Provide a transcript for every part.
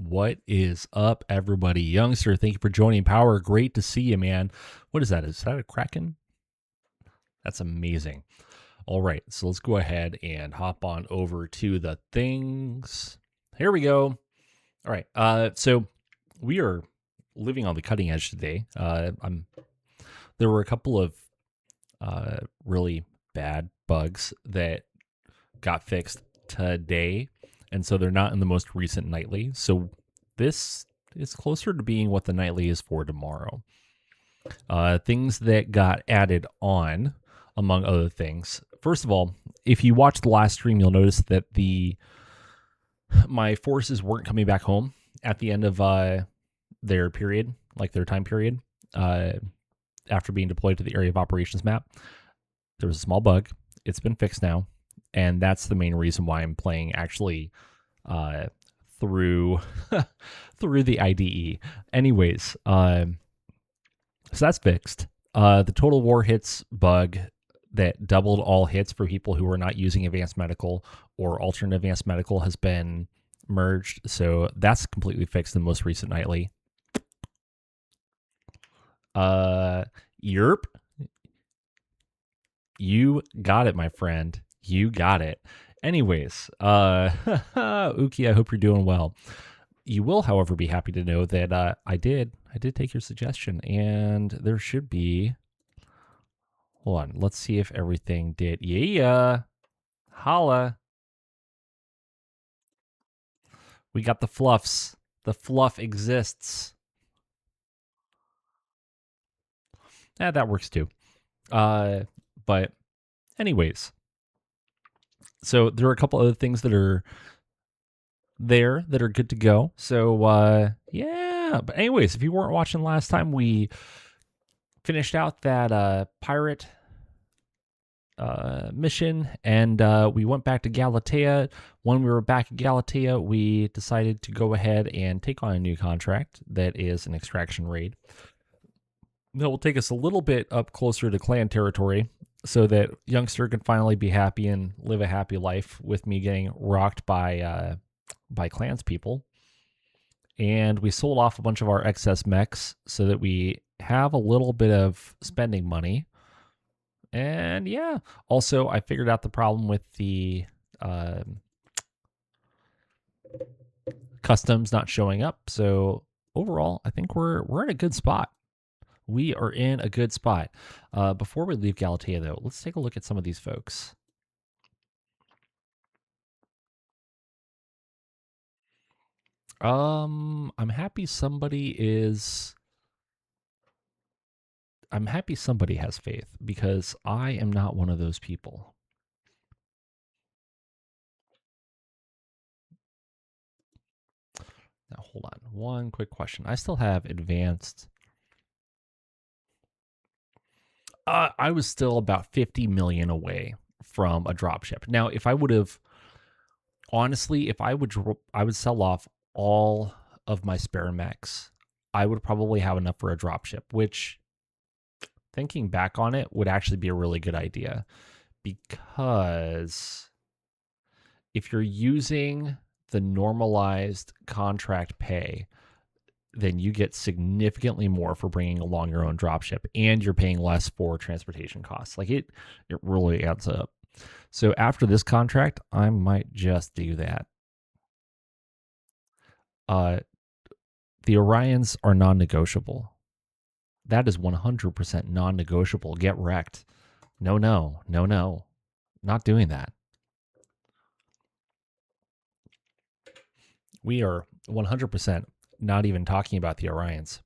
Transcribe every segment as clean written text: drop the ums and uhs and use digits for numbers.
What is up, everybody? Youngster, thank you for joining Power. Great to see you, man. What is that? Is that a Kraken? That's amazing. All right, so let's go ahead and hop on over to the things. Here we go. All right, so we are living on the cutting edge today. There were a couple of really bad bugs that got fixed today, and so they're not in the most recent nightly. So this is closer to being what the nightly is for tomorrow. Things that got added on, among other things. First of all, if you watched the last stream, you'll notice that my forces weren't coming back home at the end of their period, like their time period, after being deployed to the area of operations map. There was a small bug. It's been fixed now, and that's the main reason why I'm playing actually through through the IDE. Anyways, so that's fixed. The total war hits bug that doubled all hits for people who were not using advanced medical or alternate advanced medical has been merged. So that's completely fixed in the most recent nightly. Yerp. You got it, my friend. You got it. Anyways, Uki, I hope you're doing well. You will, however, be happy to know that I did take your suggestion, and there should be. Hold on, let's see if everything did. Yeah, holla. We got the fluffs. The fluff exists. That works too. But anyways, so there are a couple other things that are there that are good to go. So yeah, but anyways, if you weren't watching last time, we finished out that pirate mission, and we went back to Galatea. When we were back at Galatea, we decided to go ahead and take on a new contract that is an extraction raid. That will take us a little bit up closer to clan territory so that Youngster can finally be happy and live a happy life with me getting rocked by clans people. And we sold off a bunch of our excess mechs so that we have a little bit of spending money. And yeah, also I figured out the problem with the customs not showing up. So overall, I think we're in a good spot. We are in a good spot. Before we leave Galatea, though, let's take a look at some of these folks. I'm happy somebody has faith, because I am not one of those people. Now, hold on. One quick question. I still have advanced. I was still about 50 million away from a dropship. Now, if I would have, honestly, I would sell off all of my spare mechs, I would probably have enough for a dropship, which, thinking back on it, would actually be a really good idea. Because if you're using the normalized contract pay, then you get significantly more for bringing along your own dropship, and you're paying less for transportation costs. Like it really adds up. So after this contract, I might just do that. The Orions are non-negotiable. That is 100% non-negotiable. Get wrecked. No. Not doing that. We are 100% not even talking about the Orions.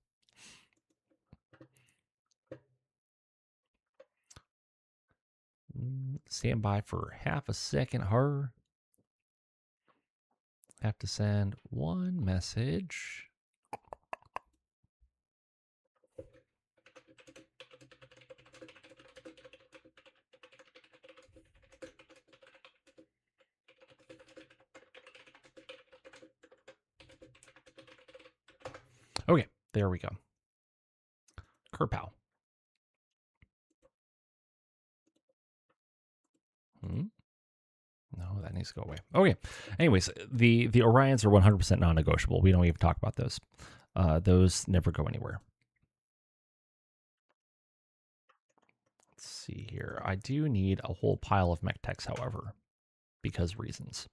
Stand by for half a second, her. Have to send one message. Okay, there we go. Kerpow. No, that needs to go away. Okay. Anyways, the Orions are 100% non-negotiable. We don't even talk about those. Those never go anywhere. Let's see here. I do need a whole pile of mech techs, however, because reasons.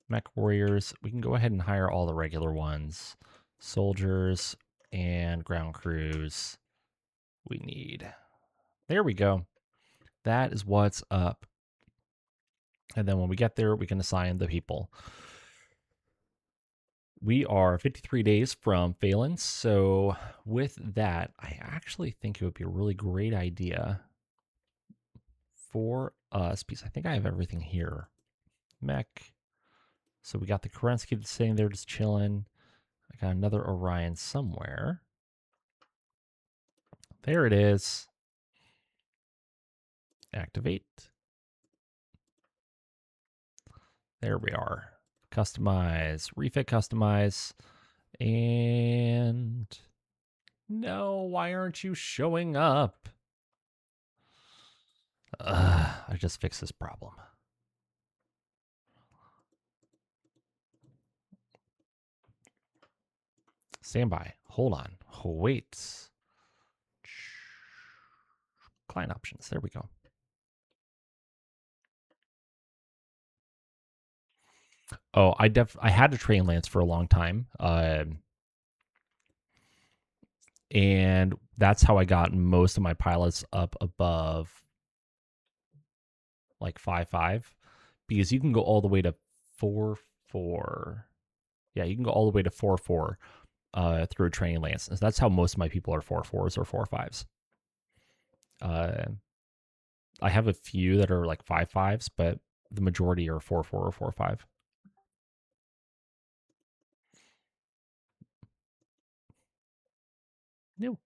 Mech warriors, we can go ahead and hire all the regular ones. Soldiers and ground crews. We need. There we go. That is what's up. And then when we get there, we can assign the people. We are 53 days from Phelan. So with that, I actually think it would be a really great idea for us, because I think I have everything here. Mech. So we got the Kerensky that's sitting there just chilling. I got another Orion somewhere. There it is. Activate. There we are. Customize, refit, customize. And no, why aren't you showing up? I just fixed this problem. Stand by. Hold on. Wait. Client options. There we go. Oh, I had a train lance for a long time. And that's how I got most of my pilots up above like 5.5, because you can go all the way to 4.4. Yeah, you can go all the way to 4.4 through a training lance. So that's how most of my people are 4.4s or 4.5s. I have a few that are like 5.5s, but the majority are 4.4 or 4.5. No.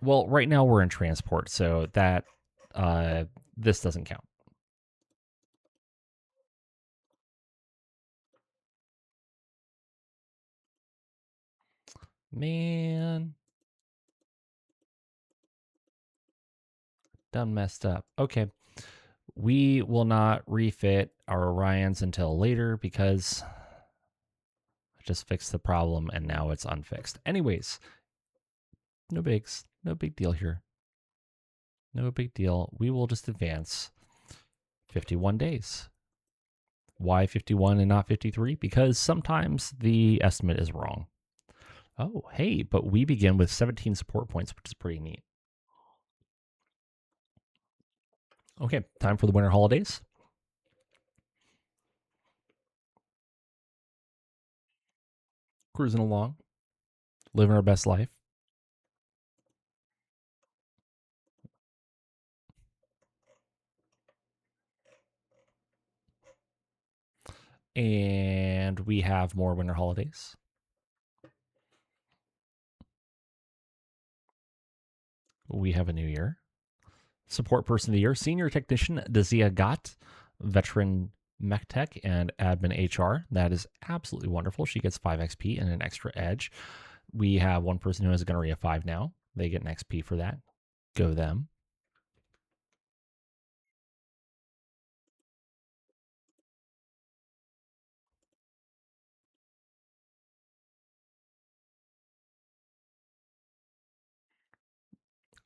Well, right now we're in transport, so that this doesn't count. Man. Done messed up. Okay. We will not refit our Orions until later because I just fixed the problem and now it's unfixed. Anyways, no bigs. No big deal here. No big deal. We will just advance 51 days. Why 51 and not 53? Because sometimes the estimate is wrong. Oh, hey, but we begin with 17 support points, which is pretty neat. Okay, time for the winter holidays. Cruising along, living our best life. And we have more winter holidays. We have a new year. Support person of the year, senior technician Dazia Gott, veteran mech tech and admin HR. That is absolutely wonderful. She gets 5 XP and an extra edge. We have one person who has a gunnery of 5 now. They get an XP for that. Go them.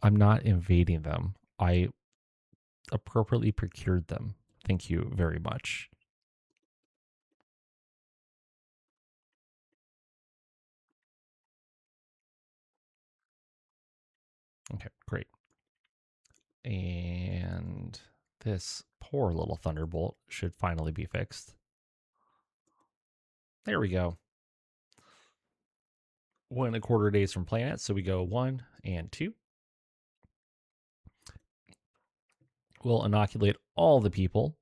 I'm not invading them. I appropriately procured them. Thank you very much. Okay, great. And this poor little thunderbolt should finally be fixed. There we go. 1.25 days from planet, so we go 1 and 2. We'll inoculate all the people.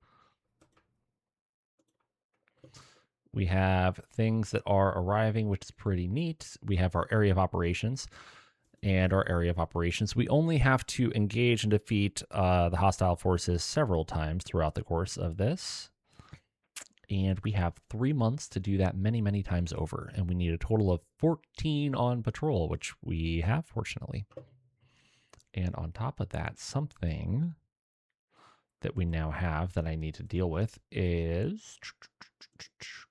We have things that are arriving, which is pretty neat. We have our area of operations. And our area of operations, we only have to engage and defeat the hostile forces several times throughout the course of this. and we have 3 months to do that many, many times over. And we need a total of 14 on patrol, which we have, fortunately. And on top of that, something that we now have that I need to deal with is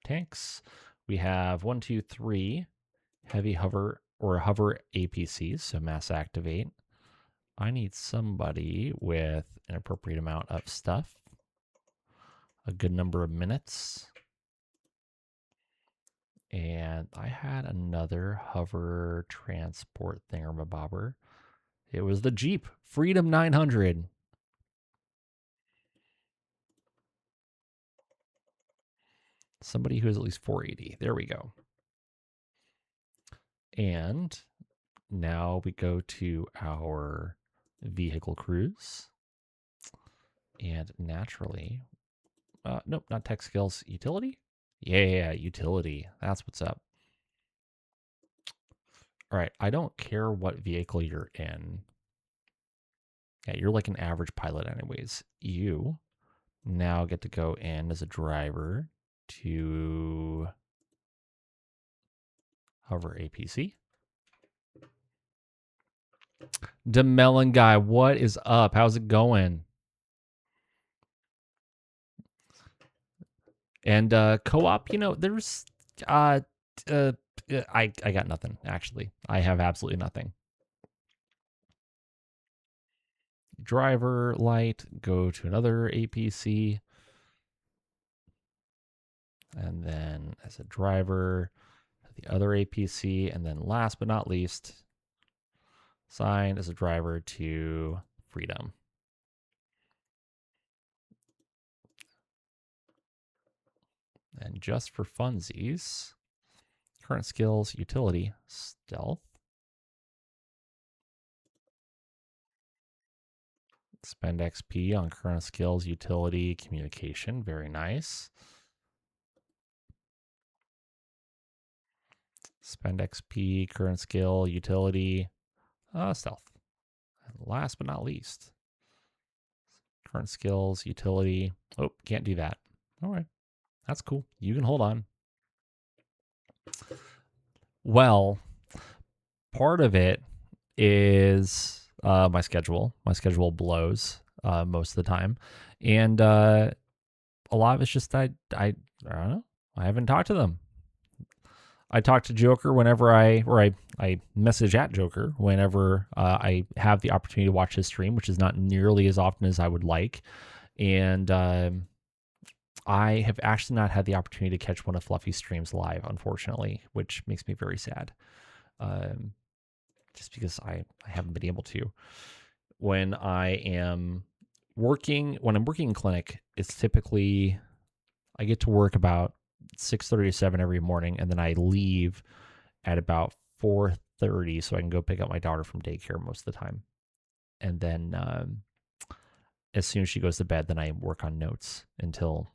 tanks. We have 1, 2, 3 heavy hover or hover APCs, so mass activate. I need somebody with an appropriate amount of stuff, a good number of minutes. And I had another hover transport thingamabobber. It was the Jeep Freedom 900. Somebody who is at least 480. There we go. And now we go to our vehicle crews. And naturally, nope, not tech skills, utility? Yeah, utility. That's what's up. All right, I don't care what vehicle you're in. Yeah, you're like an average pilot anyways. You now get to go in as a driver to hover APC. DeMellon guy, what is up? How's it going? And co-op, there's I got nothing, actually. I have absolutely nothing. Driver light, go to another APC. And then as a driver, the other APC. And then last but not least, signed as a driver to Freedom. And just for funsies, current skills, utility, stealth. Spend XP on current skills, utility, communication. Very nice. Spend XP, current skill, utility, stealth. And last but not least, current skills, utility. Oh, can't do that. All right. That's cool. You can hold on. Well, part of it is my schedule. My schedule blows most of the time. And a lot of it's just I don't know. I haven't talked to them. I talk to Joker whenever I message at Joker whenever I have the opportunity to watch his stream, which is not nearly as often as I would like. And I have actually not had the opportunity to catch one of Fluffy's streams live, unfortunately, which makes me very sad. Just because I haven't been able to. When I'm working in clinic, it's typically I get to work about 6:30 to 7 every morning, and then I leave at about 4:30 so I can go pick up my daughter from daycare most of the time. And then as soon as she goes to bed, then I work on notes until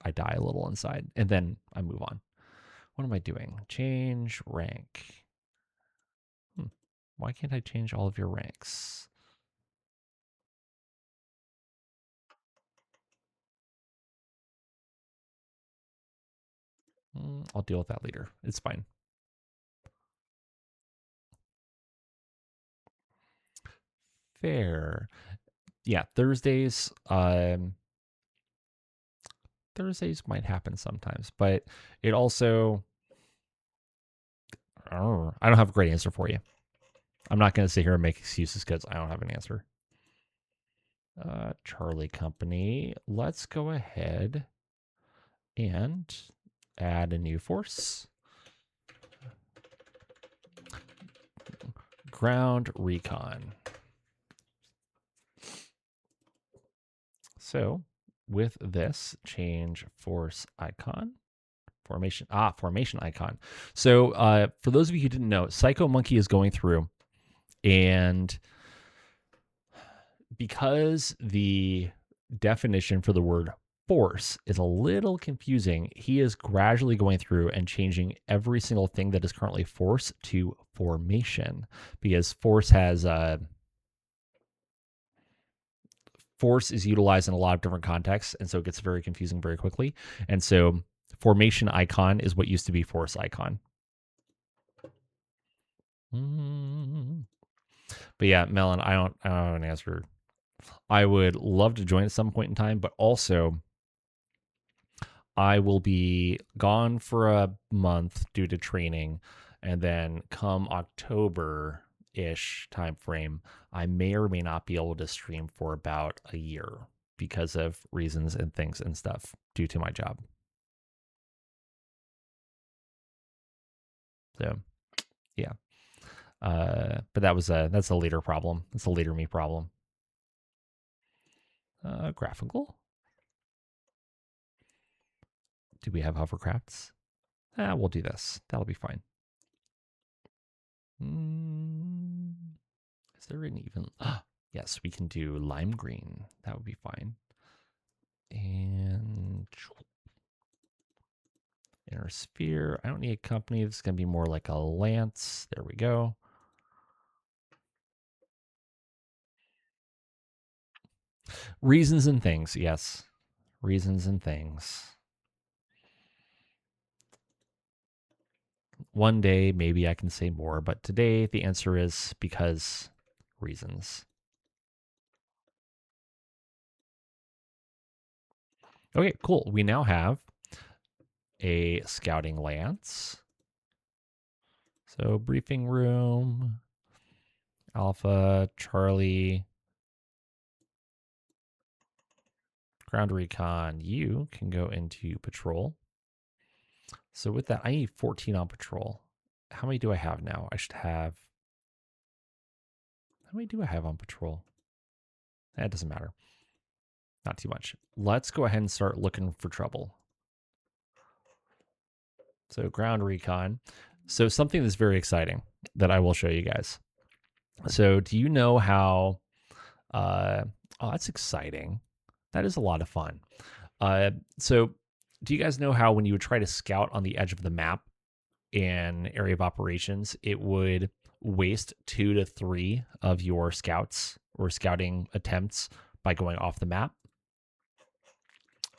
I die a little inside, and then I move on. What am I doing? Change rank. Why can't I change all of your ranks? I'll deal with that later. It's fine. Fair. Yeah, Thursdays. Thursdays might happen sometimes, but it also. I don't have a great answer for you. I'm not going to sit here and make excuses because I don't have an answer. Charlie Company. Let's go ahead and add a new force. Ground recon. So with this, change force icon. Formation icon. So for those of you who didn't know, Psycho Monkey is going through, and because the definition for the word force is a little confusing, he is gradually going through and changing every single thing that is currently force to formation, because force has force is utilized in a lot of different contexts, and so it gets very confusing very quickly. And so formation icon is what used to be force icon. But yeah, Melon, I don't have an answer. I would love to join at some point in time, but also I will be gone for a month due to training, and then come October-ish time frame, I may or may not be able to stream for about a year because of reasons and things and stuff due to my job. So, yeah. But that's a later problem. It's a later me problem. Graphical. Do we have hovercrafts? We'll do this. That'll be fine. Is there an even? Yes, we can do lime green. That would be fine. And inner sphere. I don't need a company. This is going to be more like a lance. There we go. Reasons and things. Yes. Reasons and things. One day, maybe I can say more, but today the answer is because reasons. Okay, cool. We now have a scouting lance. So briefing room, Alpha, Charlie, ground recon. You can go into patrol. So with that, I need 14 on patrol. How many do I have now? I should have... How many do I have on patrol? That doesn't matter. Not too much. Let's go ahead and start looking for trouble. So ground recon. So something that's very exciting that I will show you guys. So do you know how... oh, that's exciting. That is a lot of fun. So do you guys know how when you would try to scout on the edge of the map in area of operations, it would waste 2 to 3 of your scouts or scouting attempts by going off the map?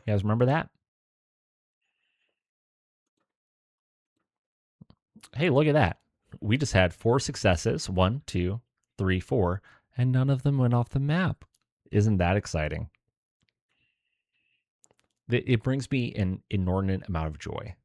You guys remember that? Hey, look at that. We just had 4 successes. 1, 2, 3, 4, and none of them went off the map. Isn't that exciting? It brings me an inordinate amount of joy.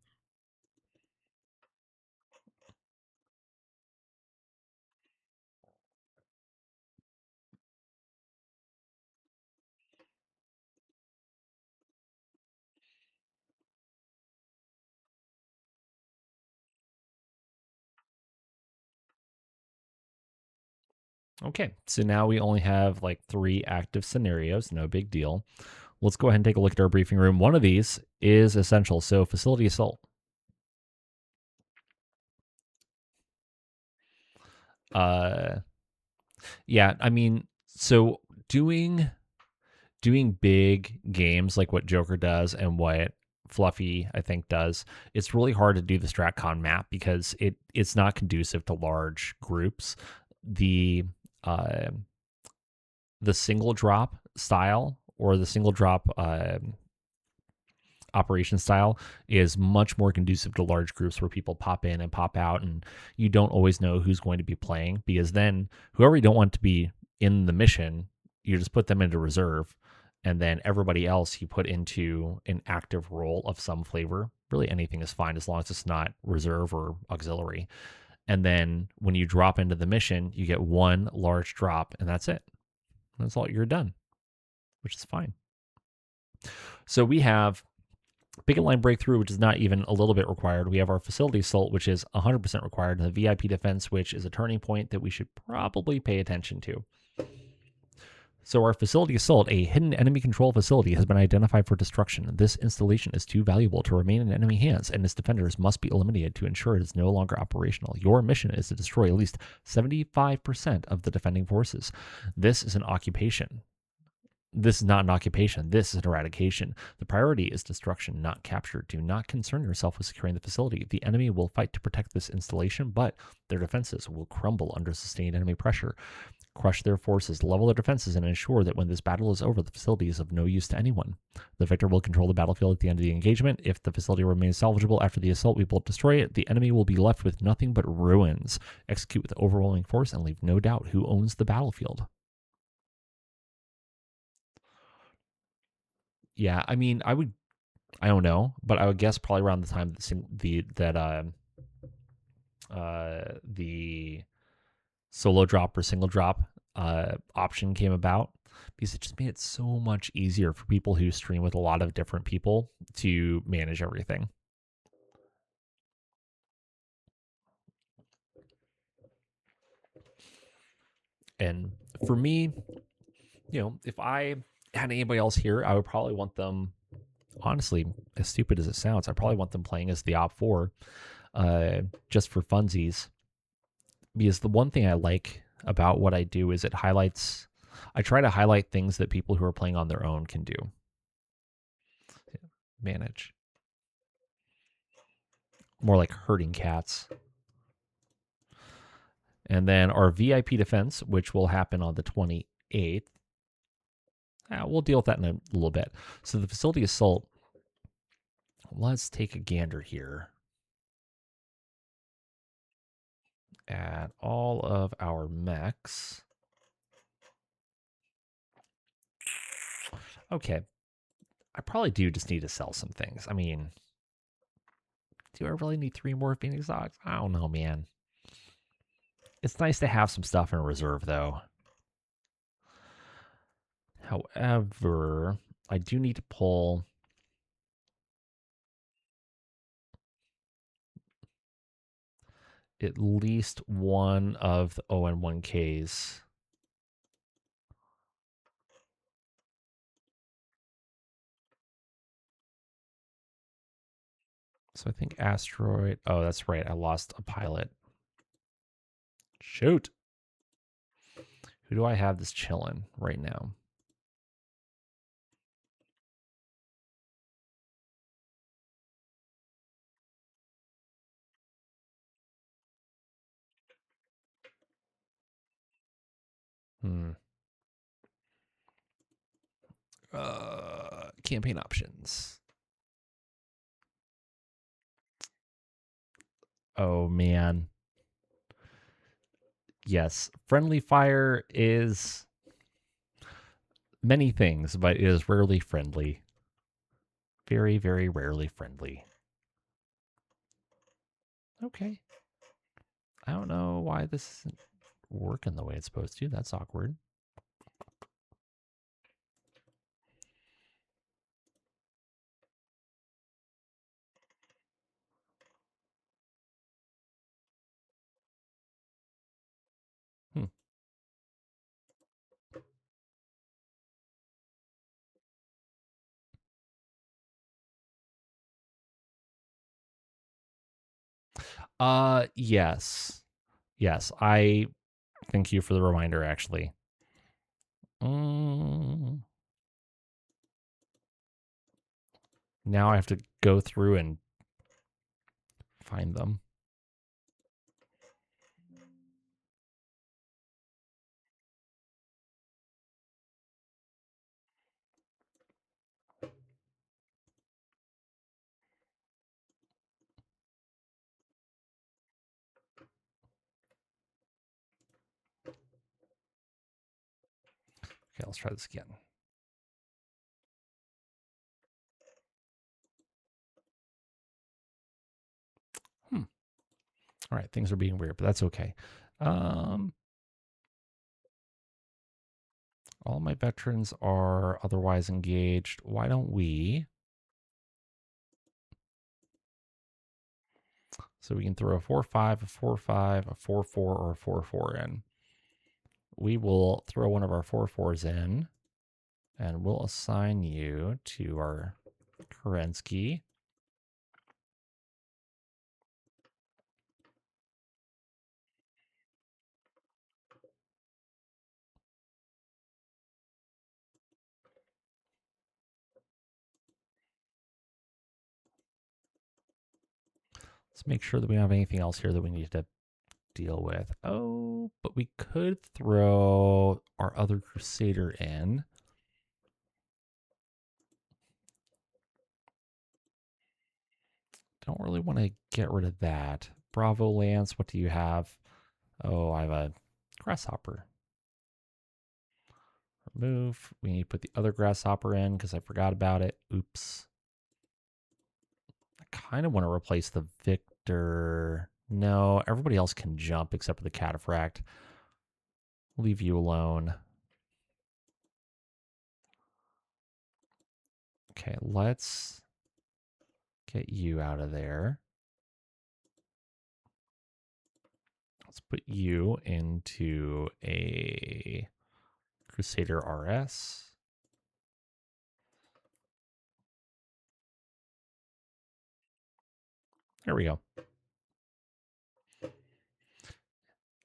Okay, so now we only have like 3 active scenarios. No big deal. Let's go ahead and take a look at our briefing room. One of these is essential. So facility assault. Yeah, I mean, so doing big games like what Joker does and what Fluffy, I think, does, it's really hard to do the StratCon map because it's not conducive to large groups. The single drop style or the single drop operation style is much more conducive to large groups where people pop in and pop out, and you don't always know who's going to be playing, because then whoever you don't want to be in the mission, you just put them into reserve, and then everybody else you put into an active role of some flavor. Really anything is fine as long as it's not reserve or auxiliary. And then when you drop into the mission, you get 1 large drop, and that's it. That's all. You're done, which is fine. So we have picket line breakthrough, which is not even a little bit required. We have our facility assault, which is 100% required, and the VIP defense, which is a turning point that we should probably pay attention to. So our facility assault, a hidden enemy control facility, has been identified for destruction. This installation is too valuable to remain in enemy hands, and its defenders must be eliminated to ensure it is no longer operational. Your mission is to destroy at least 75% of the defending forces. This is an occupation. This is not an occupation. This is an eradication. The priority is destruction, not capture. Do not concern yourself with securing the facility. The enemy will fight to protect this installation, but their defenses will crumble under sustained enemy pressure. Crush their forces, level their defenses, and ensure that when this battle is over, the facility is of no use to anyone. The victor will control the battlefield at the end of the engagement. If the facility remains salvageable after the assault, we will destroy it. The enemy will be left with nothing but ruins. Execute with overwhelming force and leave no doubt who owns the battlefield. Yeah, I mean, I don't know, but I would guess probably around the time the solo drop or single drop option came about, because it just made it so much easier for people who stream with a lot of different people to manage everything. And for me, if I had anybody else here, I would probably want them, honestly, as stupid as it sounds, I probably want them playing as the Op 4 just for funsies. Because the one thing I like about what I do is I try to highlight things that people who are playing on their own can do. Manage. More like herding cats. And then our VIP defense, which will happen on the 28th. We'll deal with that in a little bit. So the facility assault, let's take a gander here at all of our mechs. Okay. I probably do just need to sell some things. I mean, do I really need 3 more Phoenix Dogs? I don't know, man. It's nice to have some stuff in reserve, though. However, I do need to pull at least one of the ON1Ks. So I think asteroid. Oh, that's right. I lost a pilot. Shoot. Who do I have this chilling right now? Campaign options. Oh, man. Yes. Friendly fire is many things, but it is rarely friendly. Very, very rarely friendly. Okay. I don't know why this isn't working the way it's supposed to. That's awkward. Yes. Yes, I thank you for the reminder, actually. Now I have to go through and find them. Okay, let's try this again. All right, things are being weird, but that's okay. All my veterans are otherwise engaged. Why don't we? So we can throw a 4-5, a 4-5, a 4-4, or a 4-4 in. We will throw one of our 4-4s in, and we'll assign you to our Kerensky. Let's make sure that we don't have anything else here that we need to deal with. Oh, but we could throw our other Crusader in. Don't really want to get rid of that. Bravo Lance, what do you have? Oh, I have a Grasshopper. Remove. We need to put the other Grasshopper in because I forgot about it. Oops. I kind of want to replace the Victor. No, everybody else can jump except for the Cataphract. Leave you alone. Okay, let's get you out of there. Let's put you into a Crusader RS. There we go.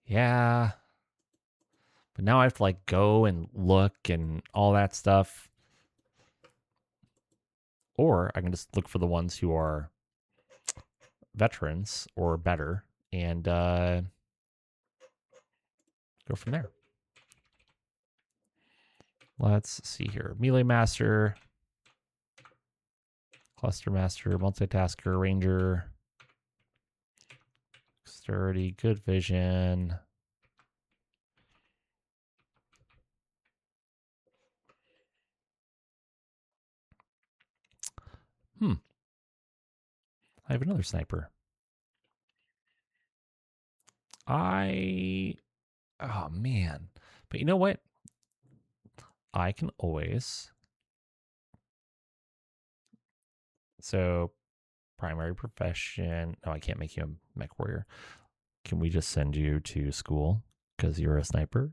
Yeah. But now I have to like go and look and all that stuff. Or I can just look for the ones who are veterans or better and go from there. Let's see here. Melee Master, Cluster Master, Multitasker, Ranger, Dexterity, Good Vision. I have another sniper. Oh man. But you know what? I can always. So, primary profession. No, I can't make you a mech warrior. Can we just send you to school because you're a sniper?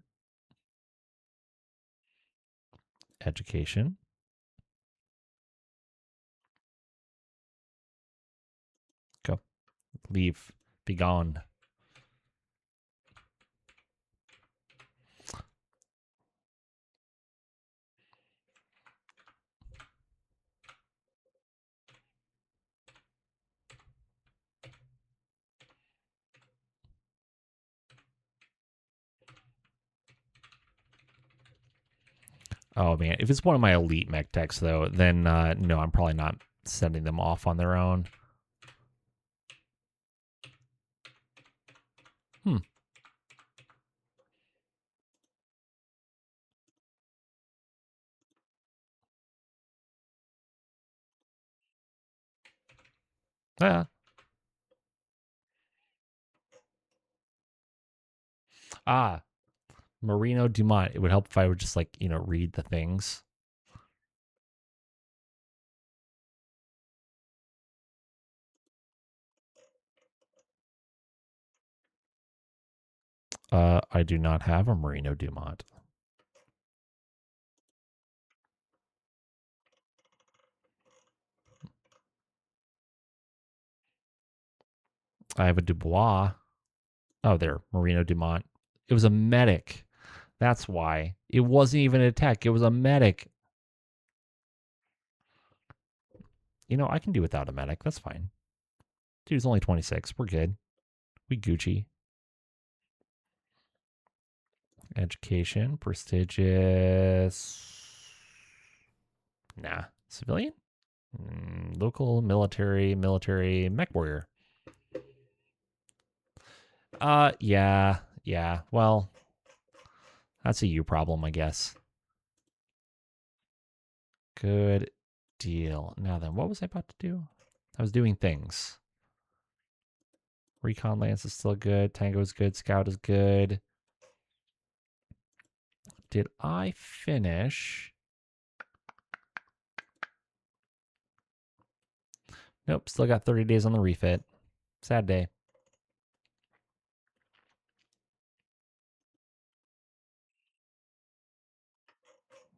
Education. Go. Leave. Be gone. Oh man, if it's one of my elite mech techs though, then no, I'm probably not sending them off on their own. Yeah. Ah, Marino Dumont. It would help if I would just like, read the things. I do not have a Marino Dumont. I have a Dubois. Oh, there, Marino Dumont. It was a medic. That's why. It wasn't even a tech. It was a medic. I can do without a medic. That's fine. Dude's only 26. We're good. We Gucci. Education. Prestigious. Nah. Civilian? Local, military, mech warrior. Yeah. Well, that's a you problem, I guess. Good deal. Now then, what was I about to do? I was doing things. Recon Lance is still good. Tango is good. Scout is good. Did I finish? Nope, still got 30 days on the refit. Sad day.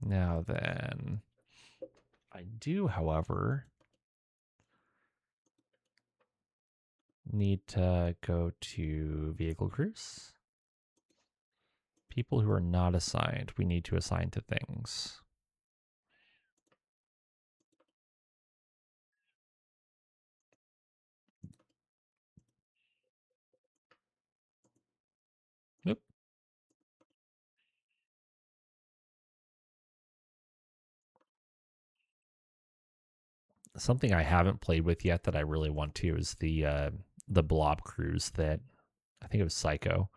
Now then, I do, however, need to go to vehicle crews. People who are not assigned, we need to assign to things. something I haven't played with yet that I really want to is the blob cruise that I think it was Psycho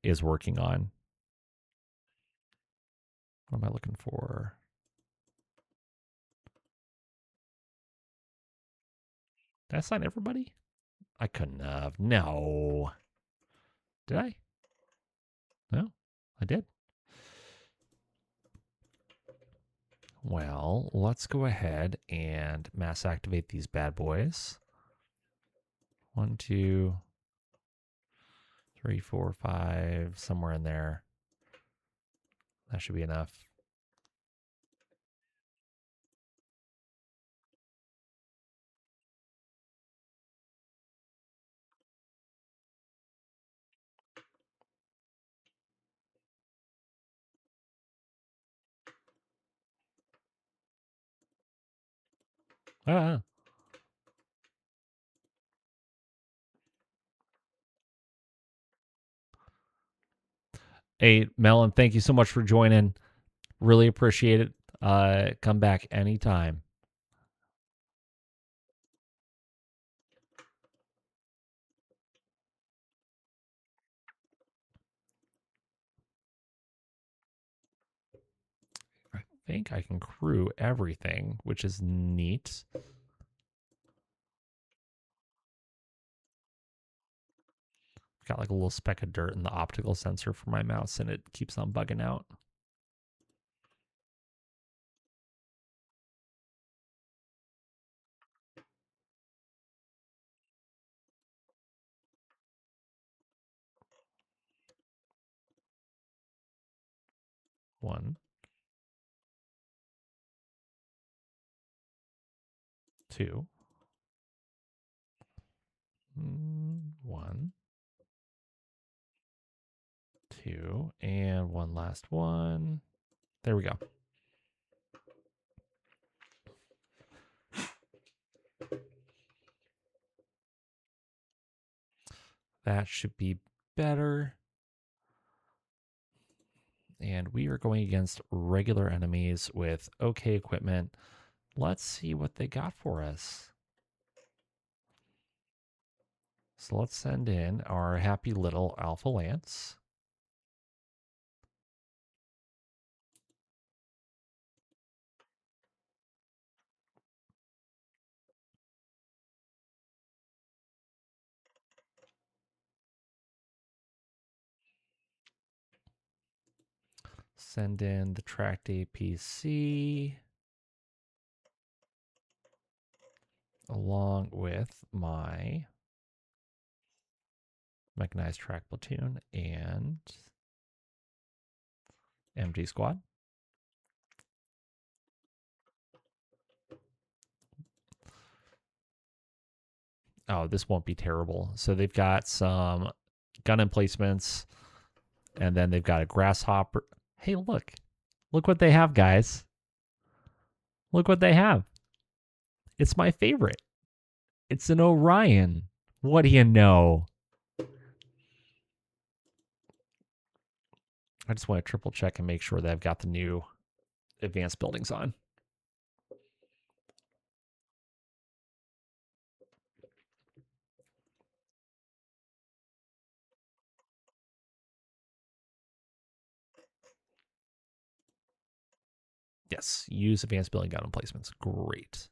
is working on. What am I looking for? Did I sign everybody? I couldn't have. No. Did I? No, I did. Well, let's go ahead and mass activate these bad boys. 1, 2, 3, 4, 5, somewhere in there. That should be enough. Ah. Hey, Melon, thank you so much for joining. Really appreciate it. Come back anytime. I think I can crew everything, which is neat. Got like a little speck of dirt in the optical sensor for my mouse, and it keeps on bugging out. One, two, 1, 2, and one last one. There we go. That should be better. And we are going against regular enemies with okay equipment. Let's see what they got for us. So let's send in our happy little Alpha Lance. Send in the tracked APC along with my mechanized track platoon and MG squad. Oh, this won't be terrible. So they've got some gun emplacements, and then they've got a grasshopper. Hey, look. Look what they have, guys. Look what they have. It's my favorite. It's an Orion. What do you know? I just want to triple check and make sure that I've got the new advanced buildings on. Yes, use advanced building gun emplacements. Great.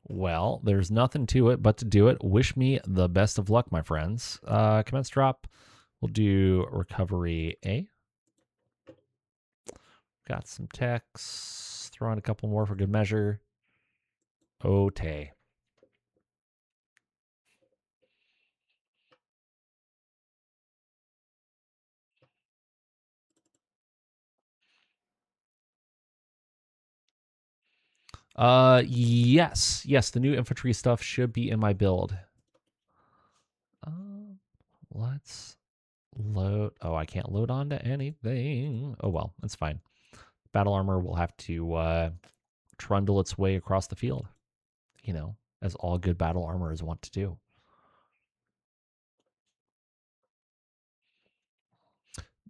Well, there's nothing to it but to do it. Wish me the best of luck, my friends. Commence drop. We'll do recovery A. Got some techs. Throw in a couple more for good measure. Okay. Yes. Yes, the new infantry stuff should be in my build. Let's load. Oh, I can't load onto anything. Oh, well, that's fine. Battle armor will have to trundle its way across the field, you know, as all good battle armors want to do.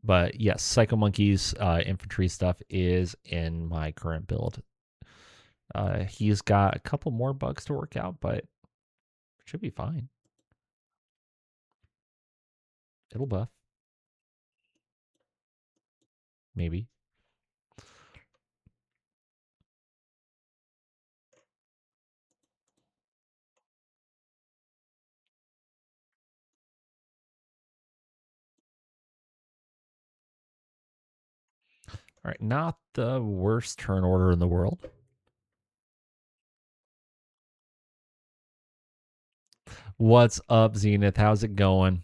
But yes, Psycho Monkey's infantry stuff is in my current build. He's got a couple more bugs to work out, but should be fine. It'll buff. Maybe. All right, not the worst turn order in the world. What's up, Zenith? How's it going?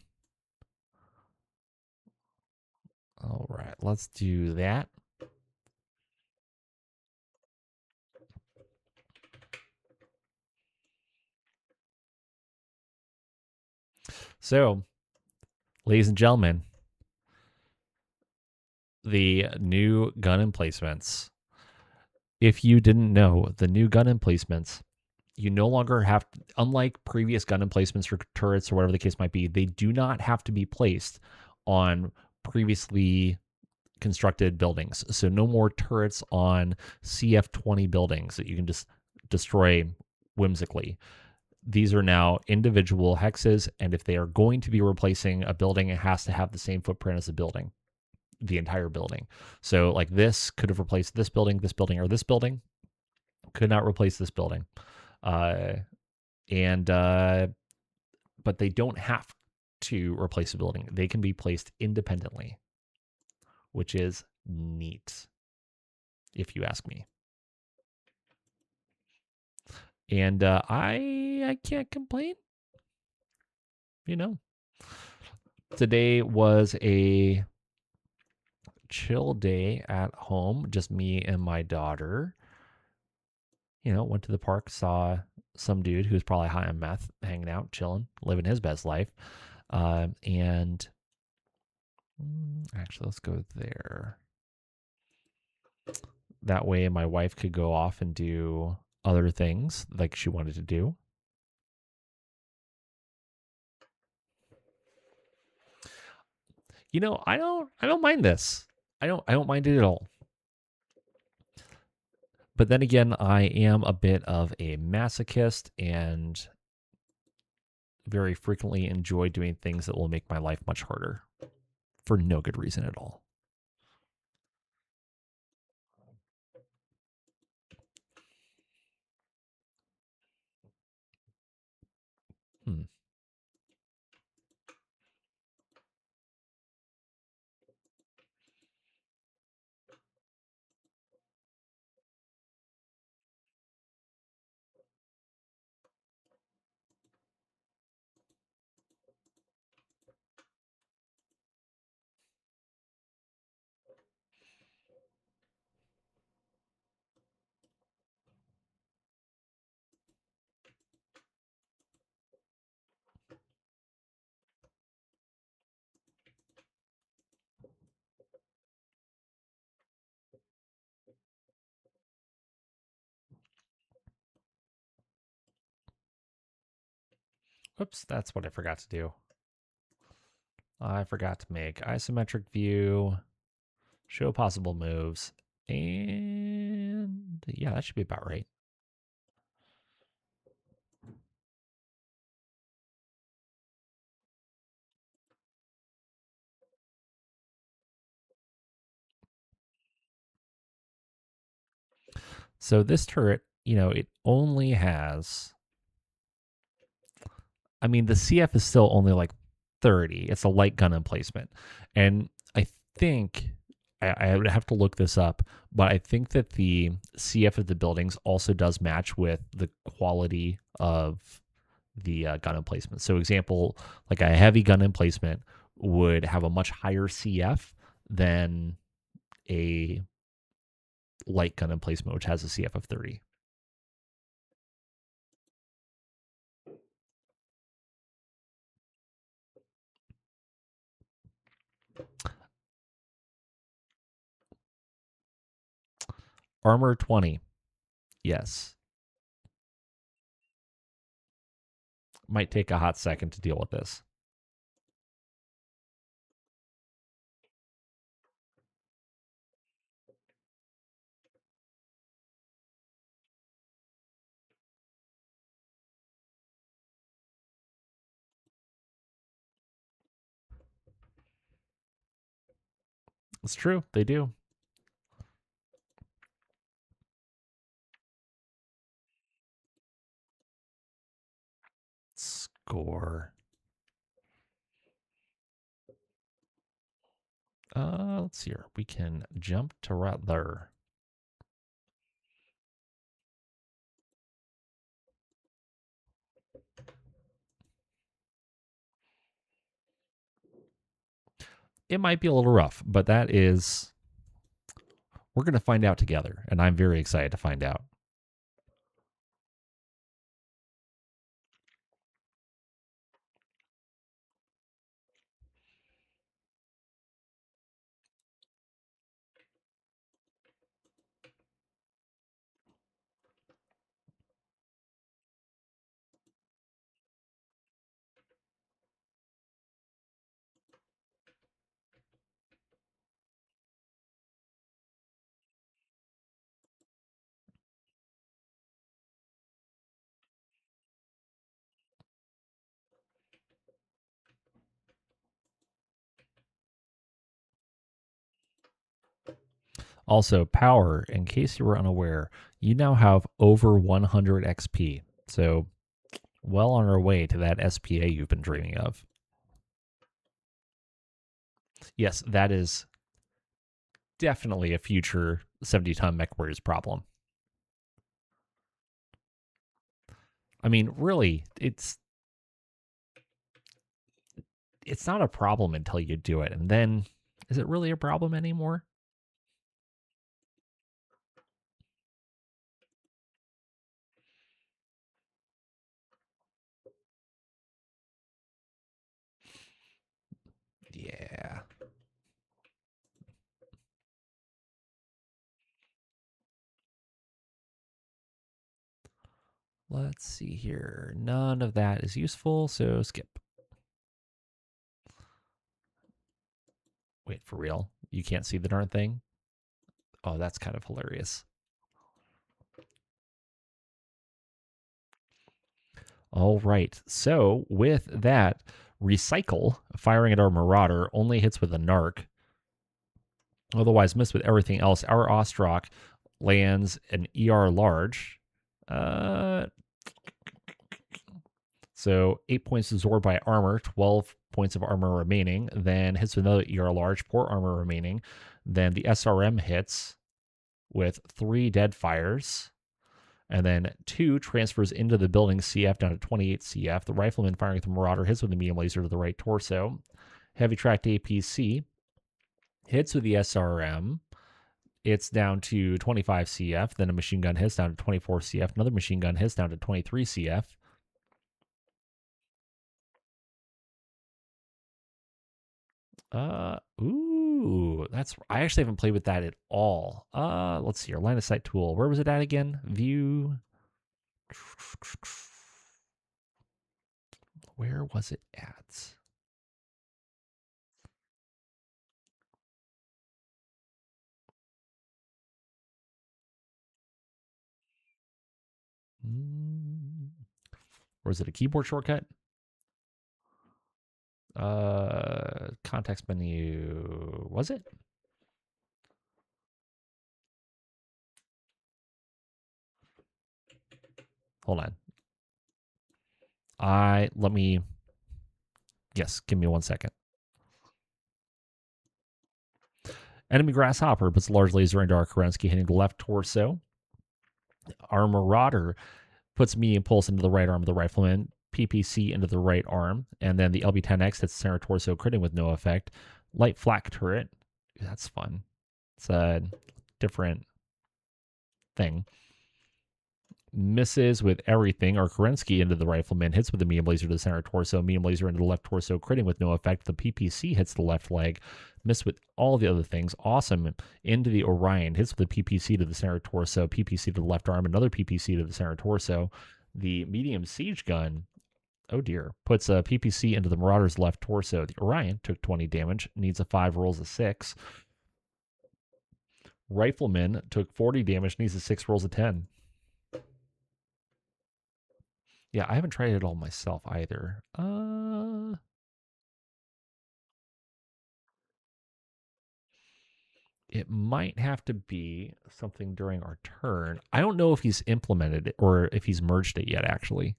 All right, let's do that. So, ladies and gentlemen, the new gun emplacements. If you didn't know, the new gun emplacements, you no longer have, unlike previous gun emplacements for turrets or whatever the case might be, they do not have to be placed on previously constructed buildings. So no more turrets on CF20 buildings that you can just destroy whimsically. These are now individual hexes, and if they are going to be replacing a building, it has to have the same footprint as the building, the entire building. So like this could have replaced this building, or this building. Could not replace this building. And but they don't have to replace a building. They can be placed independently, which is neat, if you ask me. And I can't complain. You know, today was a chill day at home, just me and my daughter. You know, went to the park, saw some dude who's probably high on meth, hanging out, chilling, living his best life. And actually, let's go there. That way, my wife could go off and do other things like she wanted to do. You know, I don't mind this. I don't mind it at all. But then again, I am a bit of a masochist and very frequently enjoy doing things that will make my life much harder for no good reason at all. Hmm. Whoops, that's what I forgot to do. I forgot to make isometric view, show possible moves, and yeah, that should be about right. So this turret, you know, it only has, I mean, the CF is still only like 30. It's a light gun emplacement. And I think, I would have to look this up, but I think that the CF of the buildings also does match with the quality of the gun emplacement. So, example, like a heavy gun emplacement would have a much higher CF than a light gun emplacement, which has a CF of 30. Armor 20. Yes. Might take a hot second to deal with this. It's true. They do. Score. Let's see here. We can jump to right there. It might be a little rough, but that is, we're going to find out together, and I'm very excited to find out. Also, power, in case you were unaware, you now have over 100 XP. So, well on our way to that SPA you've been dreaming of. Yes, that is definitely a future 70-ton mech warriors problem. I mean, really, it's not a problem until you do it. And then, is it really a problem anymore? Yeah. Let's see here. None of that is useful, so skip. Wait, for real? You can't see the darn thing? Oh, that's kind of hilarious. All right. So with that, recycle, firing at our Marauder, only hits with a narc. Otherwise, miss with everything else. Our Ostrock lands an ER large. So 8 points absorbed by armor, 12 points of armor remaining. Then hits with another ER large, 4 armor remaining. Then the SRM hits with 3 dead fires. And then 2 transfers into the building, CF down to 28 CF. The rifleman firing at the Marauder hits with the medium laser to the right torso. Heavy tracked APC hits with the SRM. It's down to 25 CF. Then a machine gun hits down to 24 CF. Another machine gun hits down to 23 CF. I actually haven't played with that at all. Let's see here. Line of sight tool. Where was it at again? View. Where was it at? Or is it a keyboard shortcut? Context menu. Was it? Hold on. Yes, give me 1 second. Enemy Grasshopper puts a large laser into our Kerensky, hitting the left torso. Our Marauder puts medium pulse into the right arm of the rifleman, PPC into the right arm, and then the LB-10X hits the center torso, critting with no effect. Light flak turret. That's fun. It's a different thing. Misses with everything. Our Kerensky into the rifleman hits with the medium laser to the center torso, medium laser into the left torso, critting with no effect. The PPC hits the left leg, miss with all the other things. Awesome into the Orion, hits with the PPC to the center torso, PPC to the left arm, another PPC to the center torso. The medium siege gun, oh dear, puts a PPC into the Marauder's left torso. The Orion took 20 damage, needs a 5, rolls a 6. Rifleman took 40 damage, needs a 6, rolls a 10. Yeah, I haven't tried it all myself either. It might have to be something during our turn. I don't know if he's implemented it or if he's merged it yet, actually.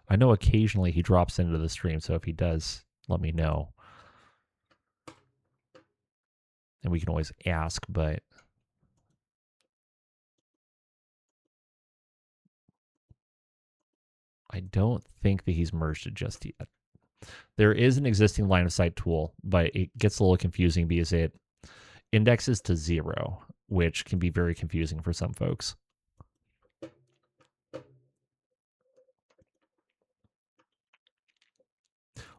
I know occasionally he drops into the stream, so if he does, let me know. And we can always ask, but I don't think that he's merged it just yet. There is an existing line of sight tool, but it gets a little confusing because it indexes to 0, which can be very confusing for some folks.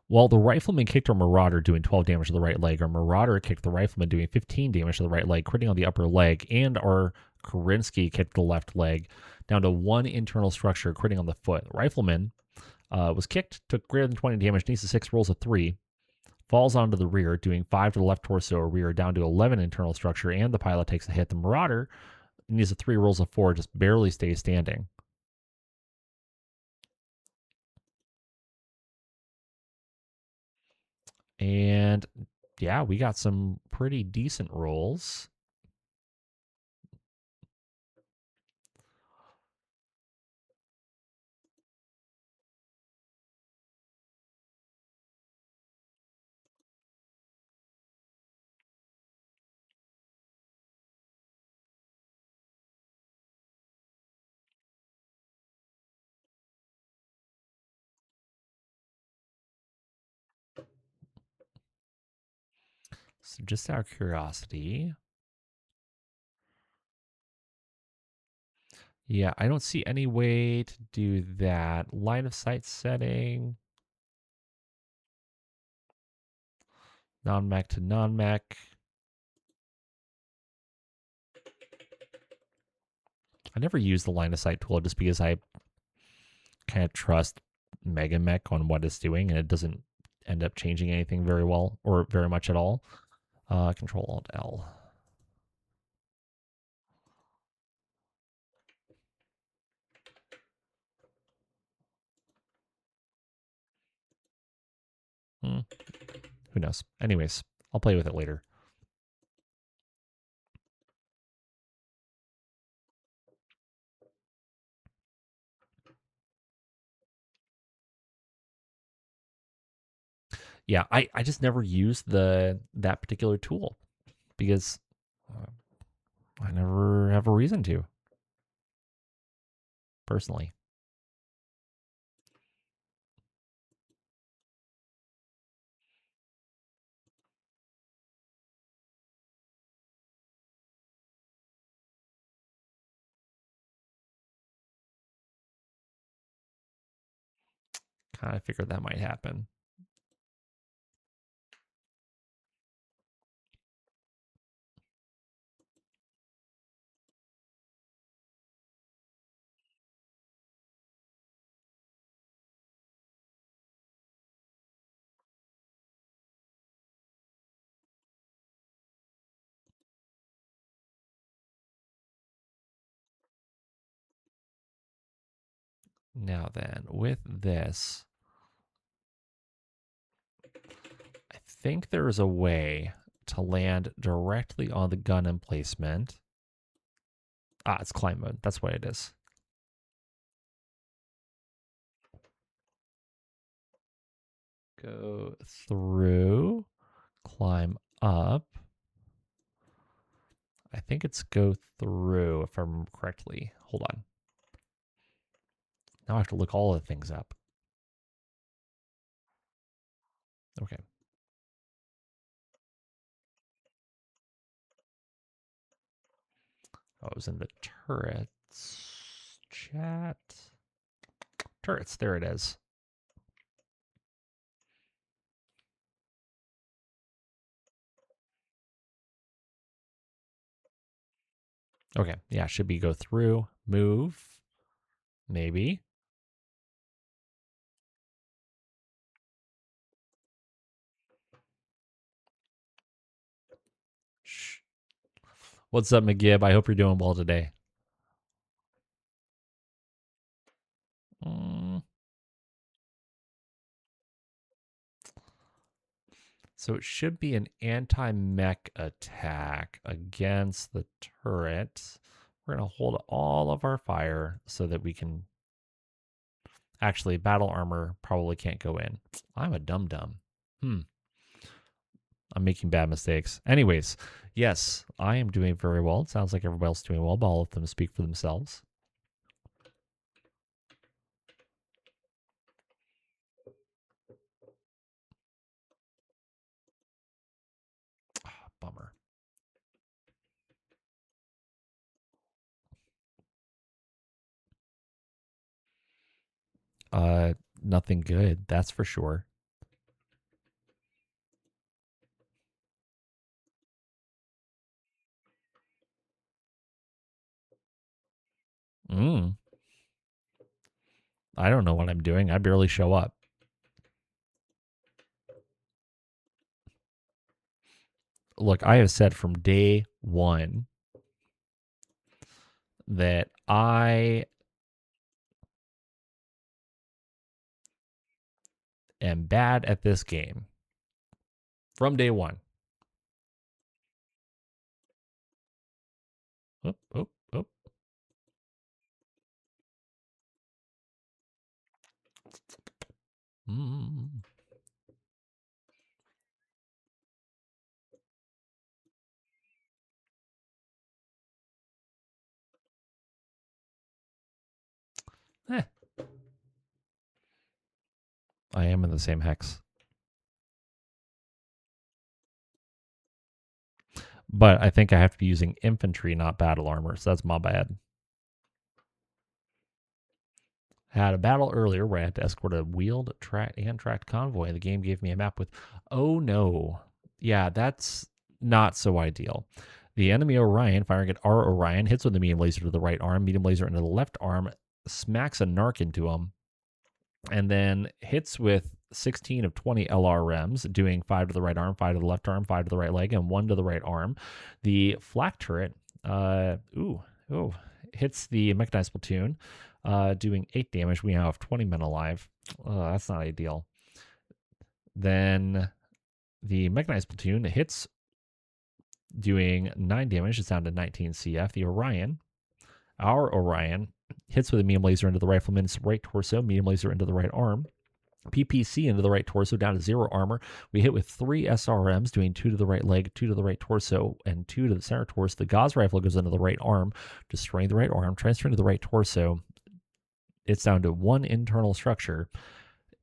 While the rifleman kicked our marauder doing 12 damage to the right leg, our marauder kicked the rifleman doing 15 damage to the right leg, critting on the upper leg, and our Korinsky kicked the left leg down to 1 internal structure, critting on the foot. The rifleman was kicked, took greater than 20 damage, needs to 6 rolls of 3, falls onto the rear, doing 5 to the left torso, rear down to 11 internal structure, and the pilot takes a hit. The marauder needs a 3 rolls of 4, just barely stays standing. And yeah, we got some pretty decent rolls. So just out of curiosity, yeah, I don't see any way to do that. Line of sight setting, non-mech to non-mech. I never use the line of sight tool just because I kind of trust MegaMek on what it's doing, and it doesn't end up changing anything very well or very much at all. Control Alt L. Who knows? Anyways, I'll play with it later. Yeah, I just never used that particular tool because I never have a reason to, personally. Kind of figured that might happen. Now then, with this, I think there is a way to land directly on the gun emplacement. Ah, it's climb mode. That's what it is. Go through, climb up. I think it's go through, if I remember correctly. Hold on. Now I have to look all the things up. Okay. Oh, it was in the turrets chat. Turrets, there it is. Okay, yeah, should be go through, move, maybe. Shh. What's up, McGib? I hope you're doing well today. So it should be an anti-mech attack against the turret. We're going to hold all of our fire so that we can... Actually, battle armor probably can't go in. I'm a dum-dum. I'm making bad mistakes. Anyways, yes, I am doing very well. It sounds like everybody else is doing well, but I'll let them speak for themselves. Bummer. Nothing good, that's for sure. I don't know what I'm doing. I barely show up. Look, I have said from day one that I am bad at this game. From day one. Oop, oop, oop. Eh. I am in the same hex. But I think I have to be using infantry, not battle armor, so that's my bad. Had a battle earlier where I had to escort a wheeled and tracked convoy. The game gave me a map with, oh no. Yeah, that's not so ideal. The enemy Orion, firing at our Orion, hits with the medium laser to the right arm, medium laser into the left arm, smacks a narc into him, and then hits with 16 of 20 LRMs, doing 5 to the right arm, 5 to the left arm, 5 to the right leg, and 1 to the right arm. The flak turret, hits the mechanized platoon, doing 8 damage. We now have 20 men alive. That's not ideal. Then the mechanized platoon hits, doing 9 damage. It's down to 19 CF. The Orion, our Orion, hits with a medium laser into the rifleman's right torso, medium laser into the right arm, PPC into the right torso, down to 0 armor. We hit with 3 SRMs, doing 2 to the right leg, 2 to the right torso, and 2 to the center torso. The Gauss rifle goes into the right arm, destroying the right arm, transferring to the right torso. It's down to 1 internal structure.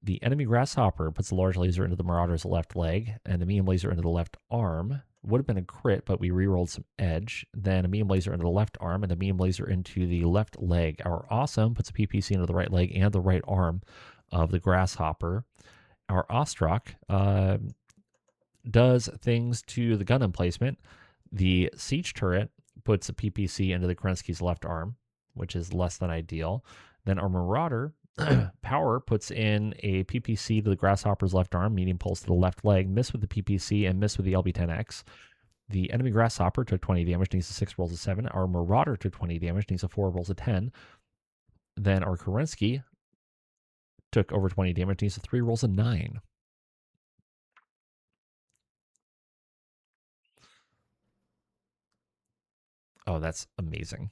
The enemy Grasshopper puts the large laser into the Marauder's left leg, and the medium laser into the left arm. Would have been a crit, but we rerolled some edge. Then a medium laser into the left arm, and a medium laser into the left leg. Our Awesome puts a PPC into the right leg and the right arm of the Grasshopper. Our Ostrak does things to the gun emplacement. The Siege Turret puts a PPC into the Kerensky's left arm, which is less than ideal. Then our Marauder Power puts in a PPC to the Grasshopper's left arm, medium pulse to the left leg, miss with the PPC and miss with the LB-10X. The enemy Grasshopper took 20 damage, needs a 6, rolls a 7. Our Marauder took 20 damage, needs a 4, rolls a 10. Then our Kerensky took over 20 damage, needs a 3, rolls a 9. Oh, that's amazing.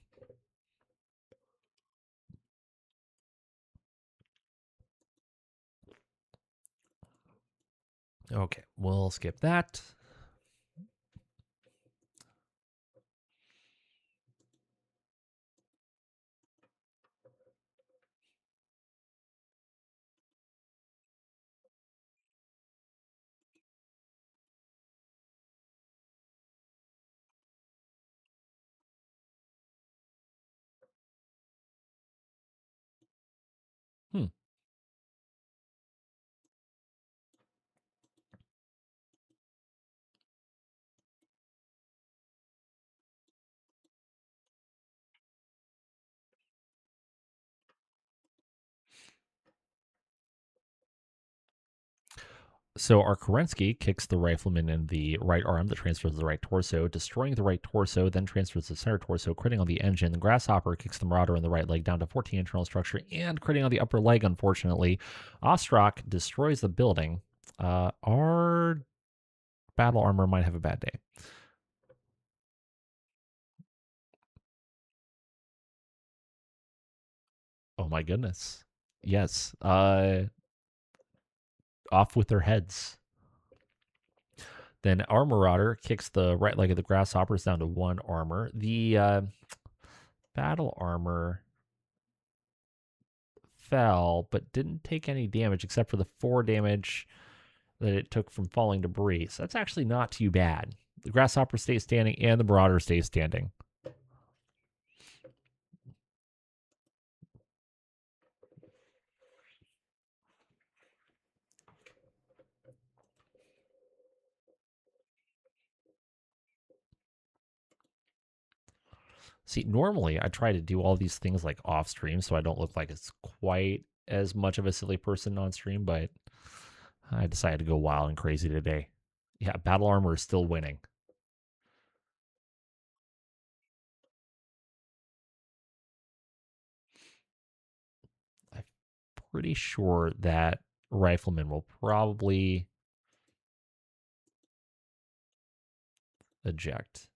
Okay, we'll skip that. So our Kerensky kicks the rifleman in the right arm that transfers to the right torso, destroying the right torso, then transfers to the center torso, critting on the engine. The Grasshopper kicks the Marauder in the right leg down to 14 internal structure and critting on the upper leg, unfortunately. Ostrak destroys the building. Our battle armor might have a bad day. Oh my goodness. Yes. Off with their heads. Then our Marauder kicks the right leg of the Grasshoppers down to 1 armor. The battle armor fell, but didn't take any damage except for the 4 damage that it took from falling debris. So that's actually not too bad. The Grasshopper stays standing and the Marauder stays standing. See, normally I try to do all these things like off stream so I don't look like it's quite as much of a silly person on stream, but I decided to go wild and crazy today. Yeah, battle armor is still winning. I'm pretty sure that rifleman will probably eject.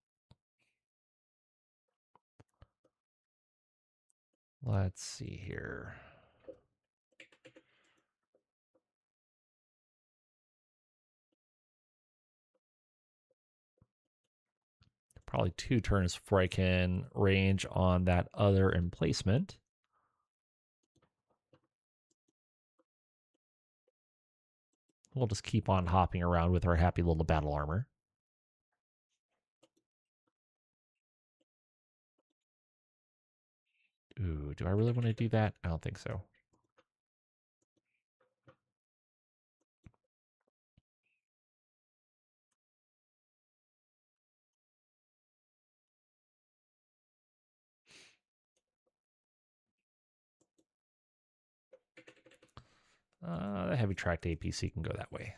Let's see here. Probably 2 turns before I can range on that other emplacement. We'll just keep on hopping around with our happy little battle armor. Ooh, do I really want to do that? I don't think so. The heavy tracked APC can go that way.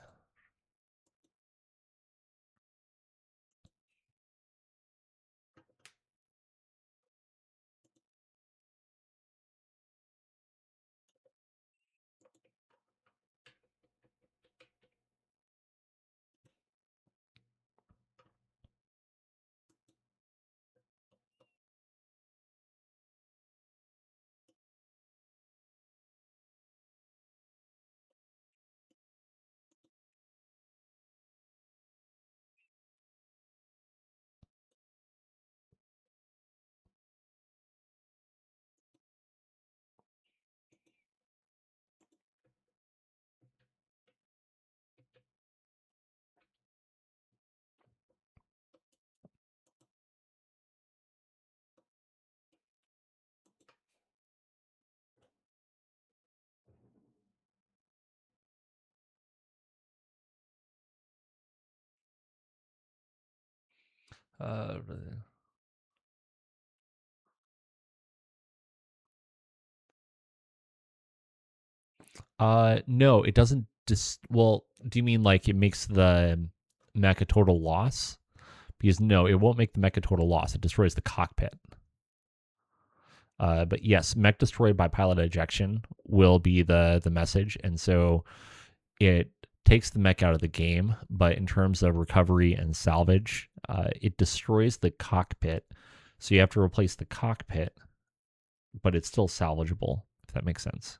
No, it doesn't. Well, do you mean like it makes the mech a total loss? Because no, it won't make the mech a total loss. It destroys the cockpit. But yes, mech destroyed by pilot ejection will be the message, and so it takes the mech out of the game. But in terms of recovery and salvage, it destroys the cockpit. So you have to replace the cockpit, but it's still salvageable. If that makes sense.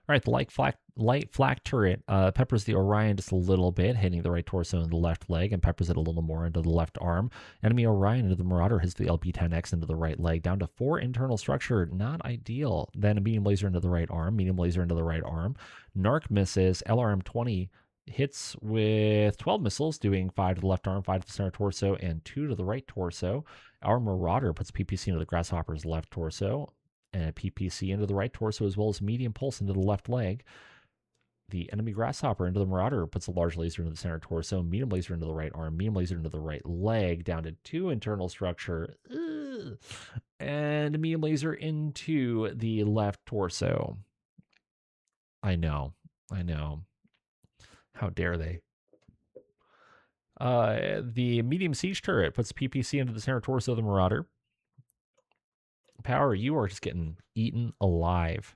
All right, the light flak turret peppers the Orion just a little bit, hitting the right torso and the left leg, and peppers it a little more into the left arm. Enemy Orion into the Marauder hits the LP-10X into the right leg, down to 4 internal structure, not ideal. Then a medium laser into the right arm, medium laser into the right arm. Narc misses, LRM-20 hits with 12 missiles, doing 5 to the left arm, 5 to the center torso, and 2 to the right torso. Our Marauder puts PPC into the Grasshopper's left torso, and a PPC into the right torso, as well as medium pulse into the left leg. The enemy Grasshopper into the Marauder puts a large laser into the center torso, medium laser into the right arm, medium laser into the right leg, down to 2 internal structure. And medium laser into the left torso. I know. How dare they? The medium siege turret puts PPC into the center torso of the Marauder. Power, you are just getting eaten alive.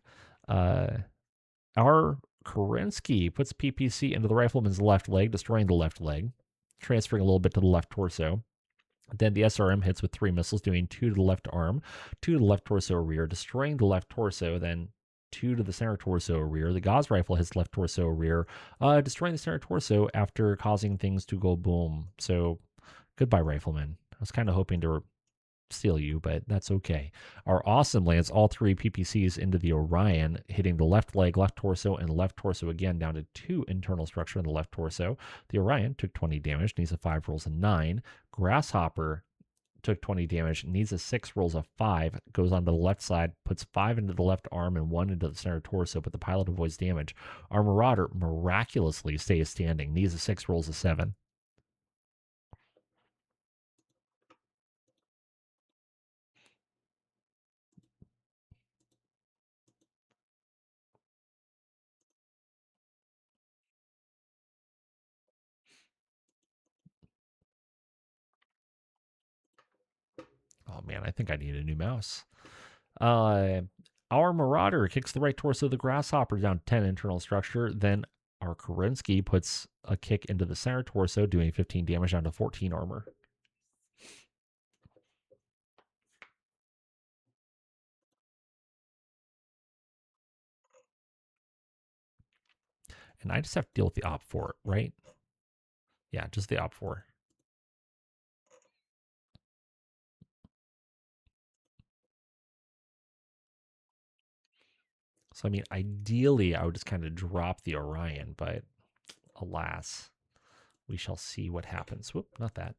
Our Kerensky puts PPC into the rifleman's left leg, destroying the left leg, transferring a little bit to the left torso. Then the SRM hits with 3 missiles, doing 2 to the left arm, 2 to the left torso rear, destroying the left torso, then 2 to the center torso rear. The Gauss rifle hits left torso rear, destroying the center torso after causing things to go boom. So goodbye, rifleman. I was kind of hoping to steal you, but that's okay. Our Awesome lands all 3 PPCs into the Orion, hitting the left leg, left torso, and left torso again, down to 2 internal structure in the left torso. The Orion took 20 damage, needs a 5, rolls a 9. Grasshopper took 20 damage, needs a 6, rolls a 5, goes on to the left side, puts 5 into the left arm and 1 into the center torso, but the pilot avoids damage. Our Marauder miraculously stays standing, needs a 6, rolls a 7. Oh man, I think I need a new mouse. Our Marauder kicks the right torso of the Grasshopper down 10 internal structure. Then our Kerensky puts a kick into the center torso, doing 15 damage down to 14 armor. And I just have to deal with the Op 4, right? Yeah, just the Op 4. So, I mean, ideally, I would just kind of drop the Orion, but alas, we shall see what happens. Whoop, not that.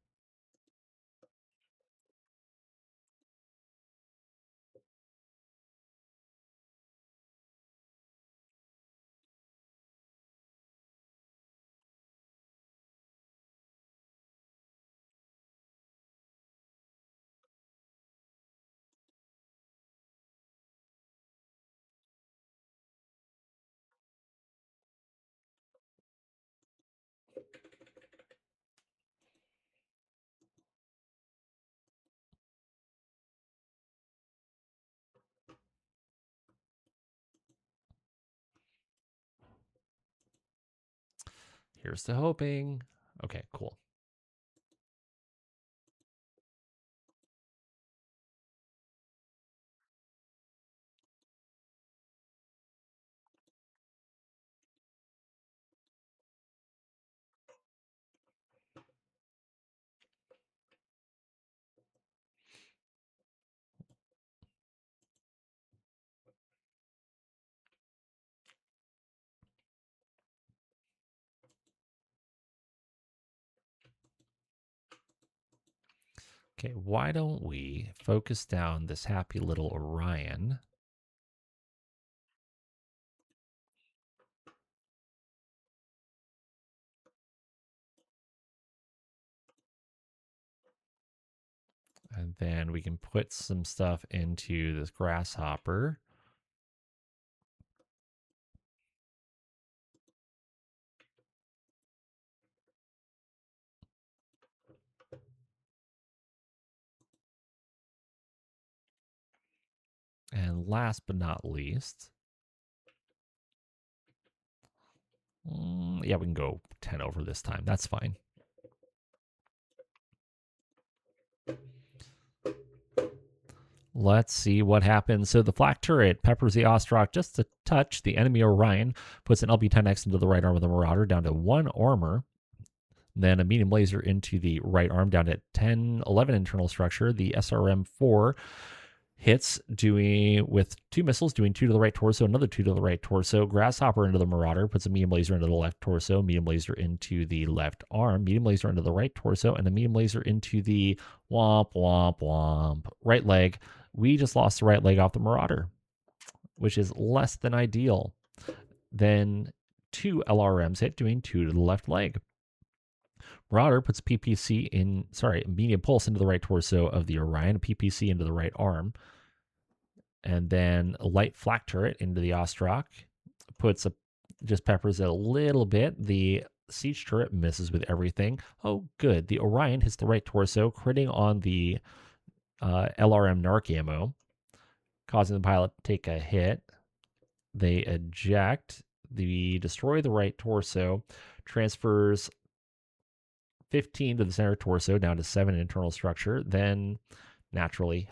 Here's to hoping. Okay, cool. Okay, why don't we focus down this happy little Orion? And then we can put some stuff into this Grasshopper. And last but not least, yeah, we can go 10 over this time. That's fine. Let's see what happens. So the flak turret peppers the Ostrock just a touch. The enemy Orion puts an LB-10X into the right arm of the Marauder, down to 1 armor. Then a medium laser into the right arm, down to 10, 11 internal structure. The SRM-4 hits, doing with 2 missiles, doing 2 to the right torso, another 2 to the right torso. Grasshopper into the Marauder, puts a medium laser into the left torso, medium laser into the left arm, medium laser into the right torso, and a medium laser into the womp, womp, womp, right leg. We just lost the right leg off the Marauder, which is less than ideal. Then 2 LRMs hit, doing 2 to the left leg. Marauder puts medium pulse into the right torso of the Orion, PPC into the right arm, and then a light flak turret into the Ostrak. Just peppers it a little bit. The siege turret misses with everything. Oh, good. The Orion hits the right torso, critting on the LRM Narc ammo, causing the pilot to take a hit. They eject. The destroy the right torso, transfers 15 to the center torso, down to 7 internal structure. Then, naturally,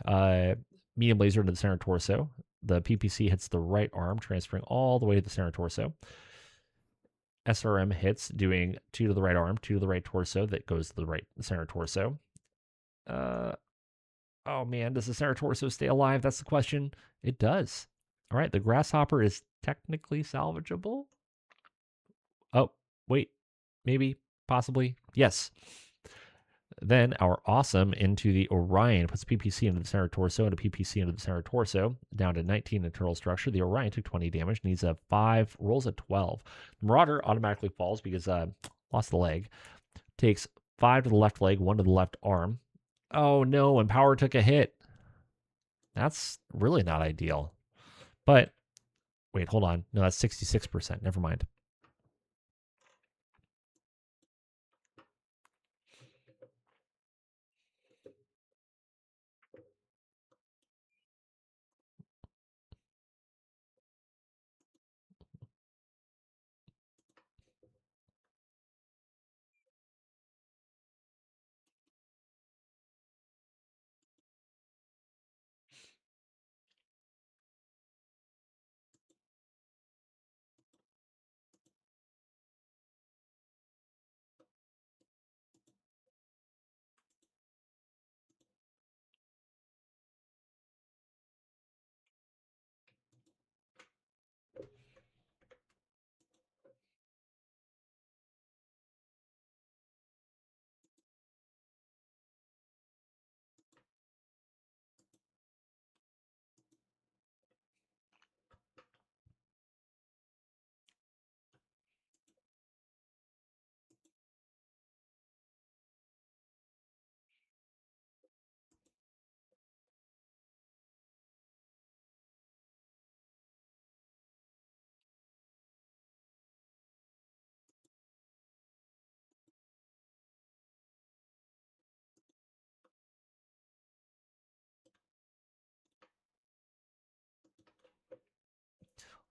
medium laser into the center torso. The PPC hits the right arm, transferring all the way to the center torso. SRM hits, doing 2 to the right arm, 2 to the right torso. That goes to the center torso. Oh man, does the center torso stay alive? That's the question. It does. All right, the Grasshopper is technically salvageable. Oh, wait, maybe, possibly, yes. Then our Awesome into the Orion puts PPC into the center torso and a PPC into the center torso, down to 19 internal structure. The Orion took 20 damage, needs a 5, rolls a 12. The Marauder automatically falls because lost the leg. Takes 5 to the left leg, 1 to the left arm. Oh no, and power took a hit. That's really not ideal. But wait, hold on. No, that's 66%. Never mind.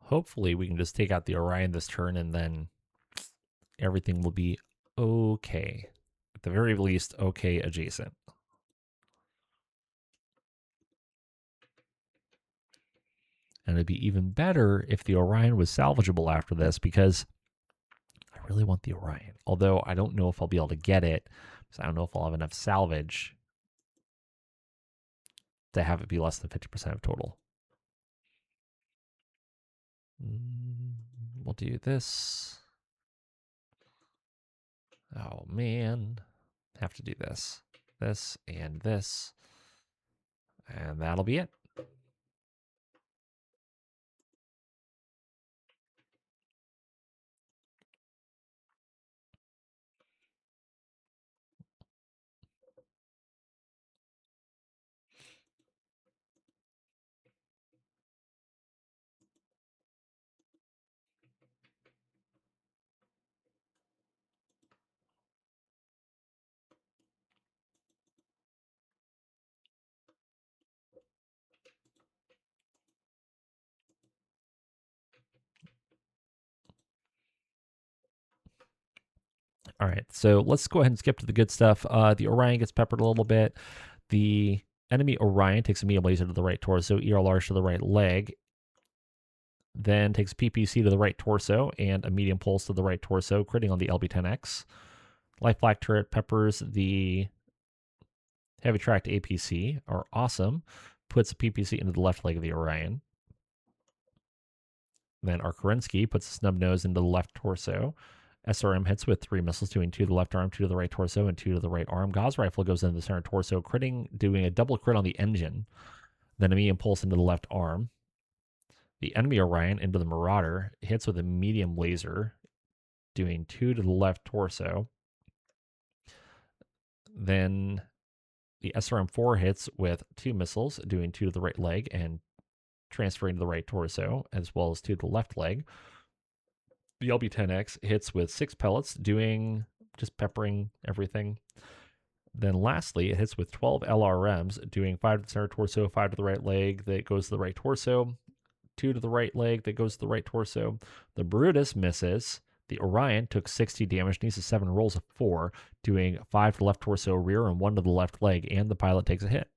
Hopefully, we can just take out the Orion this turn and then everything will be okay. At the very least, okay adjacent. And it'd be even better if the Orion was salvageable after this, because I really want the Orion. Although I don't know if I'll be able to get it, because I don't know if I'll have enough salvage to have it be less than 50% of total. We'll do this. Oh man, have to do this, and this, and that'll be it. All right, so let's go ahead and skip to the good stuff. The Orion gets peppered a little bit. The enemy Orion takes a medium laser to the right torso, ER large to the right leg, then takes PPC to the right torso and a medium pulse to the right torso, critting on the LB-10X. Life Black turret peppers the heavy tracked APC, or Awesome, puts a PPC into the left leg of the Orion. Then our Kerensky puts a snub nose into the left torso. SRM hits with 3 missiles, doing 2 to the left arm, 2 to the right torso, and 2 to the right arm. Gauss rifle goes into the center torso, critting, doing a double crit on the engine. Then a medium pulse into the left arm. The enemy Orion into the Marauder hits with a medium laser, doing 2 to the left torso. Then the SRM-4 hits with 2 missiles, doing 2 to the right leg and transferring to the right torso, as well as 2 to the left leg. The LB-10X hits with 6 pellets, doing just peppering everything. Then lastly, it hits with 12 LRMs, doing 5 to the center torso, 5 to the right leg that goes to the right torso, 2 to the right leg that goes to the right torso. The Brutus misses. The Orion took 60 damage, needs a 7, rolls a 4, doing 5 to the left torso rear and 1 to the left leg, and the pilot takes a hit.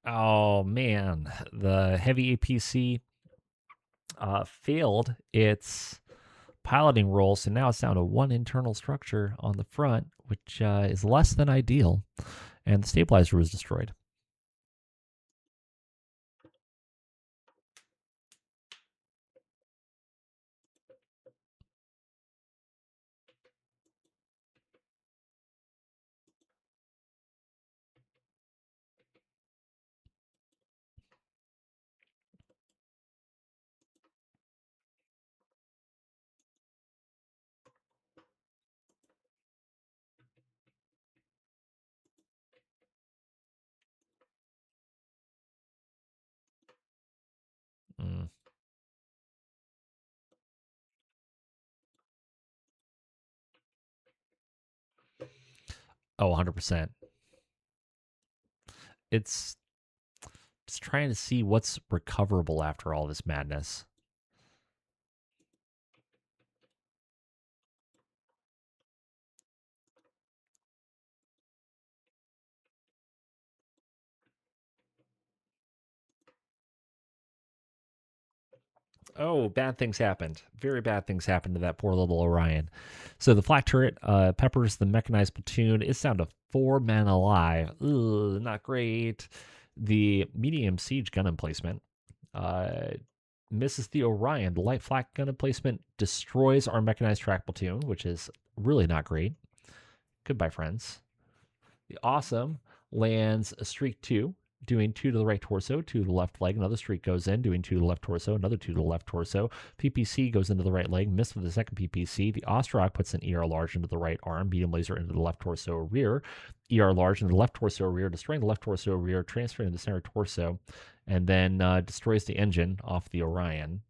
Oh man, the heavy APC failed its piloting role, so now it's down to 1 internal structure on the front, which is less than ideal, and the stabilizer was destroyed. Mm. Oh, 100%. It's just trying to see what's recoverable after all this madness. Oh, bad things happened. Very bad things happened to that poor little Orion. So the flak turret peppers the mechanized platoon. It's down to 4 men alive. Ugh, not great. The medium siege gun emplacement uh, misses the Orion. The light flak gun emplacement destroys our mechanized track platoon, which is really not great. Goodbye, friends. The Awesome lands a streak 2, doing 2 to the right torso, 2 to the left leg. Another streak goes in, doing 2 to the left torso, another 2 to the left torso. PPC goes into the right leg, missed with the second PPC. The Ostrog puts an ER large into the right arm, medium laser into the left torso rear, ER large into the left torso rear, destroying the left torso rear, transferring to the center torso, and then destroys the engine off the Orion.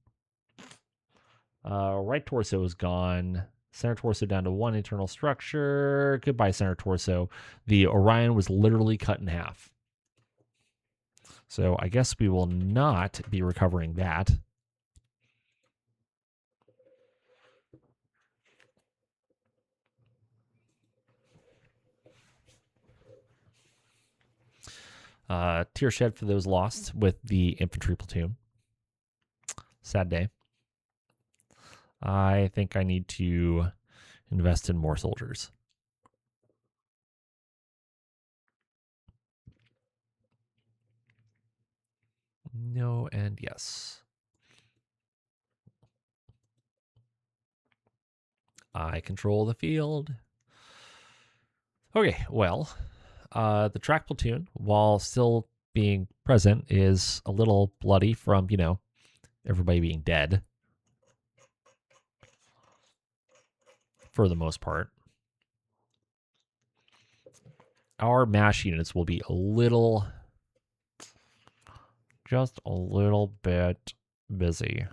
Right torso is gone. Center torso down to 1 internal structure. Goodbye, center torso. The Orion was literally cut in half. So I guess we will not be recovering that. Tear shed for those lost with the infantry platoon. Sad day. I think I need to invest in more soldiers. No and yes. I control the field. Okay, well, the track platoon, while still being present, is a little bloody from, everybody being dead for the most part. Our MASH units will be just a little bit busy.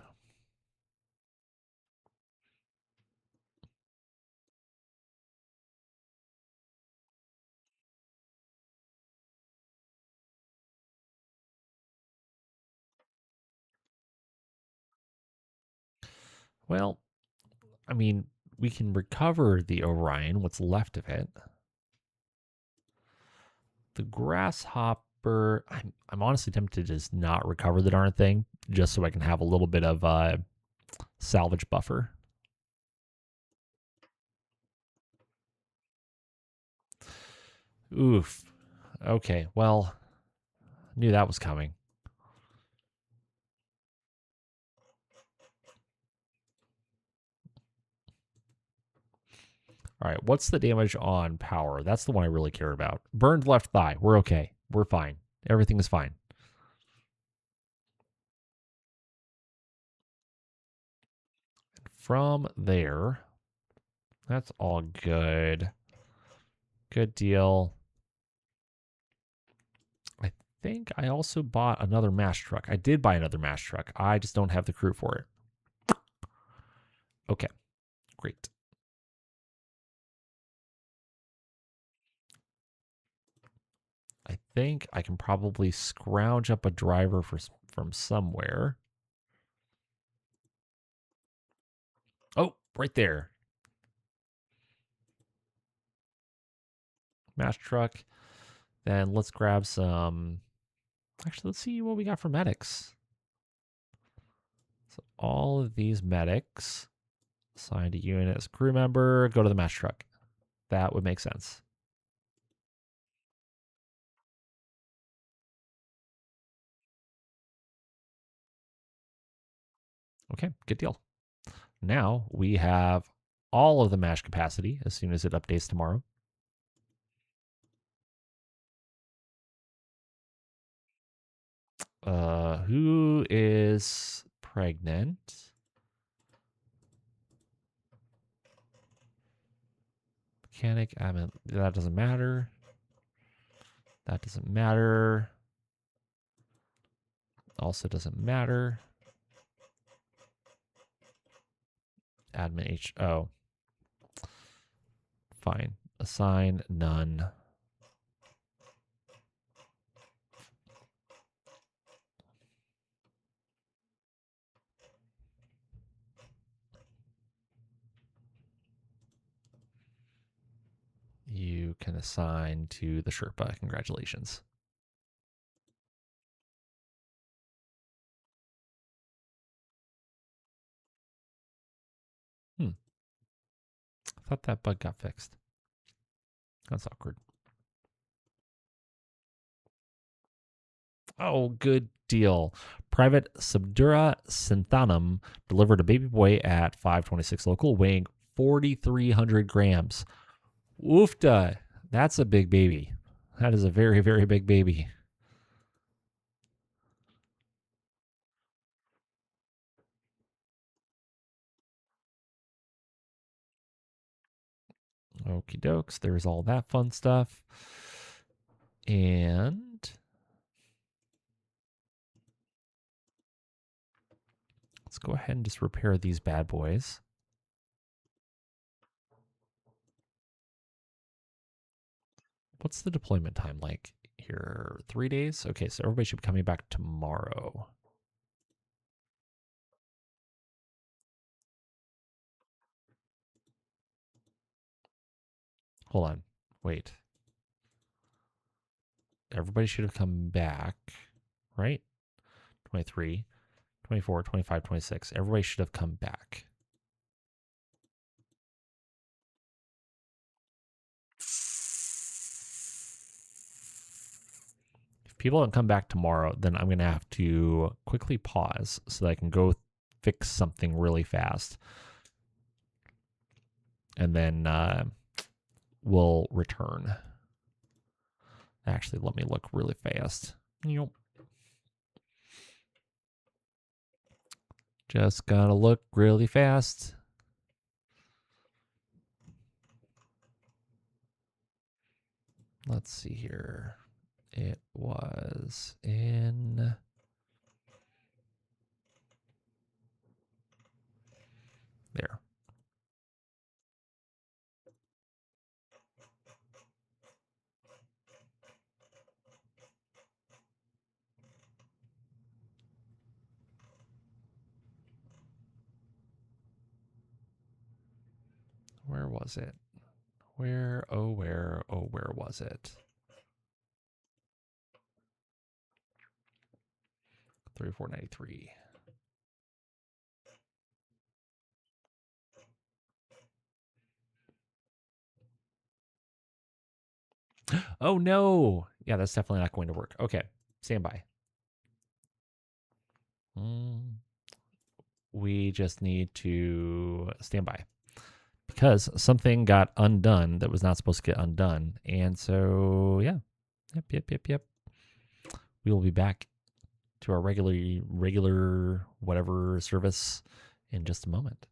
Well, I mean, we can recover the Orion, what's left of it. The Grasshopper, I'm honestly tempted to just not recover the darn thing, just so I can have a little bit of salvage buffer. Oof. Okay, well, knew that was coming. All right, what's the damage on power? That's the one I really care about. Burned left thigh. We're okay. We're fine. Everything is fine. From there, that's all good. Good deal. I think I also bought another mass truck. I did buy another mass truck. I just don't have the crew for it. Okay, great. I think I can probably scrounge up a driver from somewhere. Oh, right there. Mass truck. Then let's grab some. Actually, let's see what we got for medics. So all of these medics assigned a unit as crew member, go to the mass truck. That would make sense. Okay, good deal. Now we have all of the mash capacity as soon as it updates tomorrow. Who is pregnant? Mechanic, that doesn't matter. That doesn't matter. Also doesn't matter. Admin HO. Fine. Assign none. You can assign to the Sherpa. Congratulations. I thought that bug got fixed. That's awkward. Oh, good deal. Private Subdura Synthanum delivered a baby boy at 526 local, weighing 4,300 grams. Oofta. That's a big baby. That is a very, very big baby. Okie dokes. There's all that fun stuff. And let's go ahead and just repair these bad boys. What's the deployment time like here? 3 days? Okay, so everybody should be coming back tomorrow. Hold on. Wait. Everybody should have come back, right? 23, 24, 25, 26. Everybody should have come back. If people don't come back tomorrow, then I'm going to have to quickly pause so that I can go fix something really fast. And then we'll return. Actually, let me look really fast. Yep. Just gotta look really fast. Let's see here. It was in... there. Where was it? Where was it? 3493. Oh no. Yeah, that's definitely not going to work. Okay. Stand by. We just need to stand by because something got undone that was not supposed to get undone. And so, yeah. Yep. We will be back to our regular whatever service in just a moment.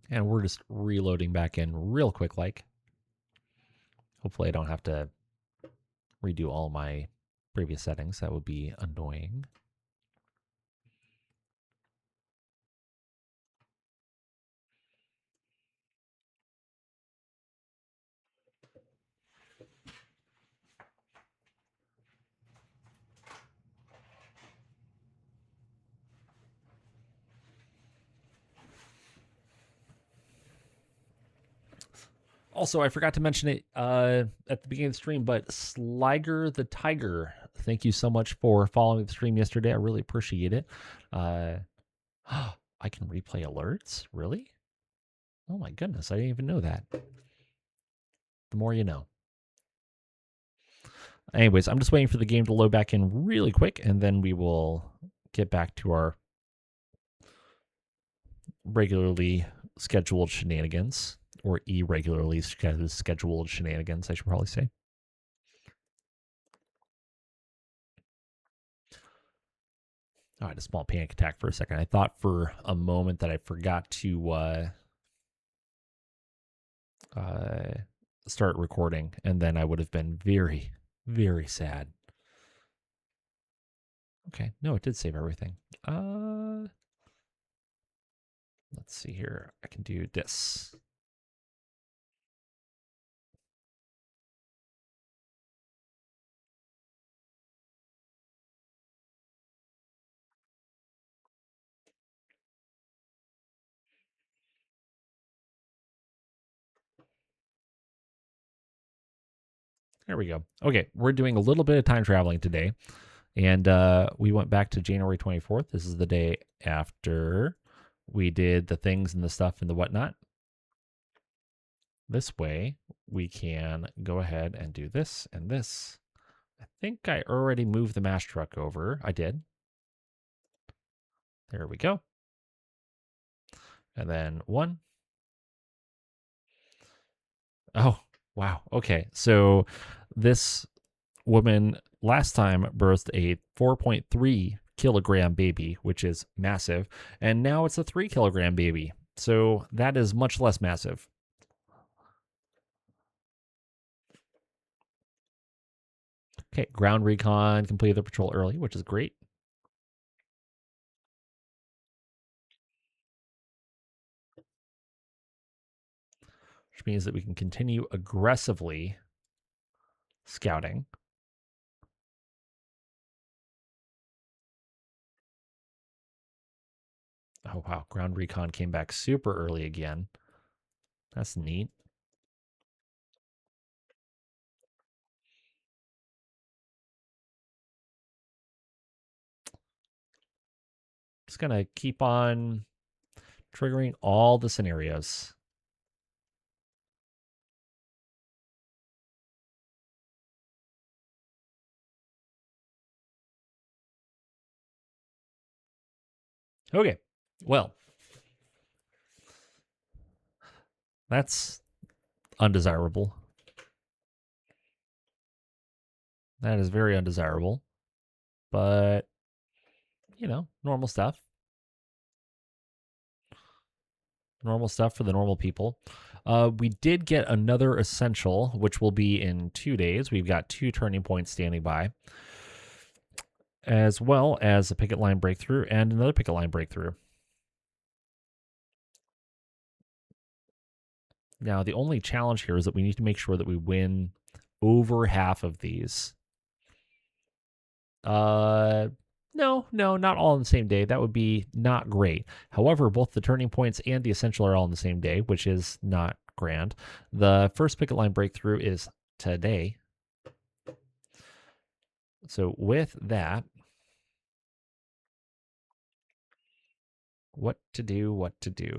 And we're just reloading back in real quick, like. Hopefully I don't have to redo all my previous settings. That would be annoying. Also, I forgot to mention it at the beginning of the stream, but Sliger the Tiger, thank you so much for following the stream yesterday. I really appreciate it. I can replay alerts? Really? Oh my goodness, I didn't even know that. The more you know. Anyways, I'm just waiting for the game to load back in really quick, and then we will get back to our regularly scheduled shenanigans, or irregularly scheduled shenanigans, I should probably say. Oh, I had a small panic attack for a second. I thought for a moment that I forgot to start recording, and then I would have been very, very sad. Okay, no, it did save everything. Let's see here. I can do this. There we go. Okay, we're doing a little bit of time traveling today. And we went back to January 24th. This is the day after we did the things and the stuff and the whatnot. This way, we can go ahead and do this and this. I think I already moved the mash truck over. I did. There we go. And then one. Oh, wow. Okay. So this woman last time birthed a 4.3 kilogram baby, which is massive. And now it's a 3 kilogram baby. So that is much less massive. Okay, ground recon completed the patrol early, which is great. Which means that we can continue aggressively scouting. Oh, wow. Ground recon came back super early again. That's neat. Just going to keep on triggering all the scenarios. Okay. Well, That's undesirable. That is very undesirable. But, normal stuff. Normal stuff for the normal people. We did get another essential, which will be in 2 days. We've got 2 turning points standing by, as well as a picket line breakthrough and another picket line breakthrough. Now, the only challenge here is that we need to make sure that we win over half of these. No, not all on the same day. That would be not great. However, both the turning points and the essential are all on the same day, which is not grand. The first picket line breakthrough is today. So with that, what to do.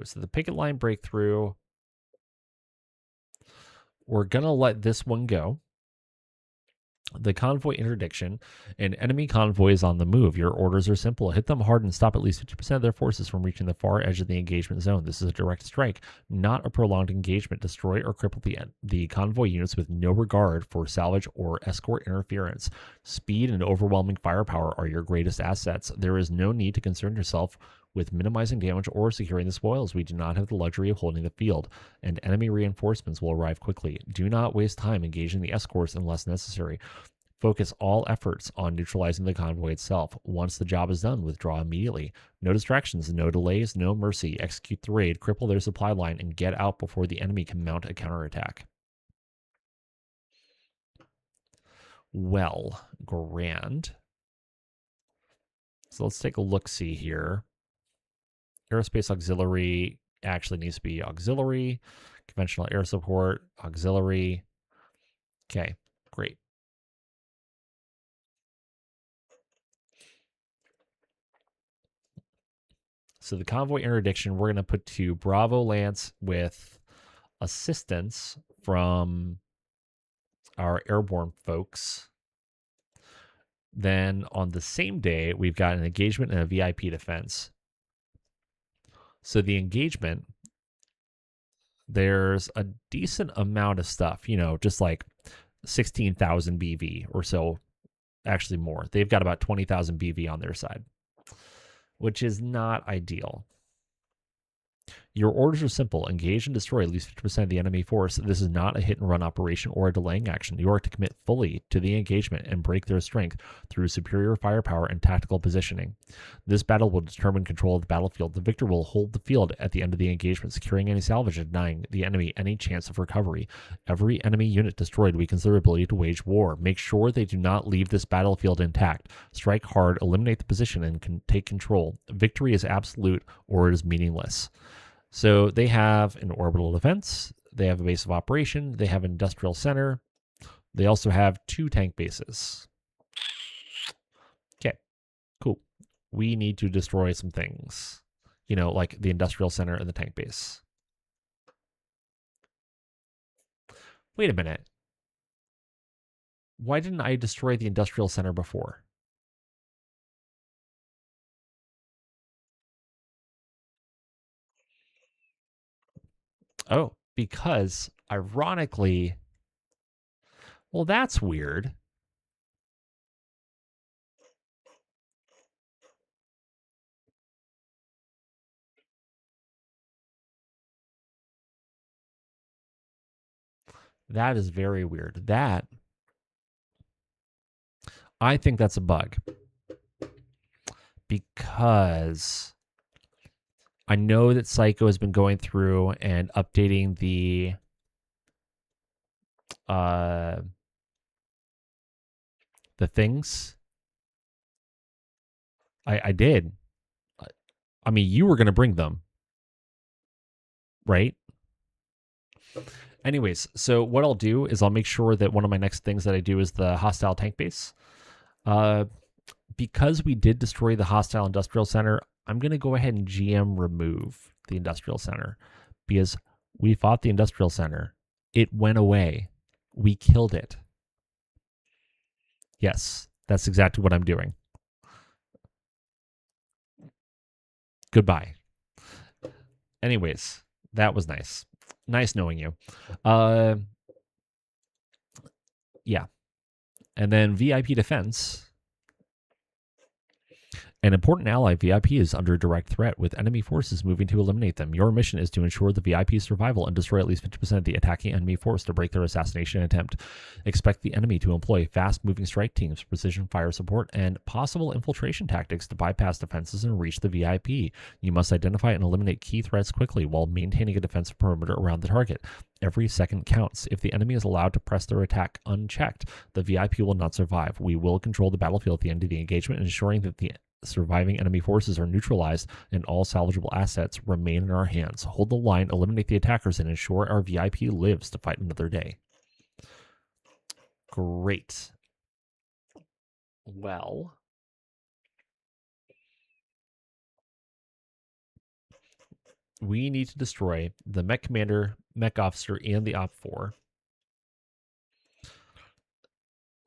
So the picket line breakthrough, we're going to let this one go. The convoy interdiction. An enemy convoy is on the move. Your orders are simple. Hit them hard and stop at least 50% of their forces from reaching the far edge of the engagement zone. This is a direct strike, not a prolonged engagement. Destroy or cripple the convoy units with no regard for salvage or escort interference. Speed and overwhelming firepower are your greatest assets. There is no need to concern yourself with minimizing damage or securing the spoils. We do not have the luxury of holding the field, and enemy reinforcements will arrive quickly. Do not waste time engaging the escorts unless necessary. Focus all efforts on neutralizing the convoy itself. Once the job is done, withdraw immediately. No distractions, no delays, no mercy. Execute the raid, cripple their supply line, and get out before the enemy can mount a counterattack. Well, grand. So let's take a look-see here. Aerospace auxiliary actually needs to be auxiliary. Conventional air support, auxiliary. Okay, great. So the convoy interdiction, we're going to put to Bravo Lance with assistance from our airborne folks. Then on the same day, we've got an engagement and a VIP defense. So the engagement, there's a decent amount of stuff, just like 16,000 BV or so, actually more. They've got about 20,000 BV on their side, which is not ideal. Your orders are simple. Engage and destroy at least 50% of the enemy force. This is not a hit-and-run operation or a delaying action. You are to commit fully to the engagement and break their strength through superior firepower and tactical positioning. This battle will determine control of the battlefield. The victor will hold the field at the end of the engagement, securing any salvage and denying the enemy any chance of recovery. Every enemy unit destroyed weakens their ability to wage war. Make sure they do not leave this battlefield intact. Strike hard, eliminate the position, and take control. Victory is absolute or it is meaningless. So they have an orbital defense, they have a base of operation, they have an industrial center, they also have 2 tank bases. Okay, cool. We need to destroy some things, like the industrial center and the tank base. Wait a minute. Why didn't I destroy the industrial center before? Oh, because ironically, well, that's weird. That is very weird. I think that's a bug. Because I know that Psycho has been going through and updating the things. I did. I mean, you were going to bring them, right? Anyways, so what I'll do is I'll make sure that one of my next things that I do is the hostile tank base. Because we did destroy the hostile industrial center, I'm going to go ahead and GM remove the industrial center because we fought the industrial center. It went away. We killed it. Yes, that's exactly what I'm doing. Goodbye. Anyways, that was nice. Nice knowing you. Yeah. And then VIP defense. An important ally, VIP, is under direct threat, with enemy forces moving to eliminate them. Your mission is to ensure the VIP's survival and destroy at least 50% of the attacking enemy force to break their assassination attempt. Expect the enemy to employ fast-moving strike teams, precision fire support, and possible infiltration tactics to bypass defenses and reach the VIP. You must identify and eliminate key threats quickly while maintaining a defensive perimeter around the target. Every second counts. If the enemy is allowed to press their attack unchecked, the VIP will not survive. We will control the battlefield at the end of the engagement, ensuring that the surviving enemy forces are neutralized and all salvageable assets remain in our hands. Hold the line, eliminate the attackers, and ensure our VIP lives to fight another day. Great. Well, we need to destroy the mech commander, mech officer, and the op 4.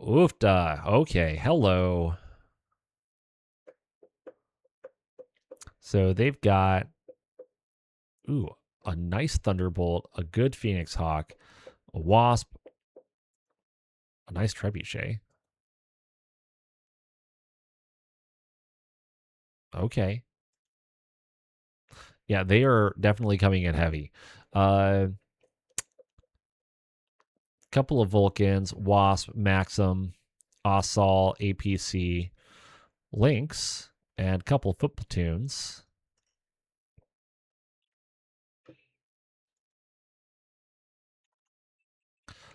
Oofda. Okay, hello. So they've got, a nice Thunderbolt, a good Phoenix Hawk, a Wasp, a nice Trebuchet. Okay. Yeah, they are definitely coming in heavy. Couple of Vulcans, Wasp, Maxim, Assault, APC, Lynx, and a couple of foot platoons.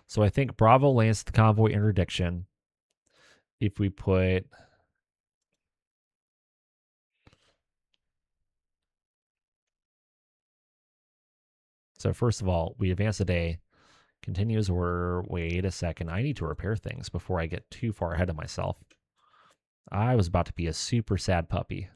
So I think Bravo lands the convoy interdiction. If we put so first of all, we advance a day. Continuous order. Wait a second. I need to repair things before I get too far ahead of myself. I was about to be a super sad puppy.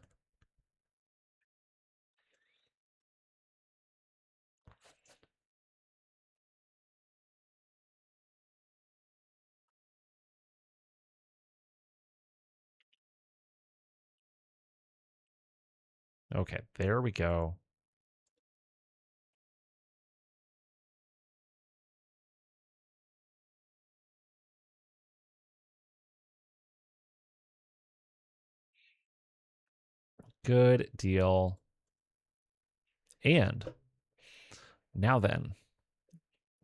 Okay, there we go. Good deal. And now then,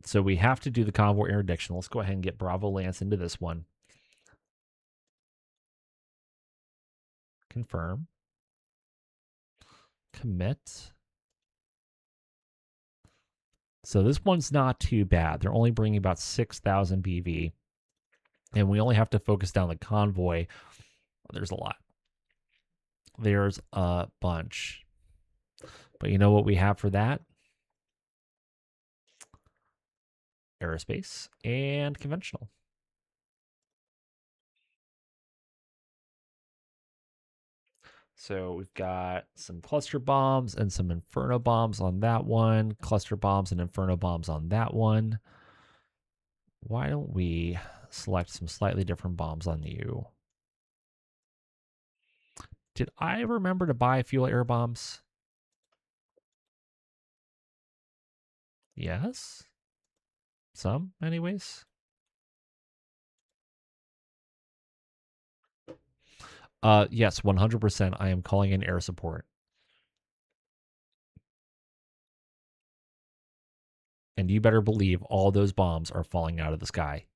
so we have to do the convoy interdiction. Let's go ahead and get Bravo Lance into this one. Confirm. Commit. So this one's not too bad. They're only bringing about 6,000 BV. And we only have to focus down the convoy. There's a lot. There's a bunch. But you know what we have for that? Aerospace and conventional. So we've got some cluster bombs and some inferno bombs on that one, cluster bombs and inferno bombs on that one. Why don't we select some slightly different bombs on you? Did I remember to buy fuel air bombs? Yes. Some, anyways. Yes, 100%. I am calling in air support. And you better believe all those bombs are falling out of the sky.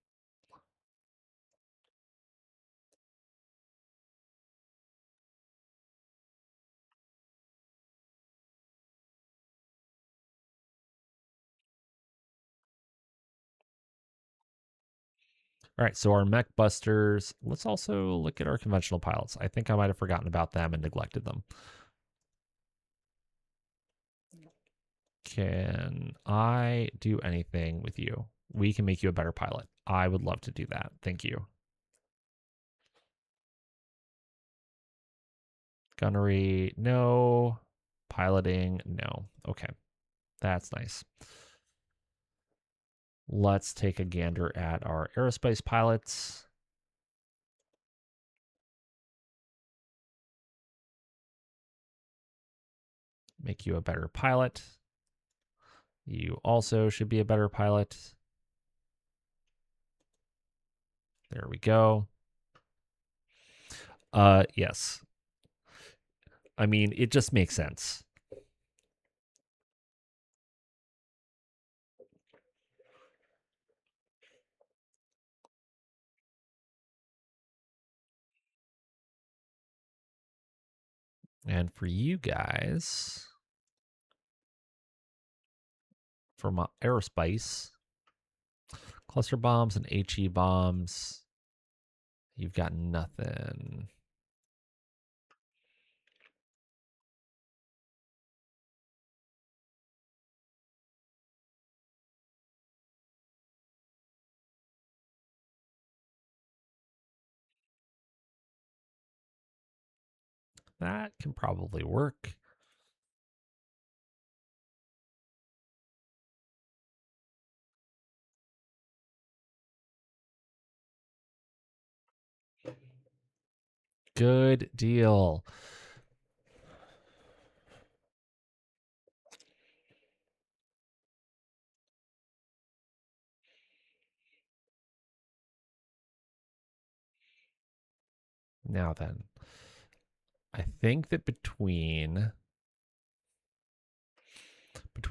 All right, so our mech busters. Let's also look at our conventional pilots. I think I might have forgotten about them and neglected them. Can I do anything with you? We can make you a better pilot. I would love to do that. Thank you. Gunnery, no. Piloting, no. Okay, that's nice. Let's take a gander at our aerospace pilots. Make you a better pilot. You also should be a better pilot. There we go. Yes. I mean, it just makes sense. And for you guys, for my aerospace, cluster bombs and HE bombs, you've got nothing. That can probably work. Good deal. Now then, I think that between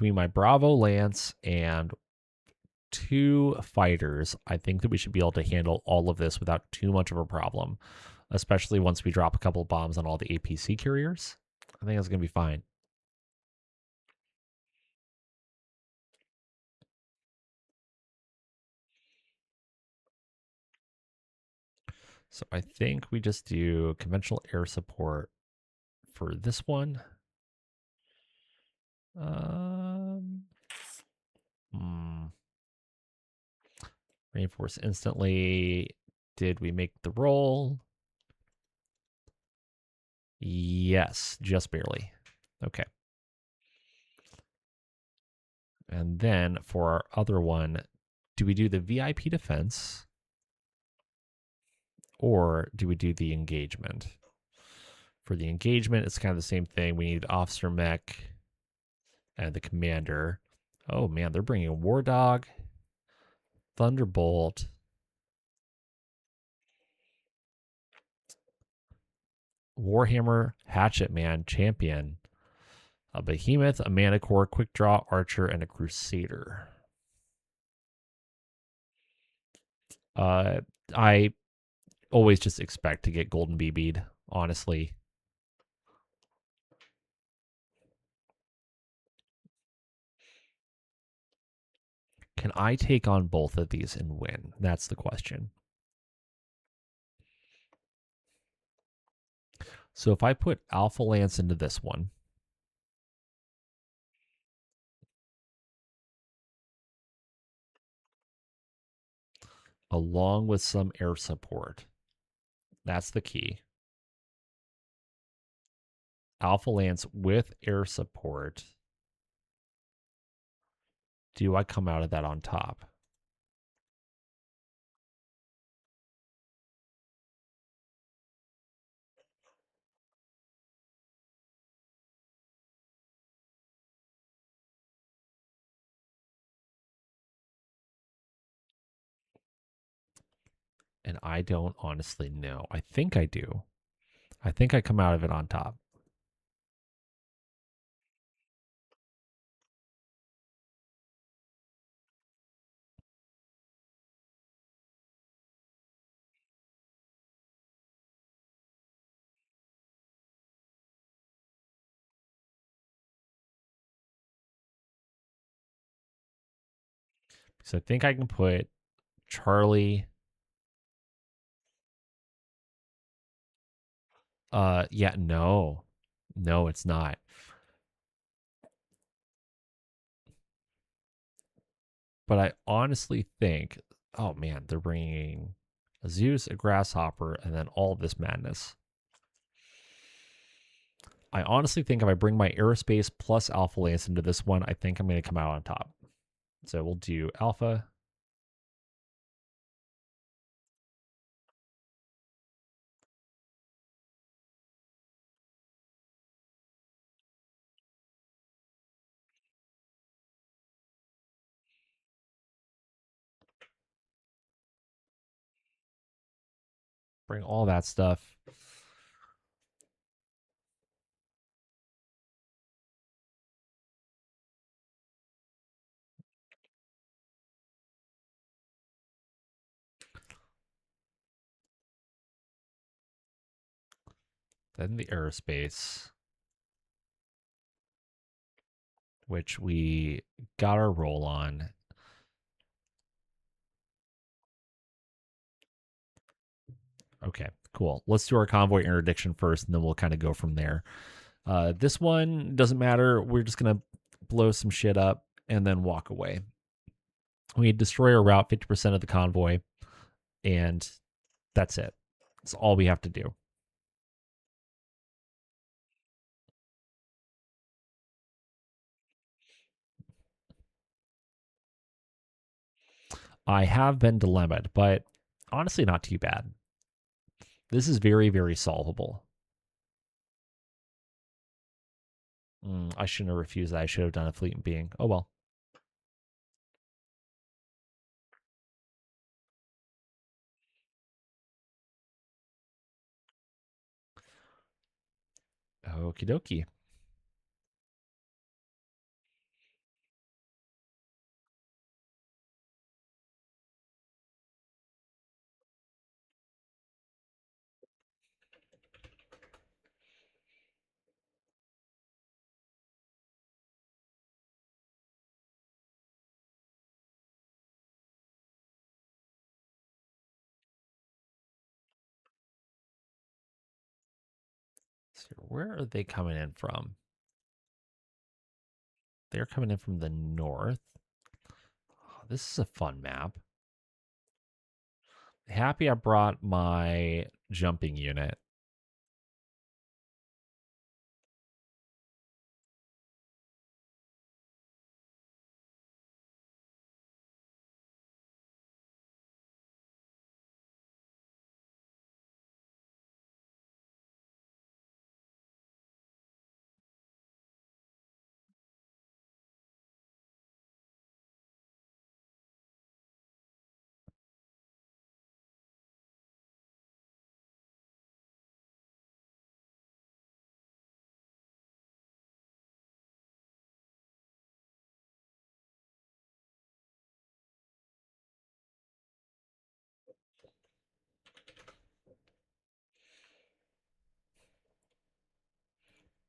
my Bravo Lance and 2 fighters, I think that we should be able to handle all of this without too much of a problem, especially once we drop a couple bombs on all the APC carriers. I think that's going to be fine. So I think we just do conventional air support for this one. Um, Reinforce instantly. Did we make the roll? Yes, just barely. Okay. And then for our other one, do we do the VIP defense or do we do the engagement? For the engagement, it's kind of the same thing. We need Officer Mech and the commander. Oh man, they're bringing War Dog, Thunderbolt, Warhammer, Hatchet Man, Champion, a Behemoth, a Manicore, Quick Draw, Archer, and a Crusader. I always just expect to get Golden BB'd, honestly. Can I take on both of these and win? That's the question. So if I put Alpha Lance into this one, along with some air support, that's the key. Alpha Lance with air support. Do I come out of that on top? And I don't honestly know. I think I do. I think I come out of it on top. So I think I can put Charlie. Yeah, no. No, it's not. But I honestly think, oh man, they're bringing a Zeus, a Grasshopper, and then all of this madness. I honestly think if I bring my Aerospace plus Alpha Lance into this one, I think I'm going to come out on top. So we'll do Alpha. bring all that stuff. Then the aerospace, which we got our roll on. Okay, cool. Let's do our convoy interdiction first, and then we'll kind of go from there. This one doesn't matter. We're just going to blow some shit up and then walk away. We destroy our route, 50% of the convoy, and that's it. That's all we have to do. I have been dilemmaed, but honestly, not too bad. This is very, very solvable. I shouldn't have refused that. I should have done a fleet and being. Oh well. Okie dokie. So where are they coming in from? They're coming in from the north. Oh, this is a fun map. Happy I brought my jumping unit.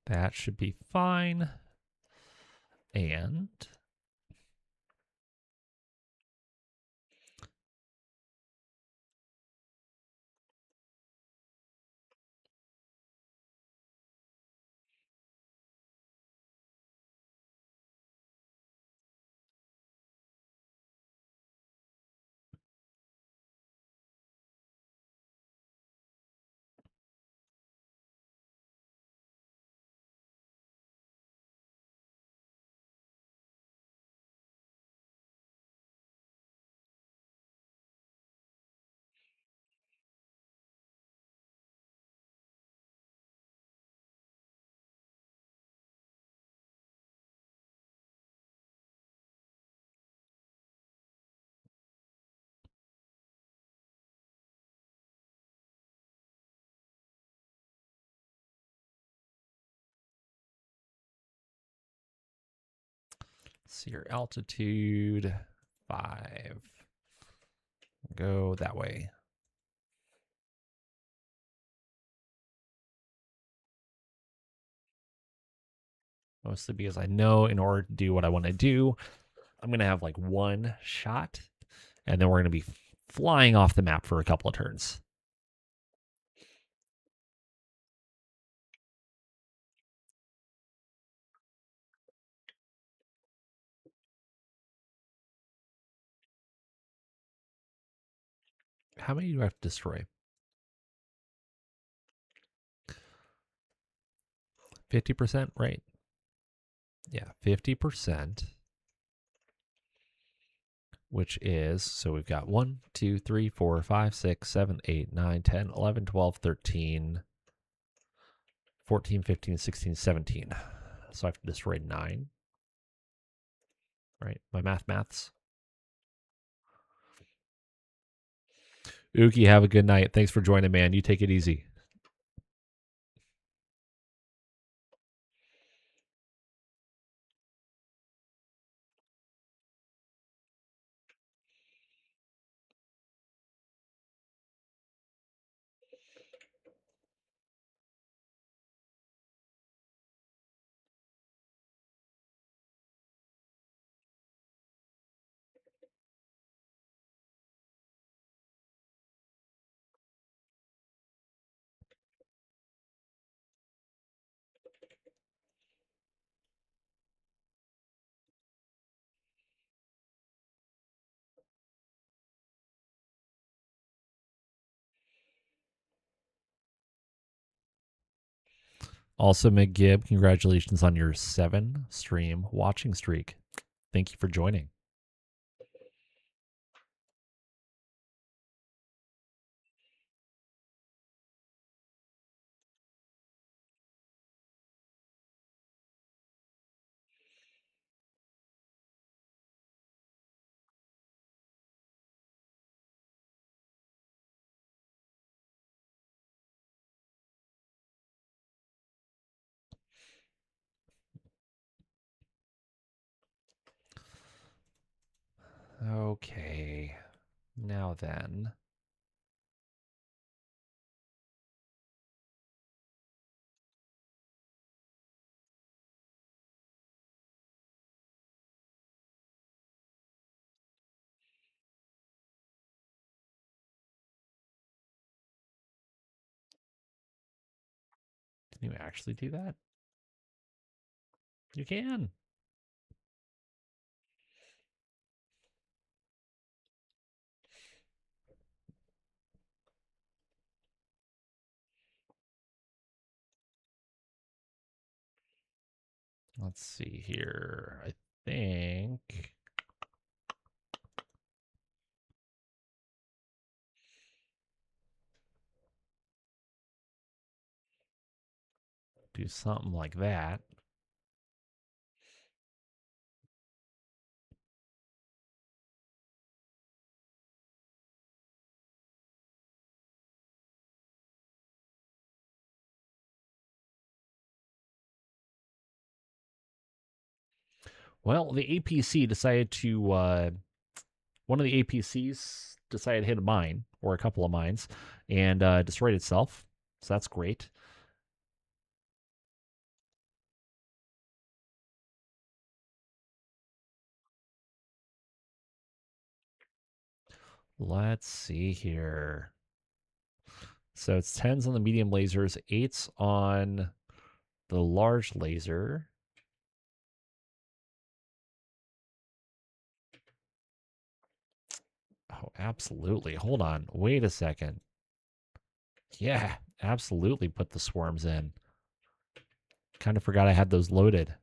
That should be fine. And see your altitude 5. Go that way. Mostly because I know in order to do what I want to do, I'm going to have like one shot, and then we're going to be flying off the map for a couple of turns. How many do I have to destroy? 50%, right? Yeah, 50%, which is, so we've got 1, 2, 3, 4, 5, 6, 7, 8, 9, 10, 11, 12, 13, 14, 15, 16, 17. So I have to destroy 9. Right? My maths. Uki, have a good night. Thanks for joining, man. You take it easy. Also, McGib, congratulations on your 7-stream watching streak. Thank you for joining. Okay. Now then. Can you actually do that? You can. Let's see here. I think do something like that. Well, the APC decided to, one of the APCs decided to hit a mine, or a couple of mines, and destroyed itself. So that's great. Let's see here. So it's 10s on the medium lasers, 8s on the large laser. Oh, absolutely. Hold on. Wait a second. Yeah, absolutely put the swarms in. Kind of forgot I had those loaded.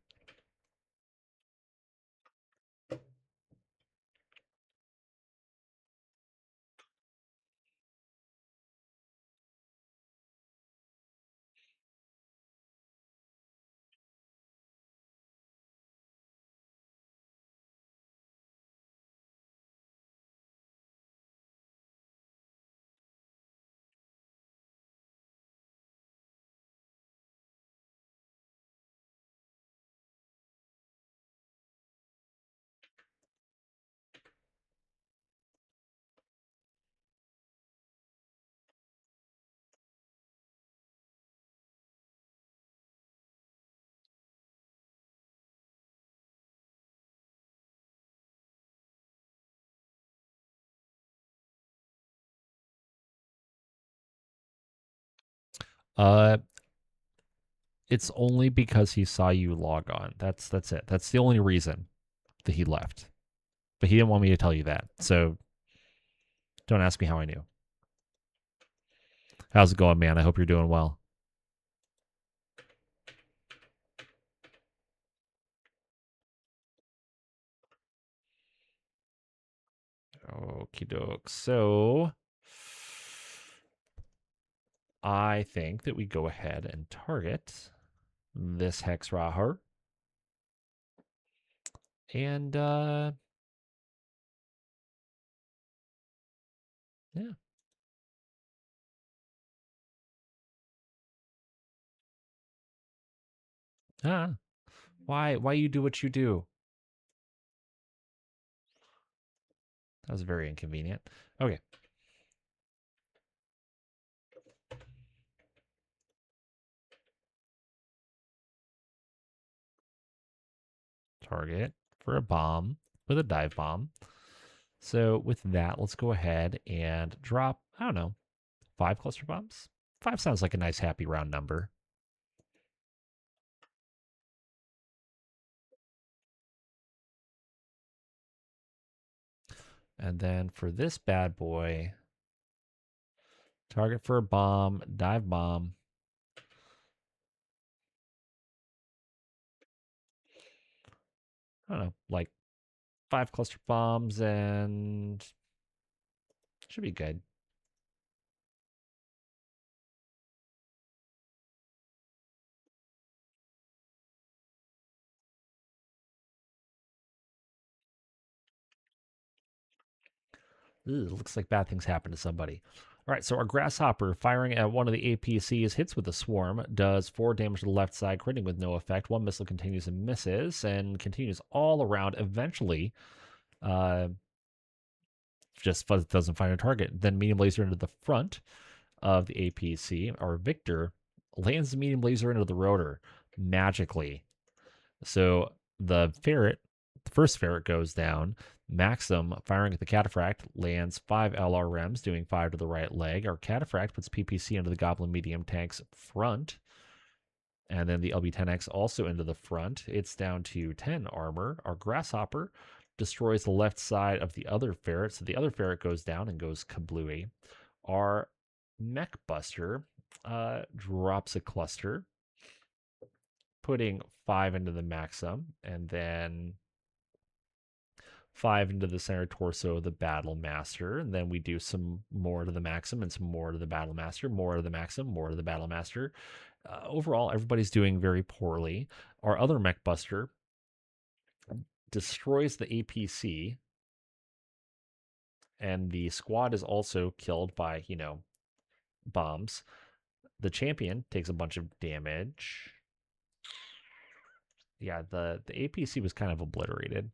Uh, it's only because he saw you log on. That's it. That's the only reason that he left. But he didn't want me to tell you that. So don't ask me how I knew. How's it going, man? I hope you're doing well. Okie doke. So I think that we go ahead and target this Hex Rahar. And yeah. Ah, why you do what you do? That was very inconvenient. Okay. Target for a bomb with a dive bomb. So with that, let's go ahead and drop, I don't know, 5 cluster bombs. 5 sounds like a nice happy round number. And then for this bad boy, target for a bomb, dive bomb. I don't know, like 5 cluster bombs and should be good. Looks like bad things happen to somebody. All right, so our grasshopper firing at one of the APCs hits with a swarm, does 4 damage to the left side, critting with no effect. One missile continues and misses, and continues all around. Eventually, uh, just doesn't find a target. Then medium laser into the front of the APC. Our Victor lands the medium laser into the rotor magically. So the first ferret goes down. Maxim, firing at the cataphract, lands 5 LRMs, doing 5 to the right leg. Our cataphract puts PPC into the Goblin medium tank's front. And then the LB-10X also into the front. It's down to 10 armor. Our grasshopper destroys the left side of the other ferret. So the other ferret goes down and goes kablooey. Our mech buster drops a cluster, putting 5 into the Maxim, and then 5 into the center torso of the Battle Master. And then we do some more to the Maxim and some more to the Battle Master, more to the Maxim, more to the Battle Master. Overall, everybody's doing very poorly. Our other mech buster destroys the APC, and the squad is also killed by, bombs. The champion takes a bunch of damage. Yeah, the APC was kind of obliterated.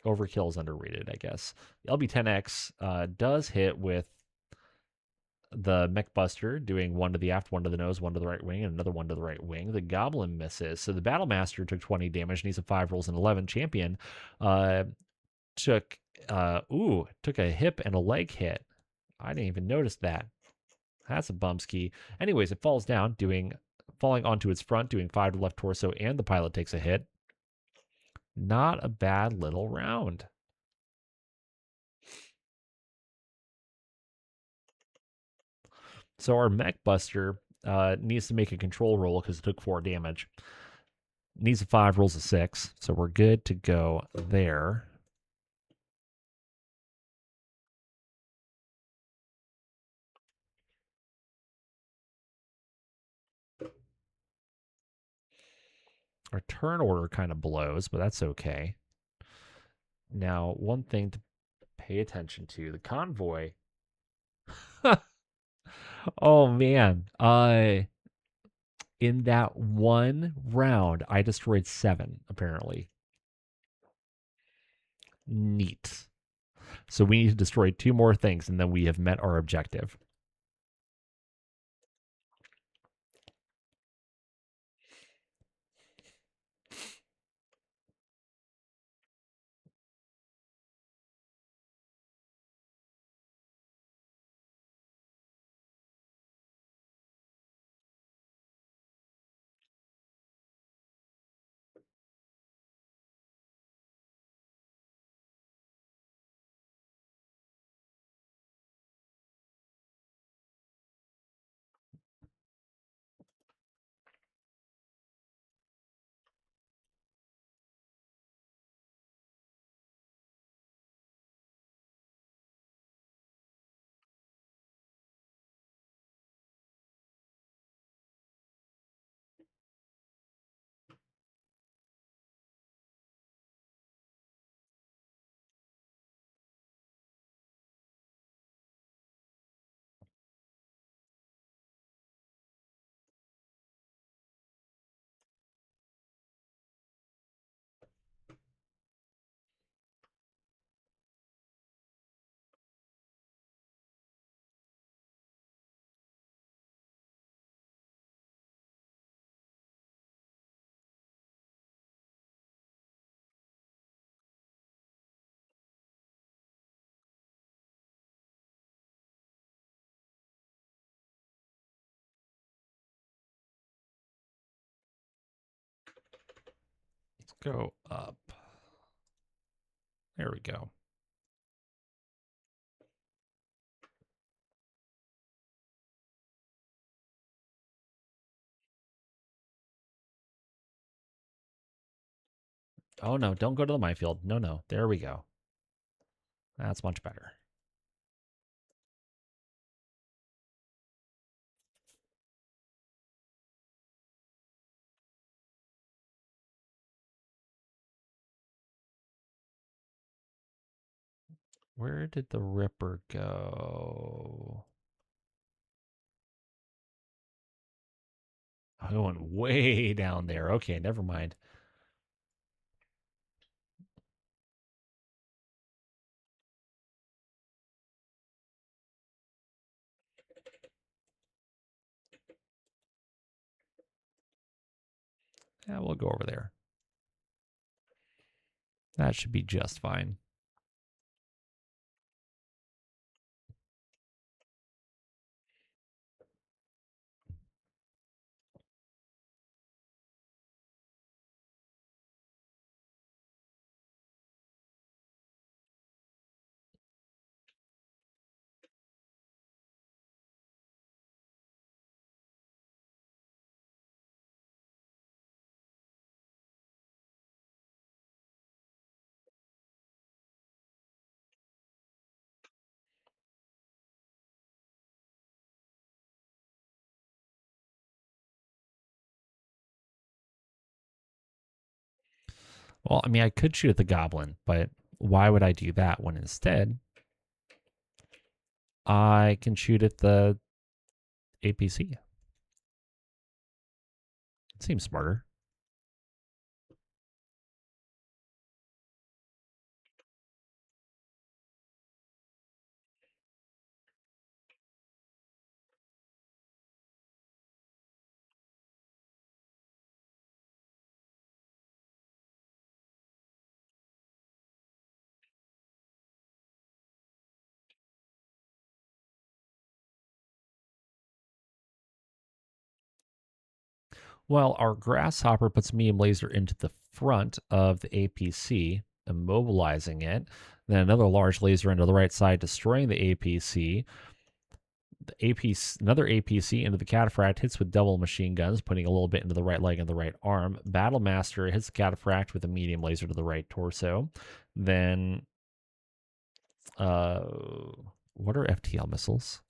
Overkill is underrated, I guess. The LB-10X does hit with the mech buster, doing 1 to the aft, 1 to the nose, 1 to the right wing, and another 1 to the right wing. The goblin misses. So the battle master took 20 damage, needs a 5 rolls and 11. Champion took took a hip and a leg hit. I didn't even notice that. That's a bumski. Anyways, it falls down, falling onto its front, doing 5 to left torso, and the pilot takes a hit. Not a bad little round. So our mech buster needs to make a control roll because it took 4 damage. Needs a 5, rolls a 6. So we're good to go there. Our turn order kind of blows, but that's okay. Now, one thing to pay attention to, the convoy. Oh man. In that one round, I destroyed 7, apparently. Neat. So we need to destroy 2 more things, and then we have met our objective. go up. There we go. Oh, no, don't go to the minefield. No, no. There we go. That's much better. Where did the Ripper go? I went way down there. Okay, never mind. Yeah, we'll go over there. That should be just fine. Well, I mean, I could shoot at the Goblin, but why would I do that when instead I can shoot at the APC? It seems smarter. Well, our Grasshopper puts medium laser into the front of the APC, immobilizing it. Then another large laser into the right side, destroying the APC. The APC, another APC into the Cataphract, hits with double machine guns, putting a little bit into the right leg and the right arm. Battlemaster hits the Cataphract with a medium laser to the right torso. Then, what are FTL missiles?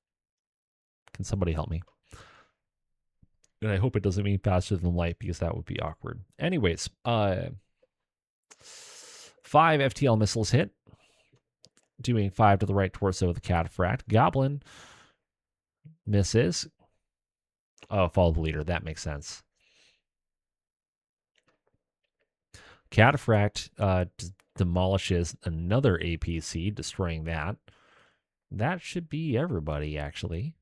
Can somebody help me? And I hope it doesn't mean faster than light because that would be awkward. Anyways, 5 FTL missiles hit, doing 5 to the right torso of the Cataphract. Goblin misses. Oh, follow the leader. That makes sense. Cataphract demolishes another APC, destroying that. That should be everybody, actually.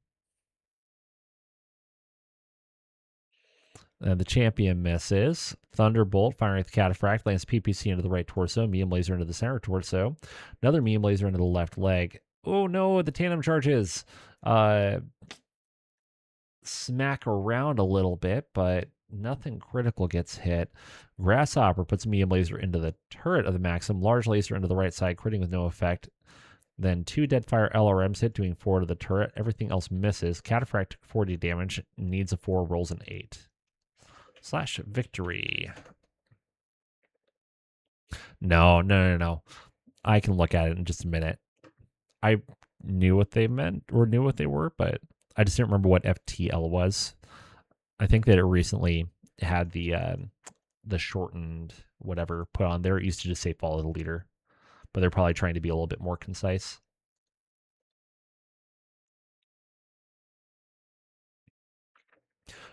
The champion misses. Thunderbolt firing at the Cataphract lands PPC into the right torso, medium laser into the center torso, another medium laser into the left leg. Oh no, the tandem charges smack around a little bit, but nothing critical gets hit. Grasshopper puts a medium laser into the turret of the Maxim, large laser into the right side, critting with no effect. Then 2 Deadfire LRMs hit, doing 4 to the turret. Everything else misses. Cataphract took 40 damage, needs a 4, rolls an 8. / victory. No. I can look at it in just a minute. I knew what they meant or knew what they were, but I just didn't remember what FTL was. I think that it recently had the shortened whatever put on there. It used to just say follow the leader, but they're probably trying to be a little bit more concise.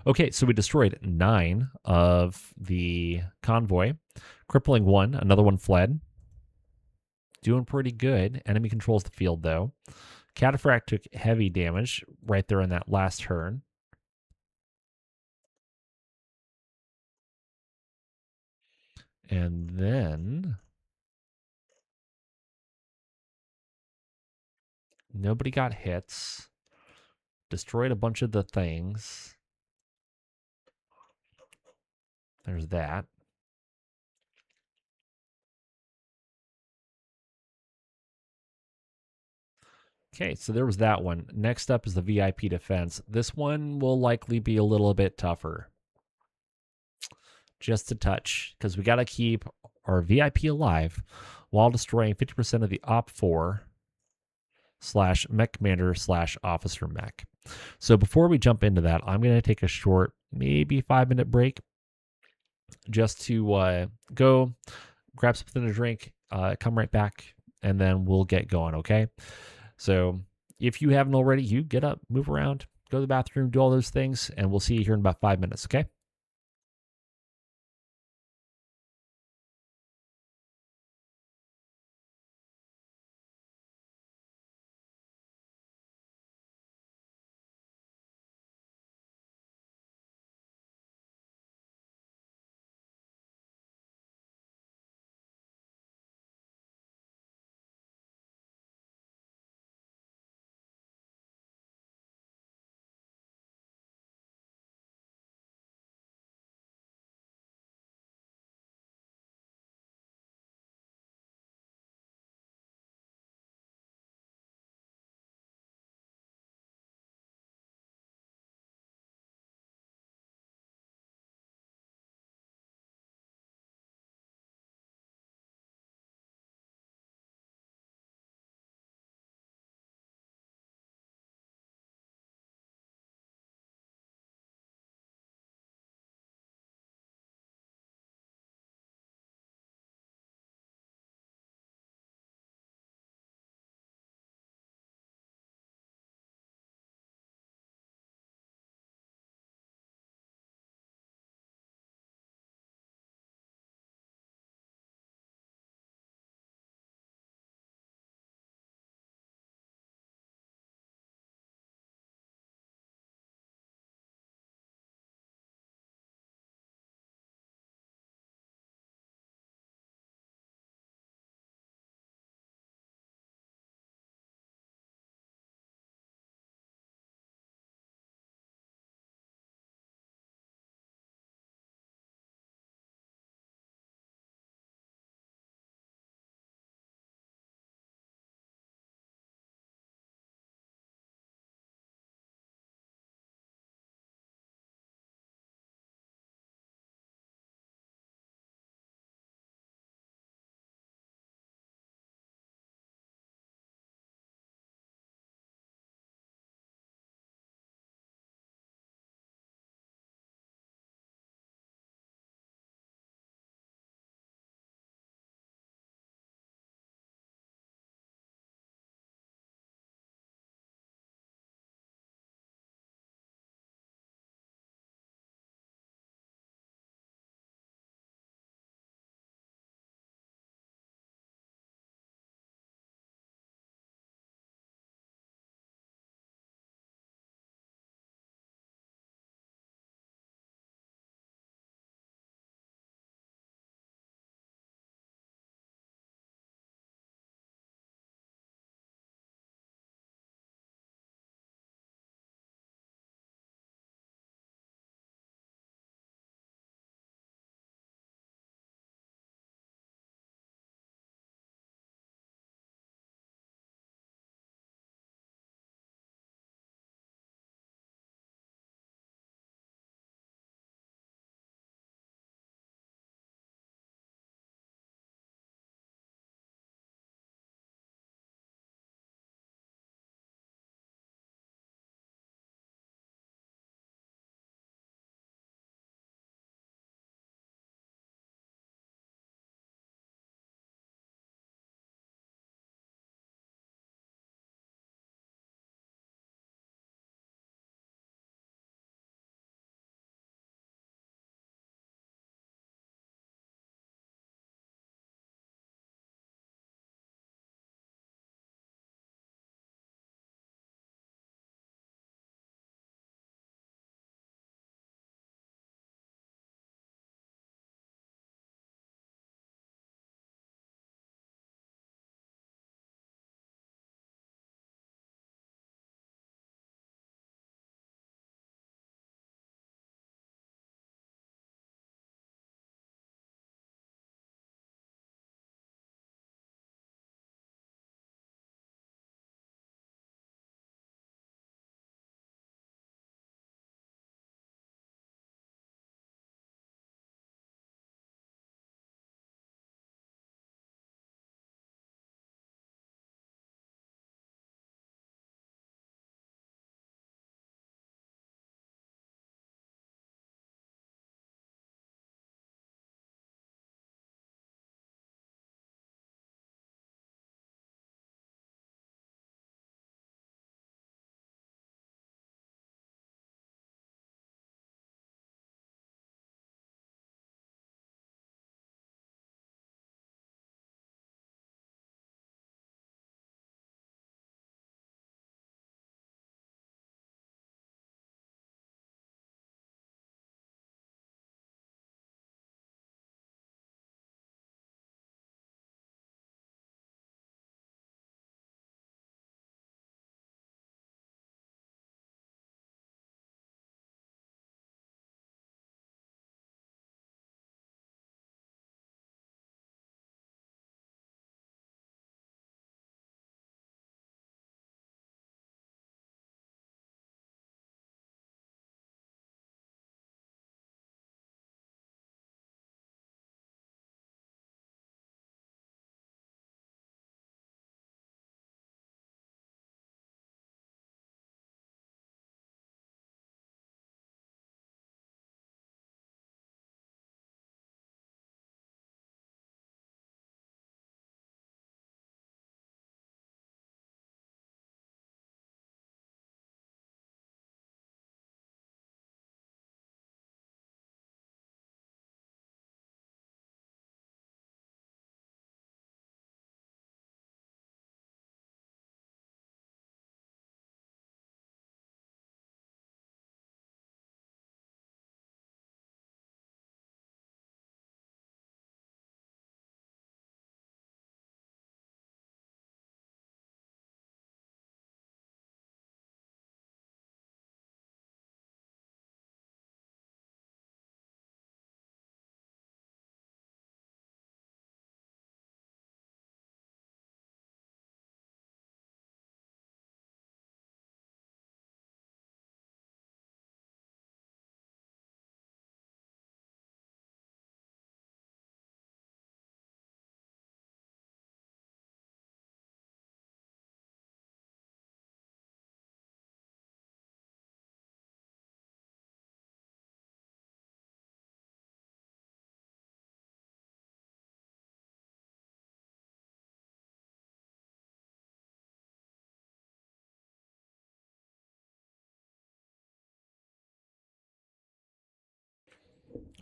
Okay, so we destroyed 9 of the convoy, crippling 1. Another one fled. Doing pretty good. Enemy controls the field, though. Cataphract took heavy damage right there in that last turn. And then nobody got hits. Destroyed a bunch of the things. There's that. Okay, so there was that one. Next up is the VIP defense. This one will likely be a little bit tougher. Just a touch, because we got to keep our VIP alive while destroying 50% of the Op 4 / Mech Commander / Officer Mech. So before we jump into that, I'm going to take a short, maybe 5-minute break just to go grab something to drink, come right back, and then we'll get going, okay? So if you haven't already, you get up, move around, go to the bathroom, do all those things, and we'll see you here in about 5 minutes, okay?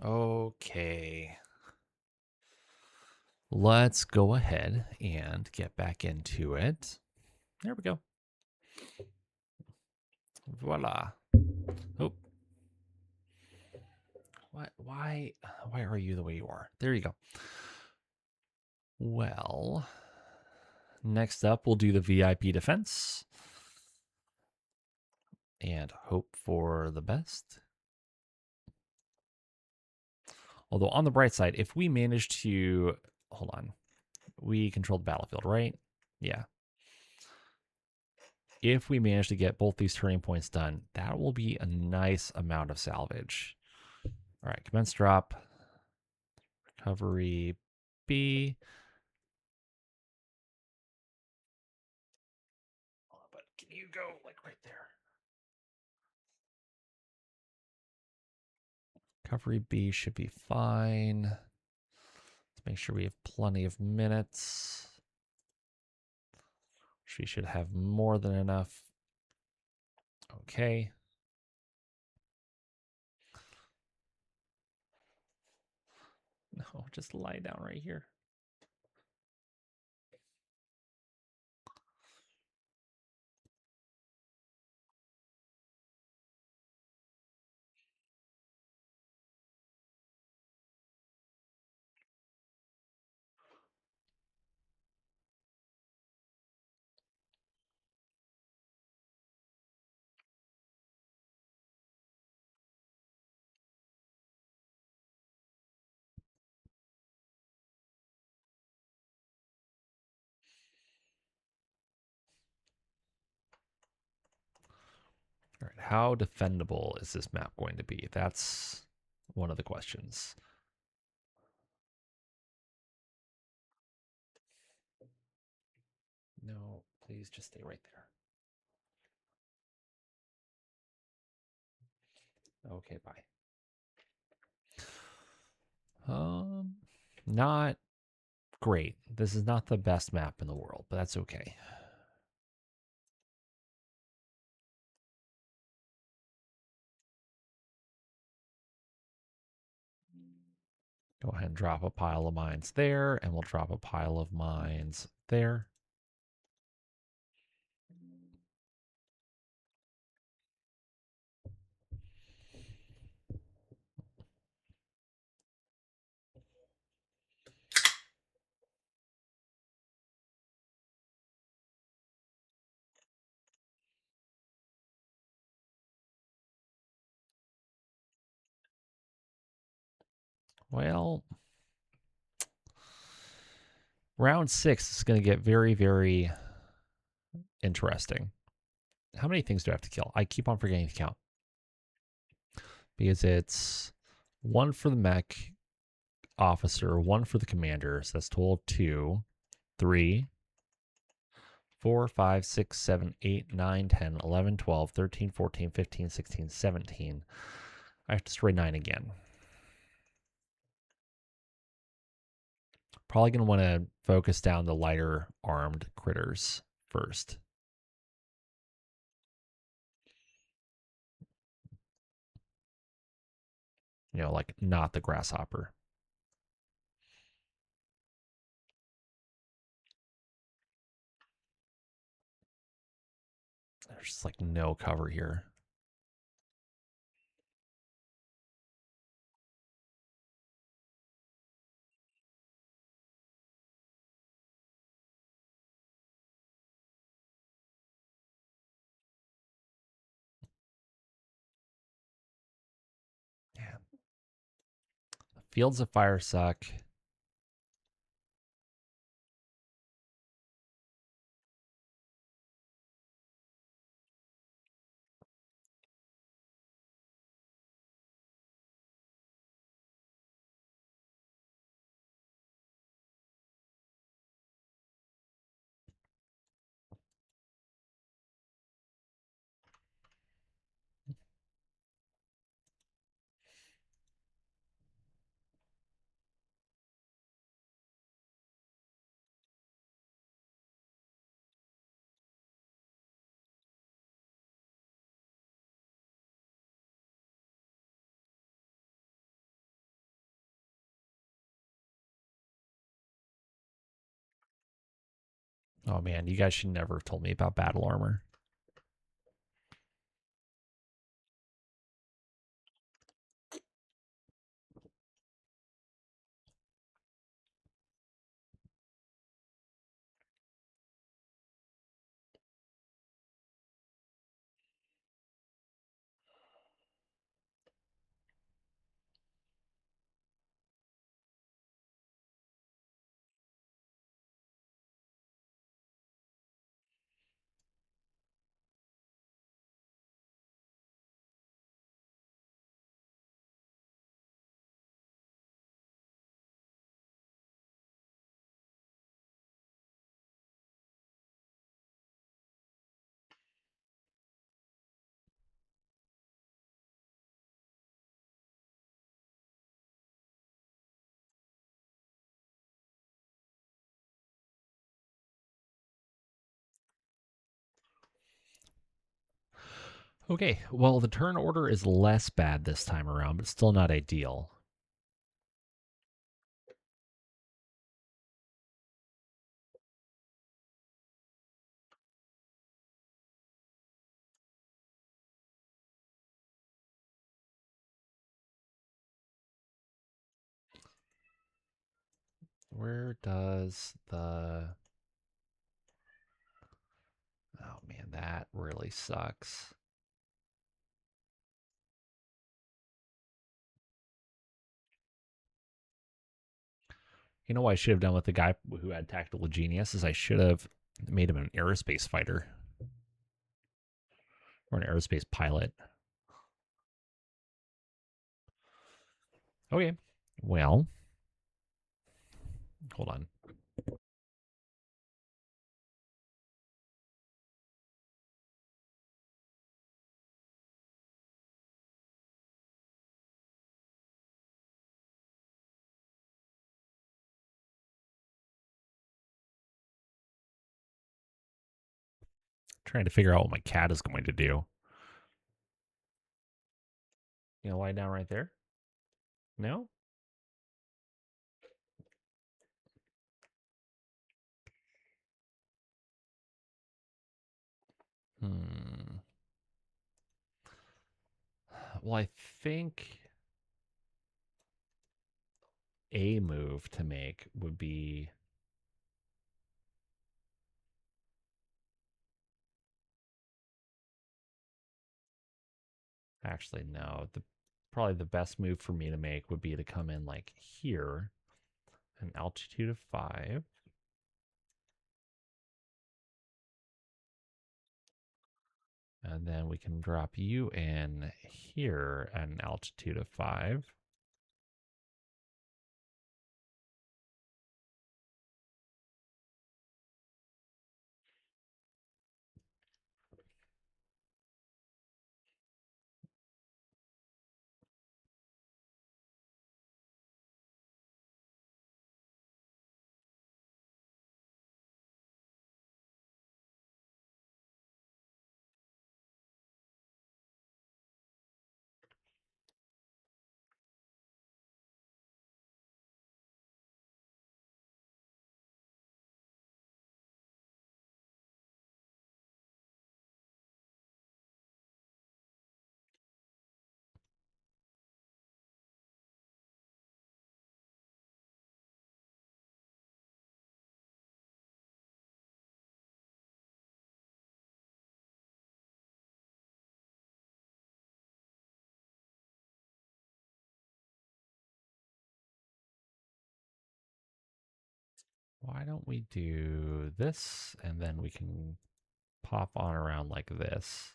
Okay. Let's go ahead and get back into it. There we go. Voila. Oh. Why are you the way you are? There you go. Well, next up we'll do the VIP defense and hope for the best. Although on the bright side, if we manage to hold on, we control the battlefield, right? Yeah. If we manage to get both these turning points done, that will be a nice amount of salvage. All right, commence drop, recovery B. But can you go like right there? Recovery B should be fine. Let's make sure we have plenty of minutes. She should have more than enough. Okay. No, just lie down right here. All right, how defendable is this map going to be? That's one of the questions. No, please just stay right there. Okay, bye. Not great. This is not the best map in the world, but that's okay. Go ahead and drop a pile of mines there, and we'll drop a pile of mines there. Well, round 6 is going to get very, very interesting. How many things do I have to kill? I keep on forgetting to count. Because it's 1 for the mech officer, 1 for the commander. So that's total of 2, 3, 4, 5, 6, 7, 8, 9, 10, 11, 12, 13, 14, 15, 16, 17. I have to destroy 9 again. Probably going to want to focus down the lighter armed critters first. You know, like not the grasshopper. There's just like no cover here. Yeah. Fields of Fire suck. Oh man, you guys should never have told me about battle armor. Okay, well, the turn order is less bad this time around, but still not ideal. Where does the... Oh man, that really sucks. You know what I should have done with the guy who had tactical genius is I should have made him an aerospace fighter or an aerospace pilot. Okay, well, hold on. Trying to figure out what my cat is going to do. You know, lie down right there. No. Hmm. Well, I think a move to make would be actually no. The probably the best move for me to make would be to come in like here, an altitude of 5. And then we can drop you in here at an altitude of 5. Why don't we do this and then we can pop on around like this.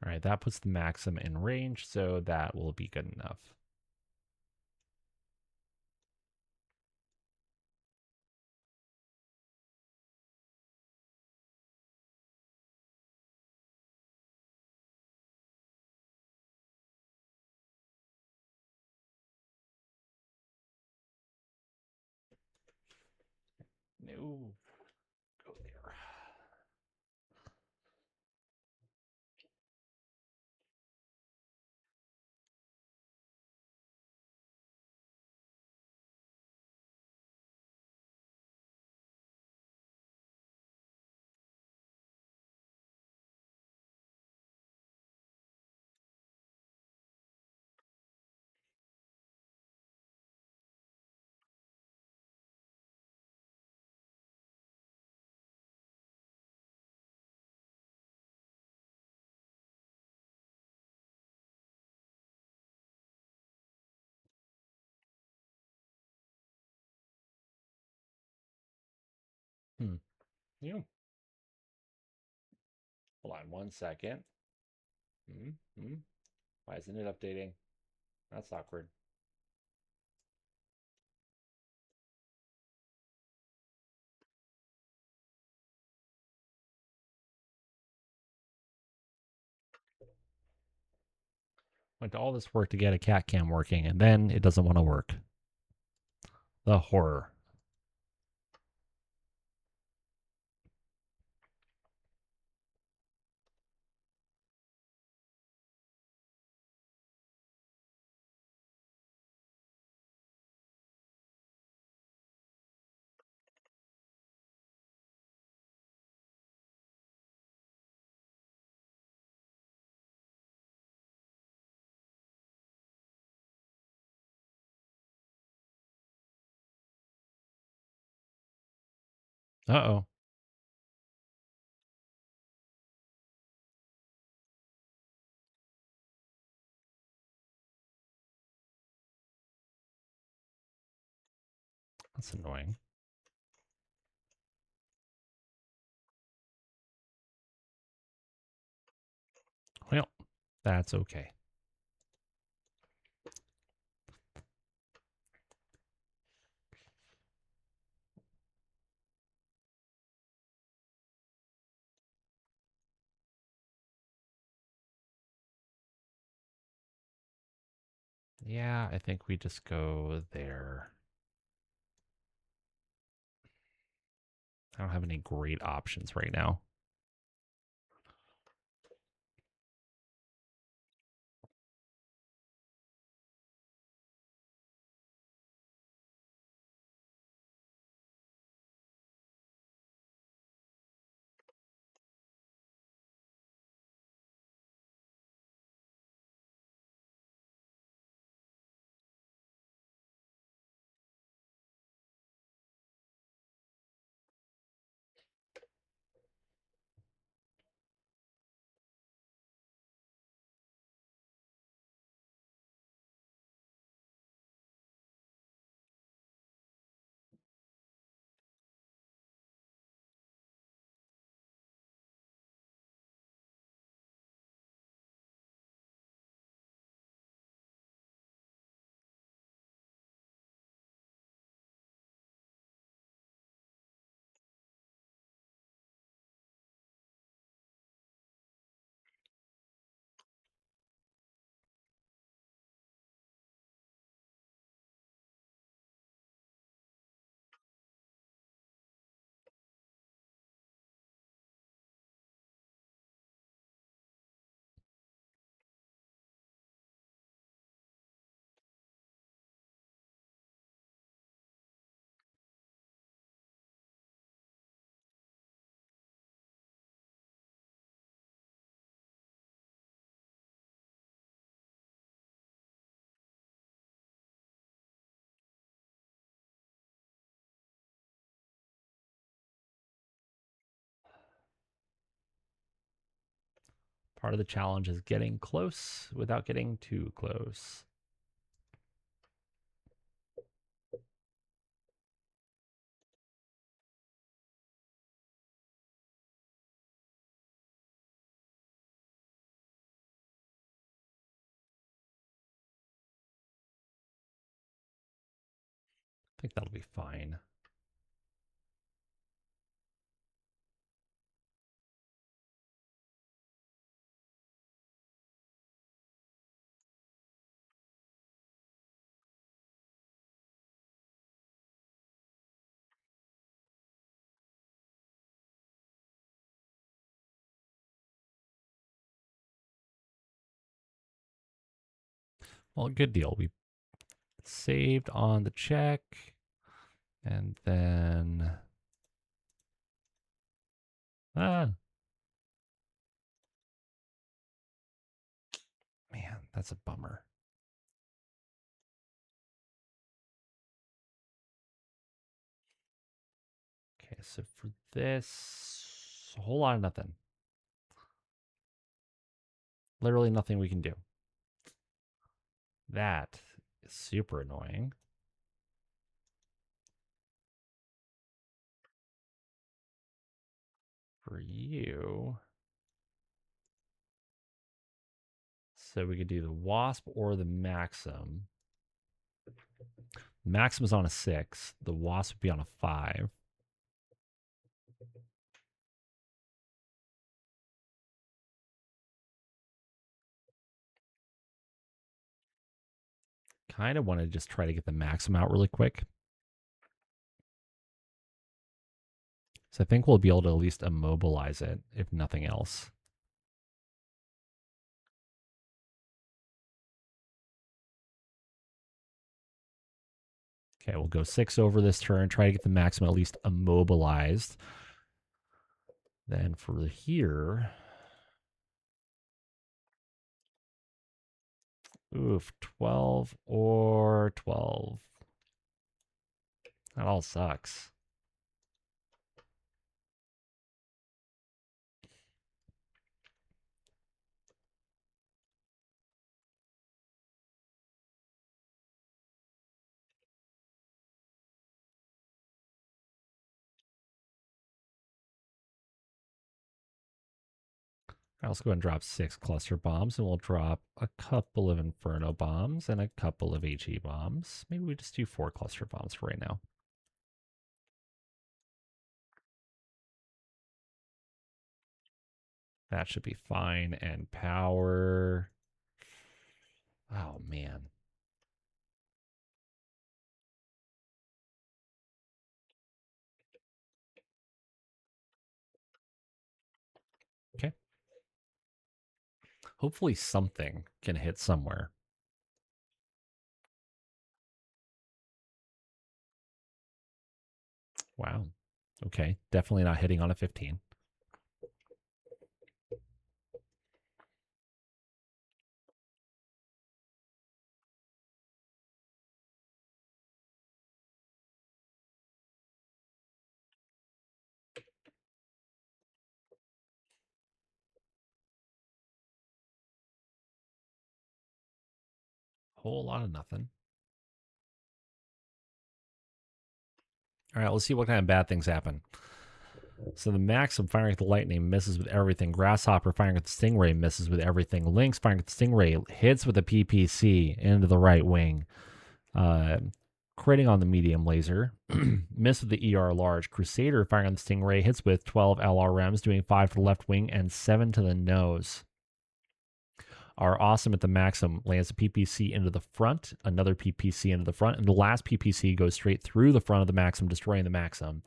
All right, that puts the Maxim in range, so that will be good enough. Ooh, go there. Yeah. Hold on 1 second. Why isn't it updating? That's awkward. Went to all this work to get a cat cam working, and then it doesn't want to work. The horror. Uh-oh. That's annoying. Well, that's okay. Yeah, I think we just go there. I don't have any great options right now. Part of the challenge is getting close without getting too close. I think that'll be fine. Well, good deal. We saved on the check. And then... man, that's a bummer. Okay, so for this, a whole lot of nothing. Literally nothing we can do. That is super annoying. For you, so we could do the Wasp or the Maxim. Maxim is on a 6. The Wasp would be on a 5. Kind of want to just try to get the Maxim out really quick. So I think we'll be able to at least immobilize it, if nothing else. Okay, we'll go 6 over this turn, try to get the Maxim at least immobilized. Then for here... oof, 12 or 12. That all sucks. I'll also go ahead and drop 6 cluster bombs, and we'll drop a couple of Inferno bombs and a couple of HE bombs. Maybe we just do 4 cluster bombs for right now. That should be fine. And power. Oh, man. Okay. Hopefully something can hit somewhere. Wow. Okay. Definitely not hitting on a 15. Whole lot of nothing. All right, let's see what kind of bad things happen. So the Maxim firing at the Lightning misses with everything. Grasshopper firing at the Stingray misses with everything. Lynx firing at the Stingray hits with a PPC into the right wing. Critting on the medium laser. Miss with the ER large. Crusader firing on the Stingray hits with 12 LRMs, doing 5 to the left wing and 7 to the nose. Our Awesome at the Maxim lands a PPC into the front, another PPC into the front, and the last PPC goes straight through the front of the Maxim, destroying the Maxim.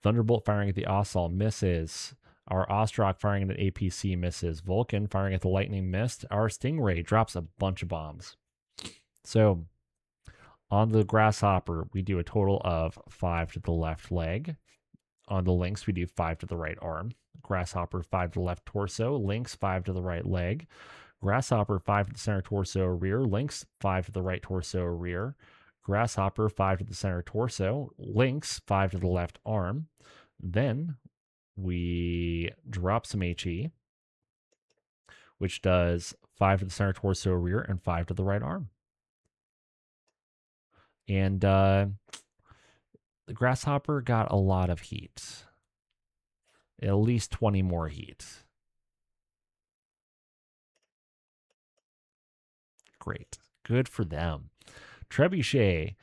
Thunderbolt firing at the Ossault misses. Our Ostrock firing at an APC misses. Vulcan firing at the Lightning missed. Our Stingray drops a bunch of bombs. So on the Grasshopper, we do a total of 5 to the left leg. On the Lynx, we do 5 to the right arm. Grasshopper, 5 to the left torso. Lynx, 5 to the right leg. Grasshopper, 5 to the center torso rear. Lynx, 5 to the right torso rear. Grasshopper, 5 to the center torso. Lynx, 5 to the left arm. Then we drop some HE, which does 5 to the center torso rear and 5 to the right arm. And the Grasshopper got a lot of heat. At least 20 more heat. Great. Good for them. Trebuchet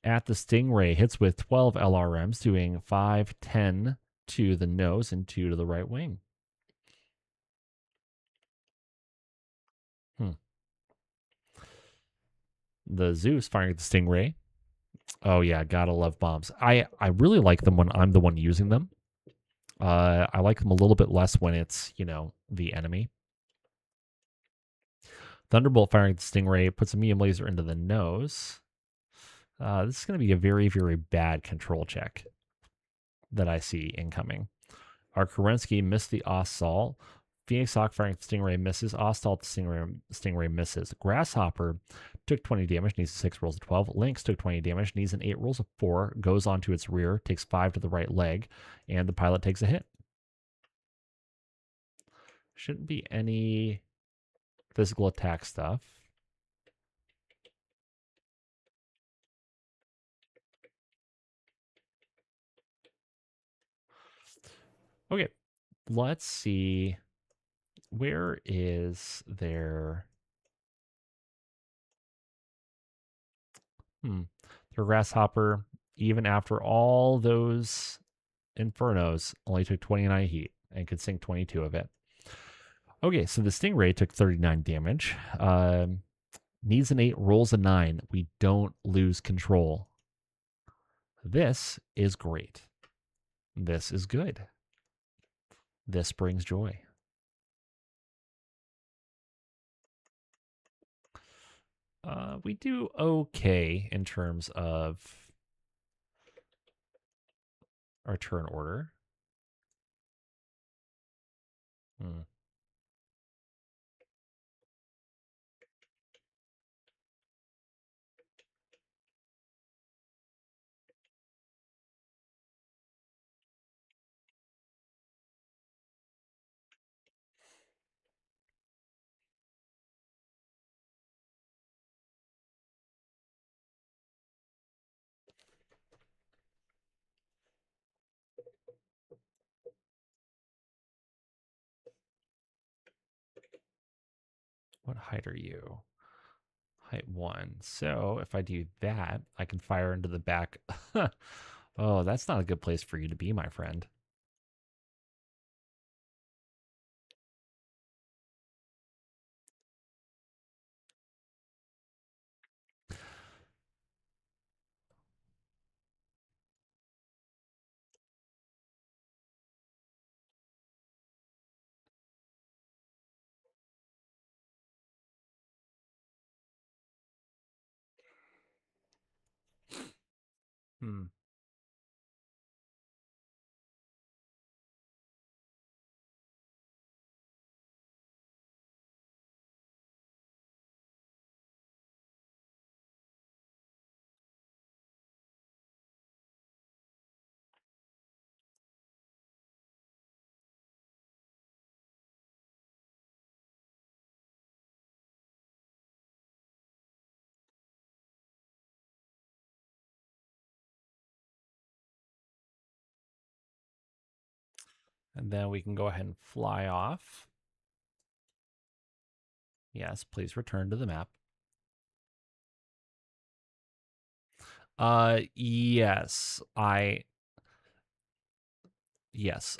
at the Stingray hits with 12 LRMs, doing 5, 10 to the nose and 2 to the right wing. The Zeus firing at the Stingray. Oh, yeah, gotta love bombs. I really like them when I'm the one using them. I like them a little bit less when it's, the enemy. Thunderbolt firing the Stingray puts a medium laser into the nose. This is going to be a very, very bad control check that I see incoming. Our Kerensky missed the Ossault. Phoenix Hawk firing the Stingray misses. Ossault Stingray misses. Grasshopper took 20 damage, needs 6 rolls of 12. Lynx took 20 damage, needs an 8 rolls of 4, goes onto its rear, takes 5 to the right leg, and the pilot takes a hit. Shouldn't be any physical attack stuff. Okay, let's see. Where is their... Their Grasshopper, even after all those Infernos, only took 29 heat and could sink 22 of it. Okay, so the Stingray took 39 damage. Needs an 8, rolls a 9. We don't lose control. This is great. This is good. This brings joy. We do okay in terms of our turn order. What height are you? Height 1. So if I do that, I can fire into the back. Oh, that's not a good place for you to be, my friend. And then we can go ahead and fly off. Yes, please return to the map. Yes, I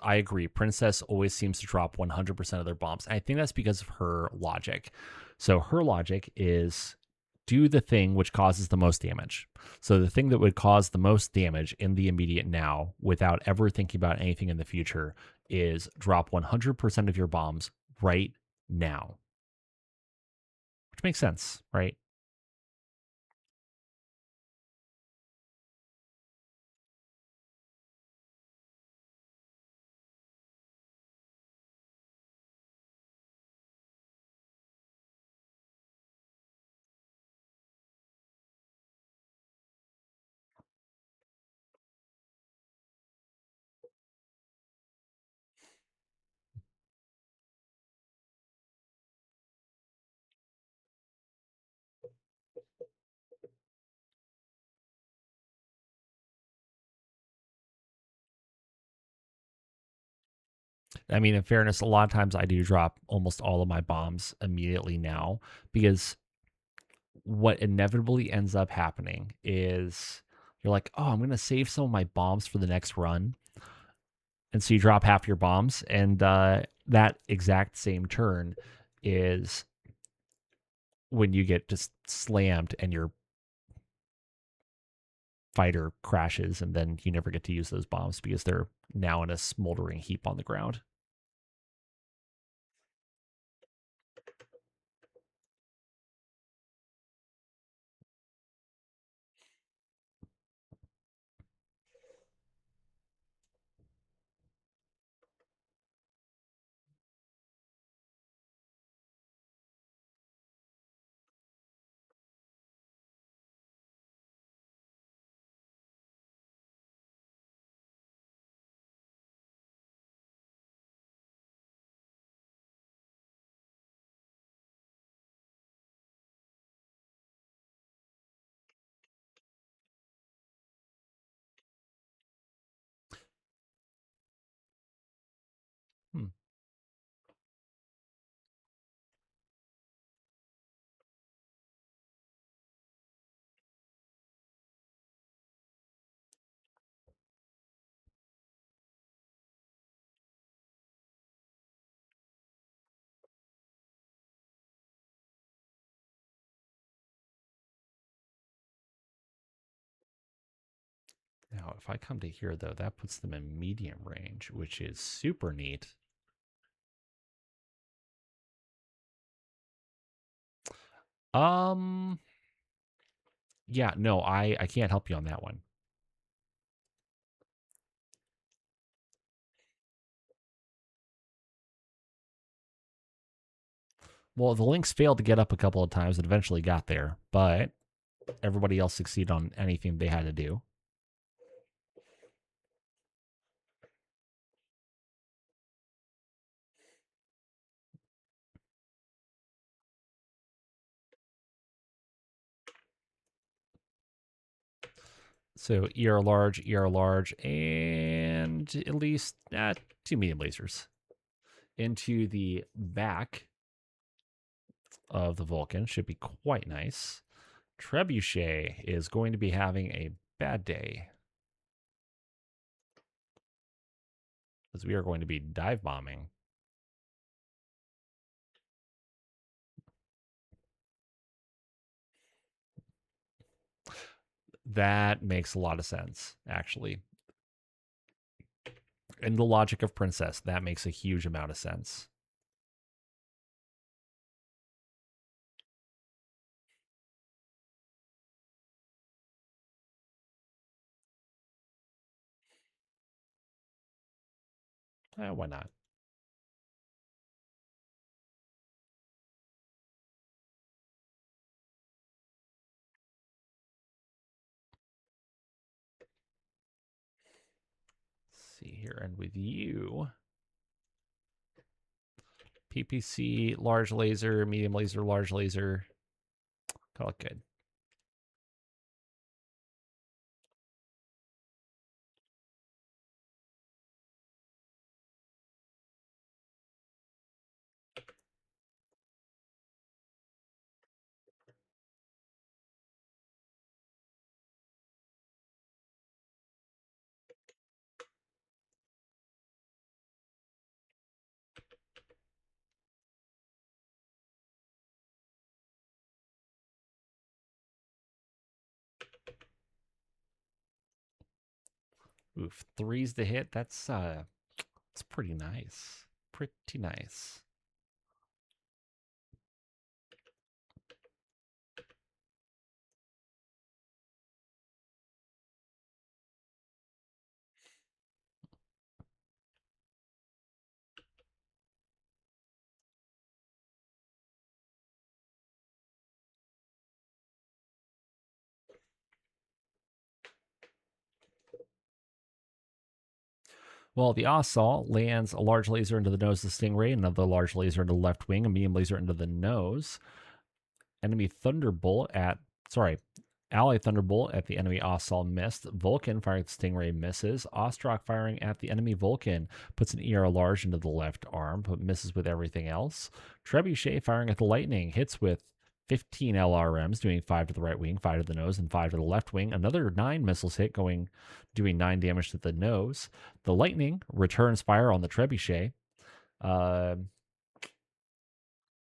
agree. Princess always seems to drop 100% of their bombs. And I think that's because of her logic. So her logic is do the thing which causes the most damage. So the thing that would cause the most damage in the immediate now without ever thinking about anything in the future is drop 100% of your bombs right now. Which makes sense, right? I mean, in fairness, a lot of times I do drop almost all of my bombs immediately now because what inevitably ends up happening is you're like, oh, I'm going to save some of my bombs for the next run. And so you drop half your bombs, and that exact same turn is when you get just slammed and your fighter crashes, and then you never get to use those bombs because they're now in a smoldering heap on the ground. Now, if I come to here, though, that puts them in medium range, which is super neat. Yeah, no, I can't help you on that one. Well, the Lynx failed to get up a couple of times and eventually got there, but everybody else succeeded on anything they had to do. So ER large, and at least 2 medium lasers into the back of the Vulcan. Should be quite nice. Trebuchet is going to be having a bad day, because we are going to be dive bombing. That makes a lot of sense, actually. In the logic of Princess, that makes a huge amount of sense. Why not? Let's see here, and with you, PPC, large laser, medium laser, large laser. Call it good. Oof, 3's the hit. That's pretty nice. Pretty nice. Well, the Assault lands a large laser into the nose of the Stingray, another large laser into the left wing, a medium laser into the nose. Enemy Thunderbolt Ally Thunderbolt at the enemy Assault missed. Vulcan firing at the Stingray misses. Ostrock firing at the enemy Vulcan puts an ER large into the left arm, but misses with everything else. Trebuchet firing at the Lightning hits with 15 LRMs, doing 5 to the right wing, 5 to the nose, and 5 to the left wing. Another 9 missiles hit, doing 9 damage to the nose. The Lightning returns fire on the Trebuchet,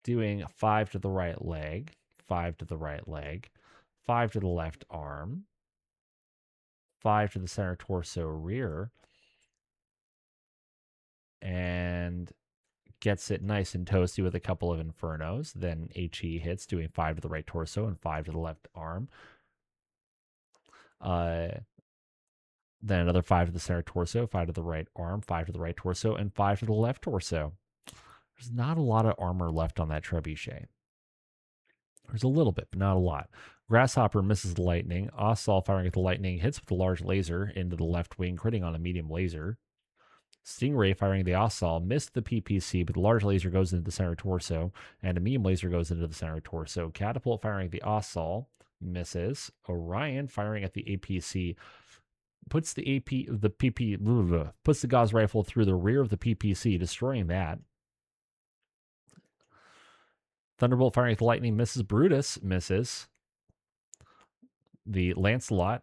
doing 5 to the right leg, 5 to the right leg, 5 to the left arm, 5 to the center torso rear, and gets it nice and toasty with a couple of Infernos. Then HE hits, doing 5 to the right torso and 5 to the left arm. Then another 5 to the center torso, 5 to the right arm, 5 to the right torso, and 5 to the left torso. There's not a lot of armor left on that Trebuchet. There's a little bit, but not a lot. Grasshopper misses the Lightning. Assault firing at the Lightning hits with a large laser into the left wing, critting on a medium laser. Stingray firing the Assault missed the PPC, but the large laser goes into the center torso, and a medium laser goes into the center torso. Catapult firing the Assault misses. Orion firing at the APC puts the puts the Gauss rifle through the rear of the PPC, destroying that. Thunderbolt firing at the Lightning misses. Brutus misses. The Lancelot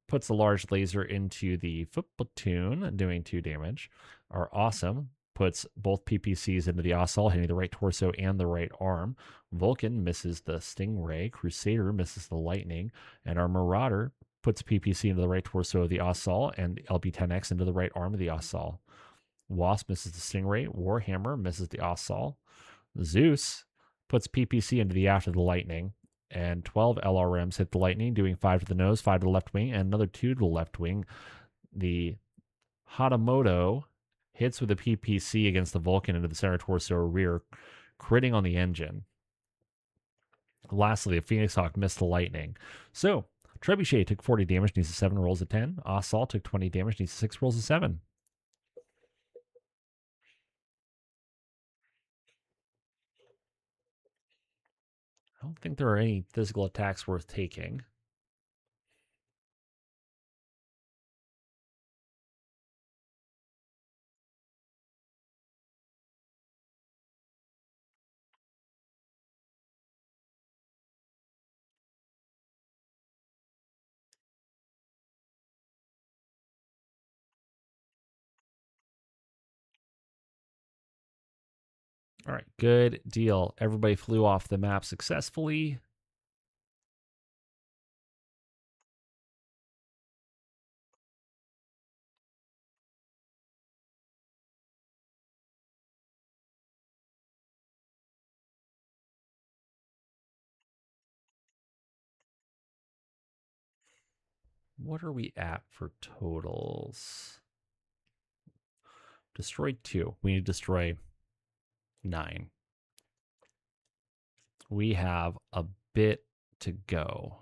puts a large laser into the foot platoon, doing 2 damage. Our Awesome puts both PPCs into the Assault, hitting the right torso and the right arm. Vulcan misses the Stingray. Crusader misses the Lightning. And our Marauder puts PPC into the right torso of the Assault and LB-10X into the right arm of the Assault. Wasp misses the Stingray. Warhammer misses the Assault. Zeus puts PPC into the aft of the Lightning. And 12 LRMs hit the Lightning, doing 5 to the nose, 5 to the left wing, and another 2 to the left wing. The Hatamoto hits with a PPC against the Vulcan into the center torso rear, critting on the engine. Lastly, the Phoenix Hawk missed the Lightning. So, Trebuchet took 40 damage, needs 7 rolls of 10. Assault took 20 damage, needs 6 rolls of 7. I don't think there are any physical attacks worth taking. All right, good deal. Everybody flew off the map successfully. What are we at for totals? Destroy 2. We need to destroy 9. We have a bit to go.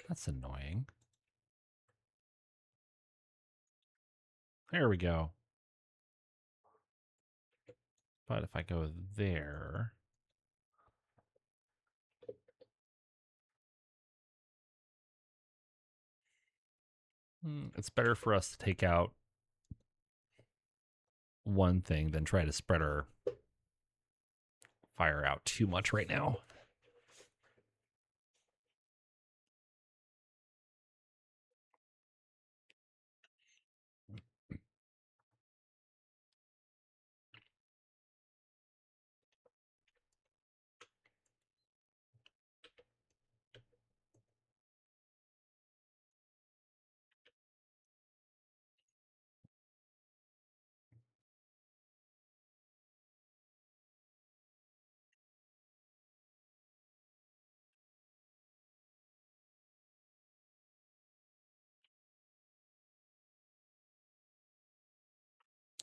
That's annoying. There we go. But if I go there, it's better for us to take out one thing than try to spread our fire out too much right now.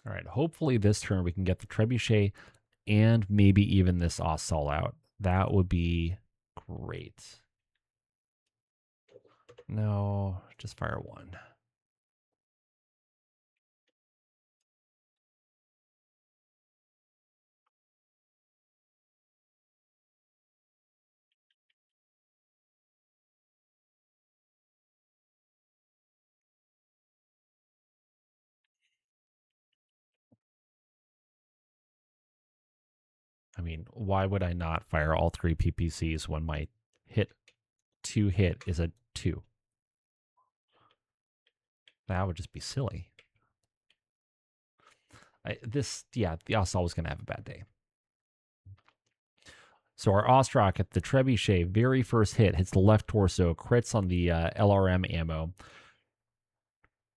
All right, hopefully this turn we can get the Trebuchet and maybe even this Ossol out. That would be great. No, just fire one. I mean, why would I not fire all 3 PPCs when my hit 2 hit is a 2? That would just be silly. Yeah, the Ossol was going to have a bad day. So our Ostrak at the Trebuchet, very first hit, hits the left torso, crits on the LRM ammo,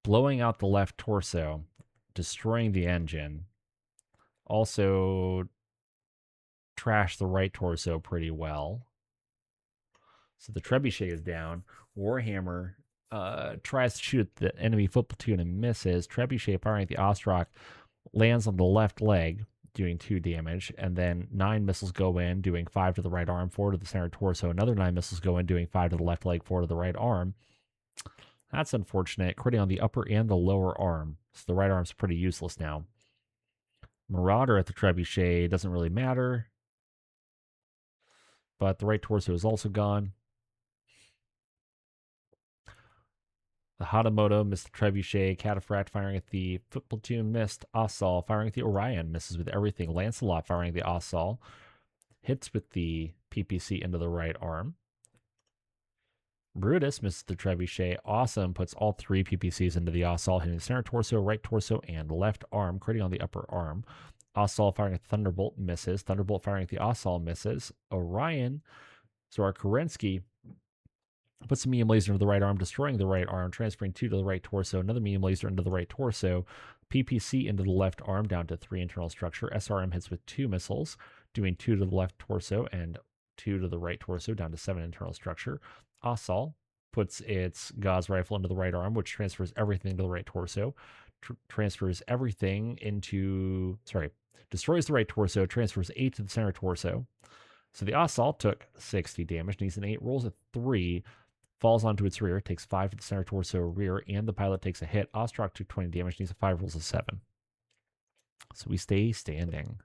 blowing out the left torso, destroying the engine. Also trash the right torso pretty well. So the Trebuchet is down. Warhammer tries to shoot at the enemy foot platoon and misses. Trebuchet firing at the Ostrak lands on the left leg, doing 2 damage, and then 9 missiles go in, doing 5 to the right arm, 4 to the center torso. Another 9 missiles go in, doing 5 to the left leg, 4 to the right arm. That's unfortunate. Critting on the upper and the lower arm. So the right arm's pretty useless now. Marauder at the Trebuchet doesn't really matter, but the right torso is also gone. The Hatamoto missed the Trebuchet. Cataphract firing at the foot platoon missed. Ossol firing at the Orion misses with everything. Lancelot firing at the Ossol hits with the PPC into the right arm. Brutus misses the Trebuchet. Awesome puts all 3 PPCs into the Ossol, hitting the center torso, right torso, and left arm, critting on the upper arm. Ossol firing at Thunderbolt misses. Thunderbolt firing at the Ossol misses. Orion, so our Kerensky puts a medium laser into the right arm, destroying the right arm, transferring 2 to the right torso, another medium laser into the right torso, PPC into the left arm, down to 3 internal structure. SRM hits with 2 missiles, doing 2 to the left torso and 2 to the right torso, down to 7 internal structure. Ossol puts its Gauss rifle into the right arm, which transfers everything to the right torso, transfers everything into, destroys the right torso, transfers 8 to the center torso. So the Ossol took 60 damage, needs an 8, rolls a 3, falls onto its rear, takes 5 to the center torso rear, and the pilot takes a hit. Ostrak took 20 damage, needs a 5, rolls a 7. So we stay standing.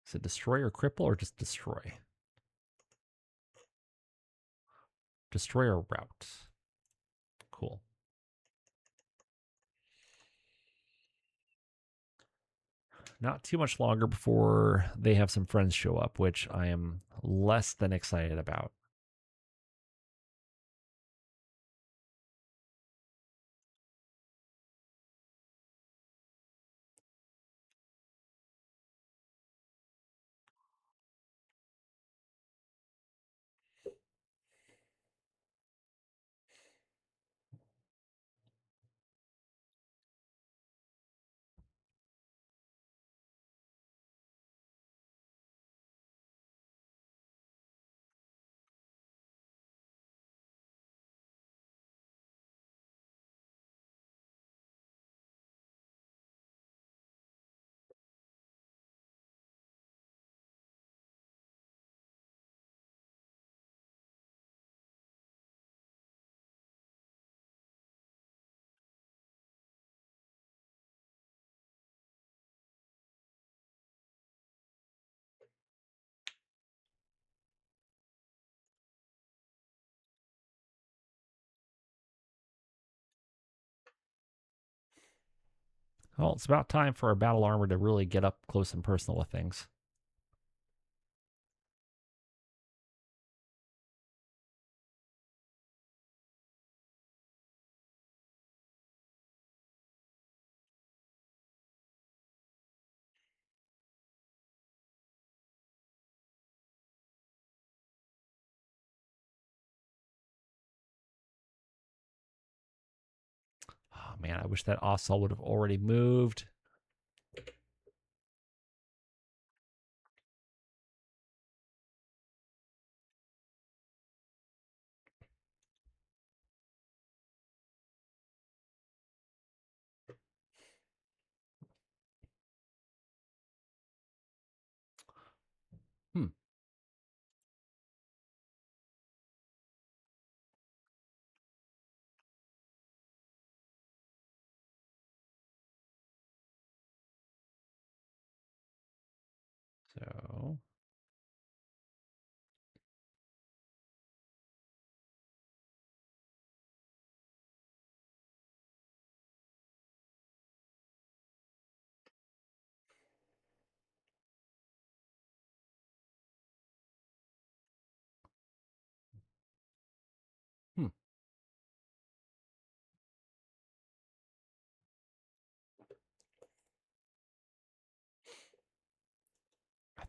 Is it destroy or cripple or just destroy? Destroy or route. Cool. Not too much longer before they have some friends show up, which I am less than excited about. Well, it's about time for our battle armor to really get up close and personal with things. Oh man, I wish that Ossol would have already moved.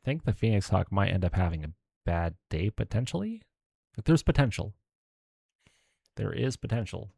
think the Phoenix Hawk might end up having a bad day potentially. But there's potential. There is potential.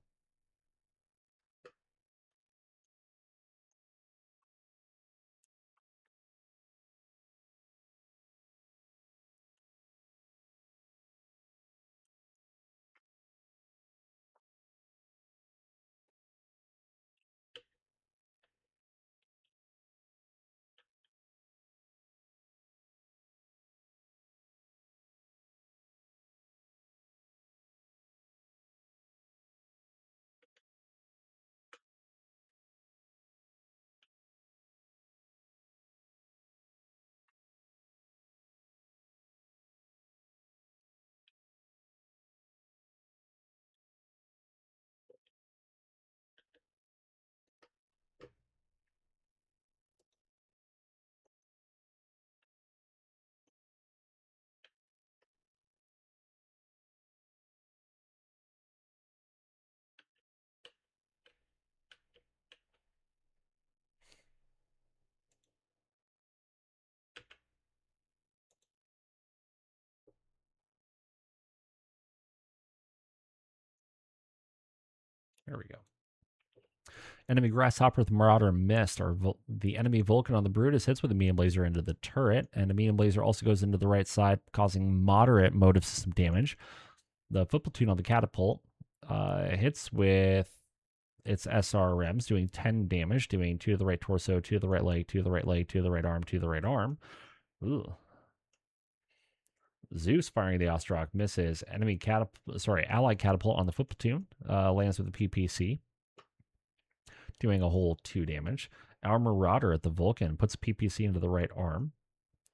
There we go. Enemy Grasshopper with Marauder missed, or the enemy Vulcan on the Brutus hits with a medium laser into the turret, and a medium laser also goes into the right side, causing moderate motive system damage. The foot platoon on the catapult hits with its SRMs, doing 10 damage, doing 2 to the right torso, 2 to the right leg, 2 to the right leg, 2 to the right arm, 2 to the right arm. Ooh. Zeus firing the Ostrak misses. Allied catapult on the foot platoon lands with the PPC, doing a whole 2 damage. Our Marauder at the Vulcan puts a PPC into the right arm,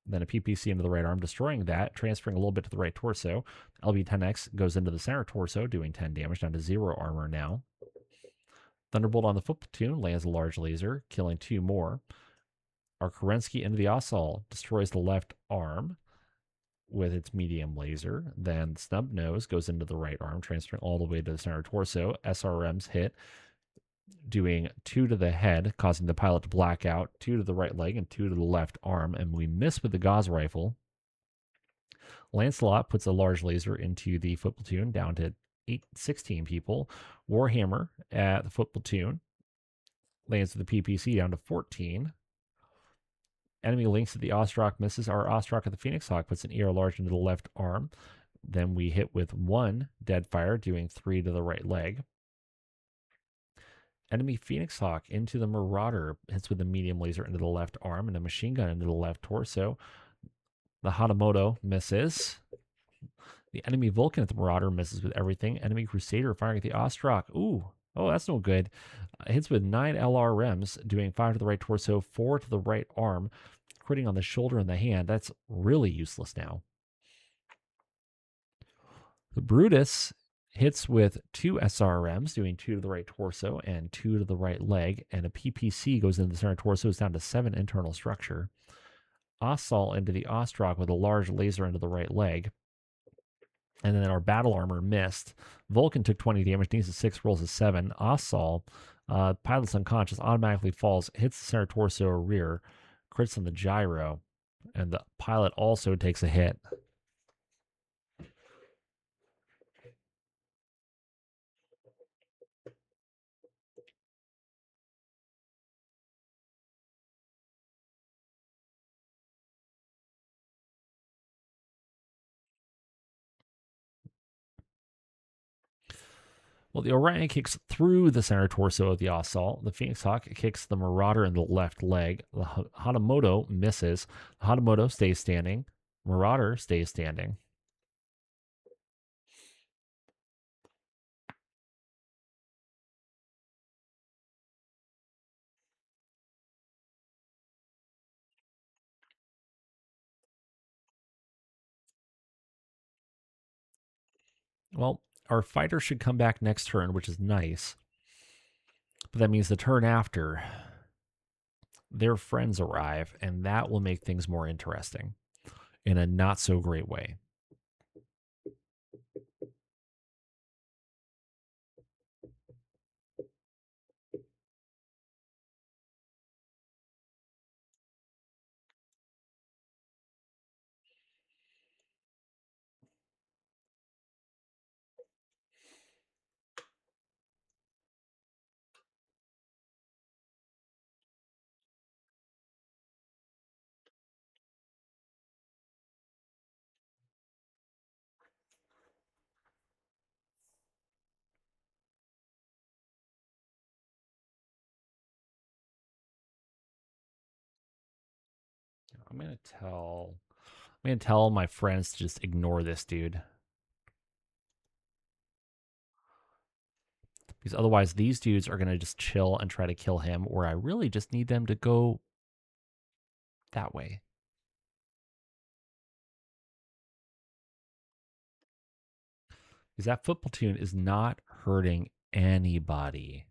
then a PPC into the right arm, destroying that, transferring a little bit to the right torso. LB-10X goes into the center torso, doing 10 damage, down to 0 armor now. Thunderbolt on the foot platoon lands a large laser, killing 2 more. Our Kerensky into the Ossaul destroys the left arm with its medium laser. Then Snub Nose goes into the right arm, transferring all the way to the center torso. SRMs hit, doing 2 to the head, causing the pilot to black out, 2 to the right leg, and 2 to the left arm. And we miss with the Gauss rifle. Lancelot puts a large laser into the foot platoon, down to 16 people. Warhammer at the foot platoon lands with the PPC down to 14. Enemy links to the Ostrak misses. Our Ostrak at the Phoenix Hawk puts an ER large into the left arm. Then we hit with 1 dead fire, doing 3 to the right leg. Enemy Phoenix Hawk into the Marauder hits with a medium laser into the left arm and a machine gun into the left torso. The Hatamoto misses. The enemy Vulcan at the Marauder misses with everything. Enemy Crusader firing at the Ostrak. Ooh, oh, that's no good. Hits with 9 LRMs, doing 5 to the right torso, 4 to the right arm, critting on the shoulder and the hand. That's really useless now. The Brutus hits with 2 SRMs, doing 2 to the right torso and 2 to the right leg, and a PPC goes into the center torso, is down to 7 internal structure. Ossaul into the Ostrak with a large laser into the right leg. And then our battle armor missed. Vulcan took 20 damage, needs a 6, rolls a 7. Ossaul, pilot's unconscious, automatically falls, hits the center torso or rear, crits on the gyro, and the pilot also takes a hit. Well, the Orion kicks through the center torso of the Ossault. The Phoenix Hawk kicks the Marauder in the left leg. The Hatamoto misses. The Hatamoto stays standing. Marauder stays standing. Well, our fighter should come back next turn, which is nice. But that means the turn after, their friends arrive, and that will make things more interesting in a not so great way. I'm gonna tell my friends to just ignore this dude. Because otherwise these dudes are gonna just chill and try to kill him, where I really just need them to go that way. Because that foot platoon is not hurting anybody.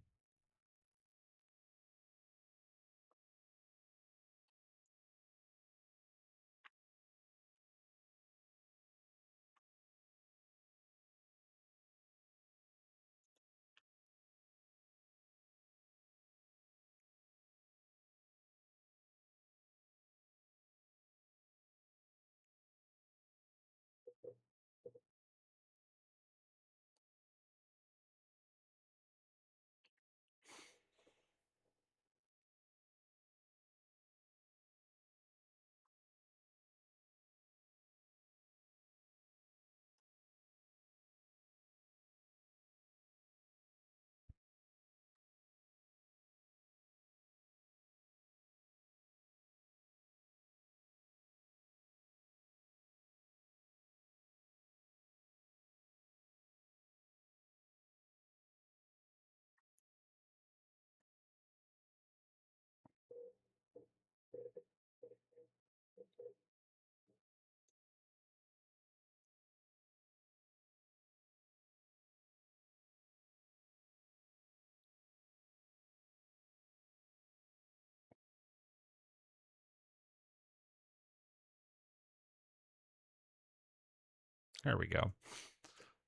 There we go.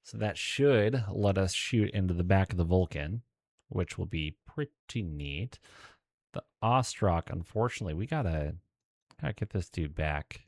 So that should let us shoot into the back of the Vulcan, which will be pretty neat. The Ostrock, unfortunately, we gotta get this dude back.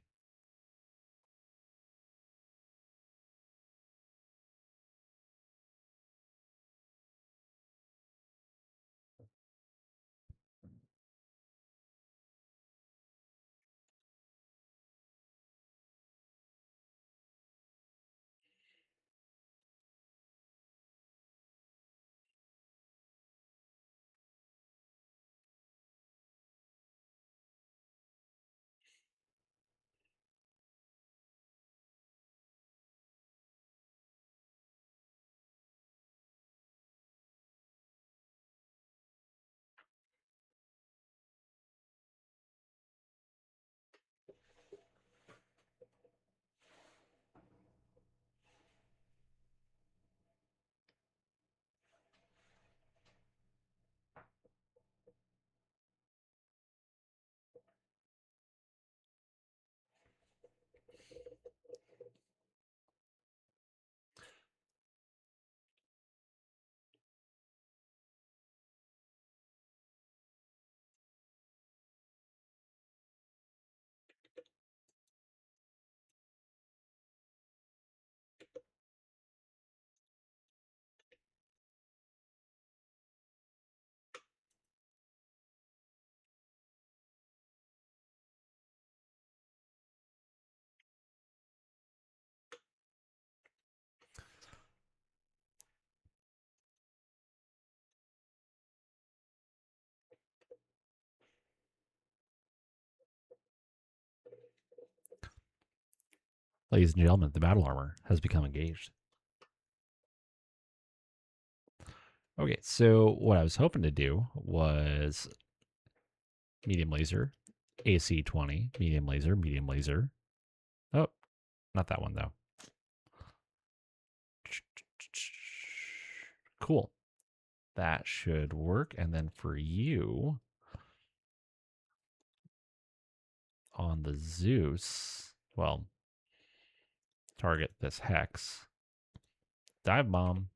Ladies and gentlemen, the battle armor has become engaged. Okay, so what I was hoping to do was medium laser, AC 20, medium laser, medium laser. Oh, not that one though. Cool. That should work. And then for you on the Zeus, well, target this hex. Dive bomb.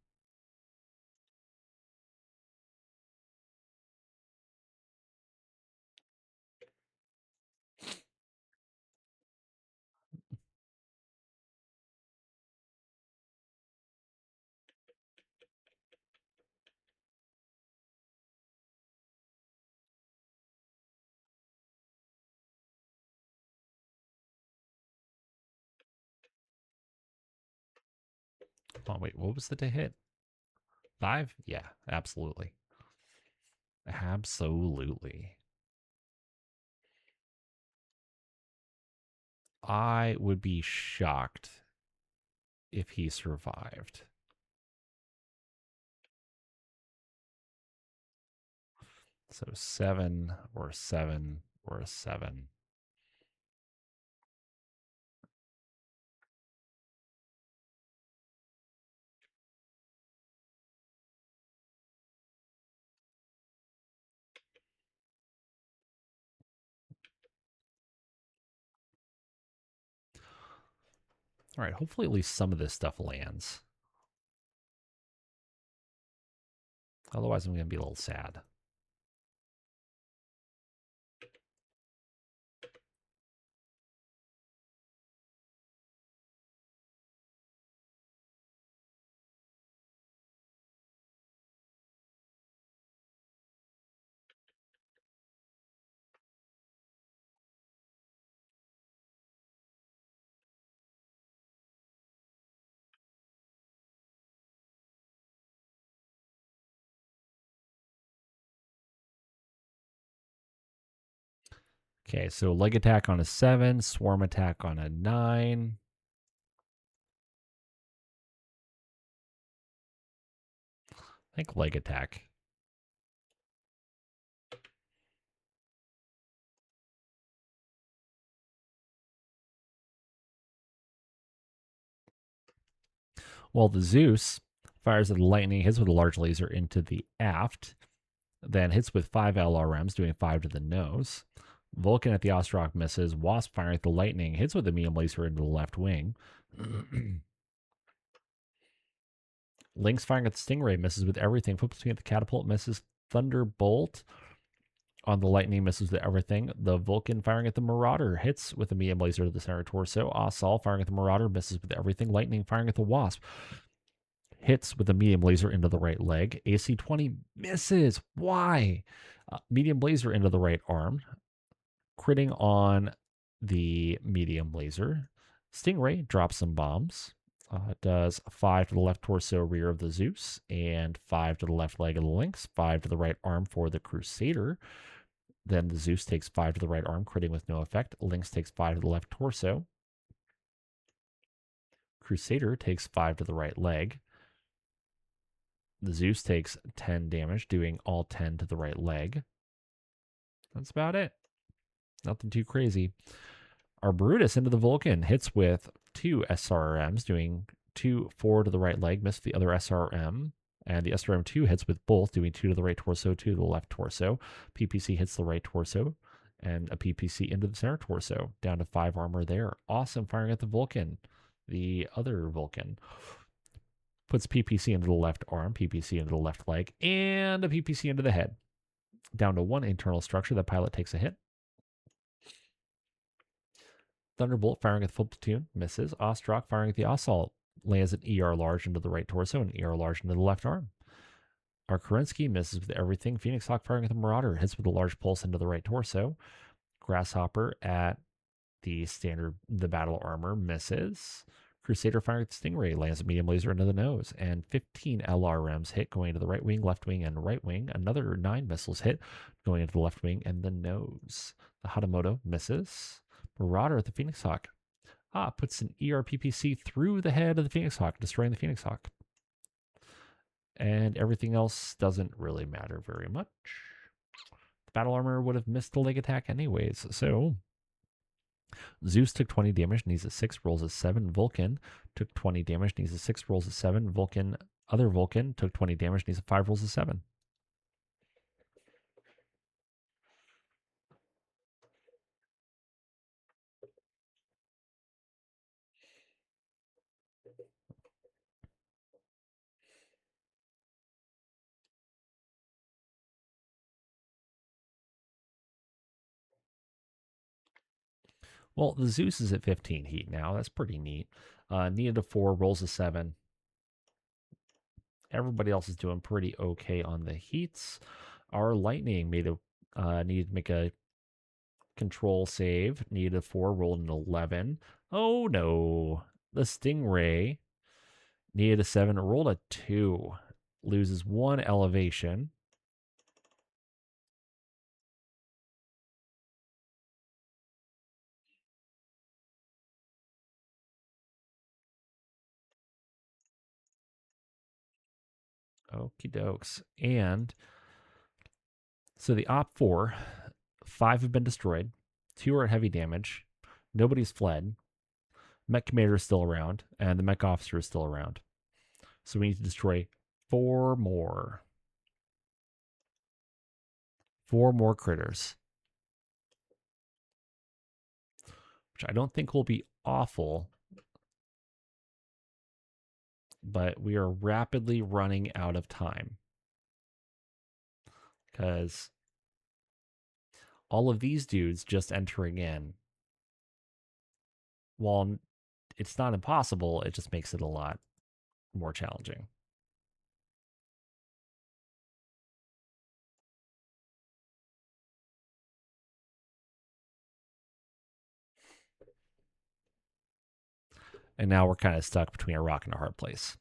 Oh, wait, what was the hit? 5? Yeah, absolutely. Absolutely. I would be shocked if he survived. So 7 or 7 or a 7. All right, hopefully at least some of this stuff lands. Otherwise, I'm going to be a little sad. Okay, so leg attack on a 7, swarm attack on a 9. I think leg attack. Well, the Zeus fires at the lightning, hits with a large laser into the aft, then hits with 5 LRMs, doing 5 to the nose. Vulcan at the Ostrock misses. Wasp firing at the lightning, hits with a medium laser into the left wing. Lynx firing at the Stingray, misses with everything. Flip between the catapult, misses. Thunderbolt on the lightning, misses with everything. The Vulcan firing at the Marauder, hits with a medium laser to the center torso. Assault firing at the Marauder, misses with everything. Lightning firing at the Wasp, hits with a medium laser into the right leg. AC-20 misses. Why? Medium laser into the right arm, critting on the medium laser. Stingray drops some bombs. Does 5 to the left torso, rear of the Zeus, and 5 to the left leg of the Lynx, 5 to the right arm for the Crusader. Then the Zeus takes 5 to the right arm, critting with no effect. Lynx takes 5 to the left torso. Crusader takes 5 to the right leg. The Zeus takes 10 damage, doing all 10 to the right leg. That's about it. Nothing too crazy. Our Brutus into the Vulcan hits with 2 SRMs, doing 2, 4 to the right leg, missed the other SRM. And the SRM2 hits with both, doing 2 to the right torso, 2 to the left torso. PPC hits the right torso, and a PPC into the center torso, down to 5 armor there. Awesome firing at the Vulcan. The other Vulcan puts PPC into the left arm, PPC into the left leg, and a PPC into the head. Down to 1 internal structure. The pilot takes a hit. Thunderbolt firing at the full platoon, misses. Ostrock firing at the Assault, lands an ER large into the right torso and ER large into the left arm. Our Kerensky misses with everything. Phoenix Hawk firing at the Marauder, hits with a large pulse into the right torso. Grasshopper at the battle armor, misses. Crusader firing at the Stingray, lands a medium laser into the nose, and 15 LRMs hit, going into the right wing, left wing, and right wing. Another 9 missiles hit, going into the left wing and the nose. The Hatamoto misses. Marauder at the Phoenix Hawk. Puts an ERPPC through the head of the Phoenix Hawk, destroying the Phoenix Hawk. And everything else doesn't really matter very much. The battle armor would have missed the leg attack anyways, so Zeus took 20 damage, needs a 6, rolls a 7. Vulcan took 20 damage, needs a 6, rolls a 7. Other Vulcan took 20 damage, needs a 5, rolls a 7. Well, the Zeus is at 15 heat now. That's pretty neat. Needed a 4, rolls a 7. Everybody else is doing pretty okay on the heats. Our Lightning needed to make a control save. Needed a 4, rolled an 11. Oh no. The Stingray needed a 7, rolled a 2. Loses 1 elevation. Okie dokes. And so the Op 4, 5 have been destroyed, 2 are at heavy damage, nobody's fled, Mech Commander is still around, and the Mech Officer is still around. So we need to destroy 4 more. 4 more critters. Which I don't think will be awful, but we are rapidly running out of time. Because all of these dudes just entering in, while it's not impossible, it just makes it a lot more challenging. And now we're kind of stuck between a rock and a hard place.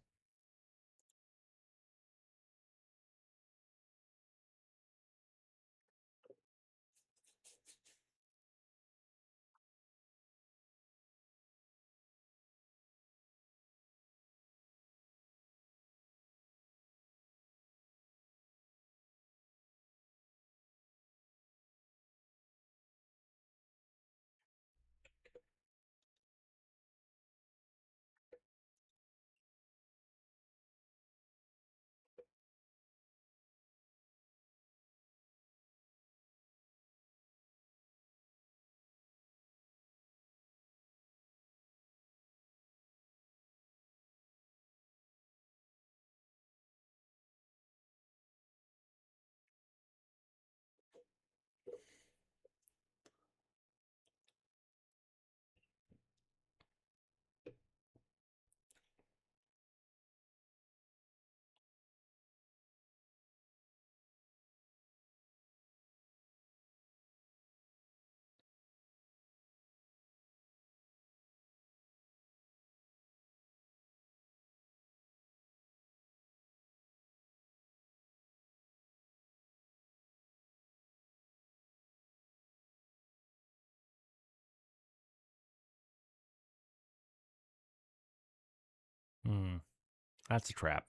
That's a trap.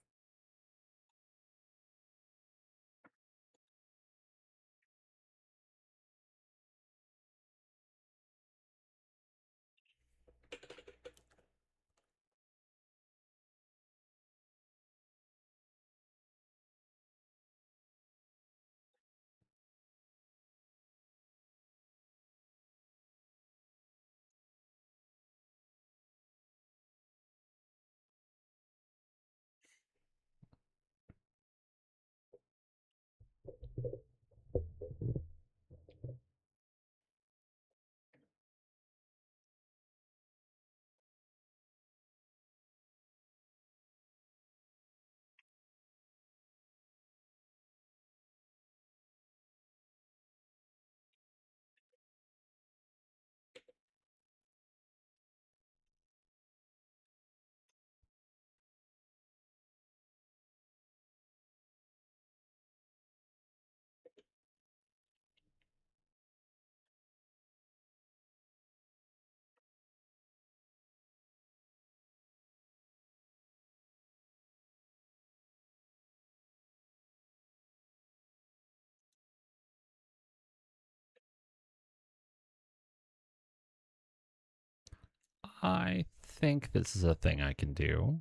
I think this is a thing I can do.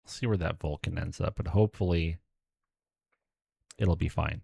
See where that Vulcan ends up, but hopefully it'll be fine.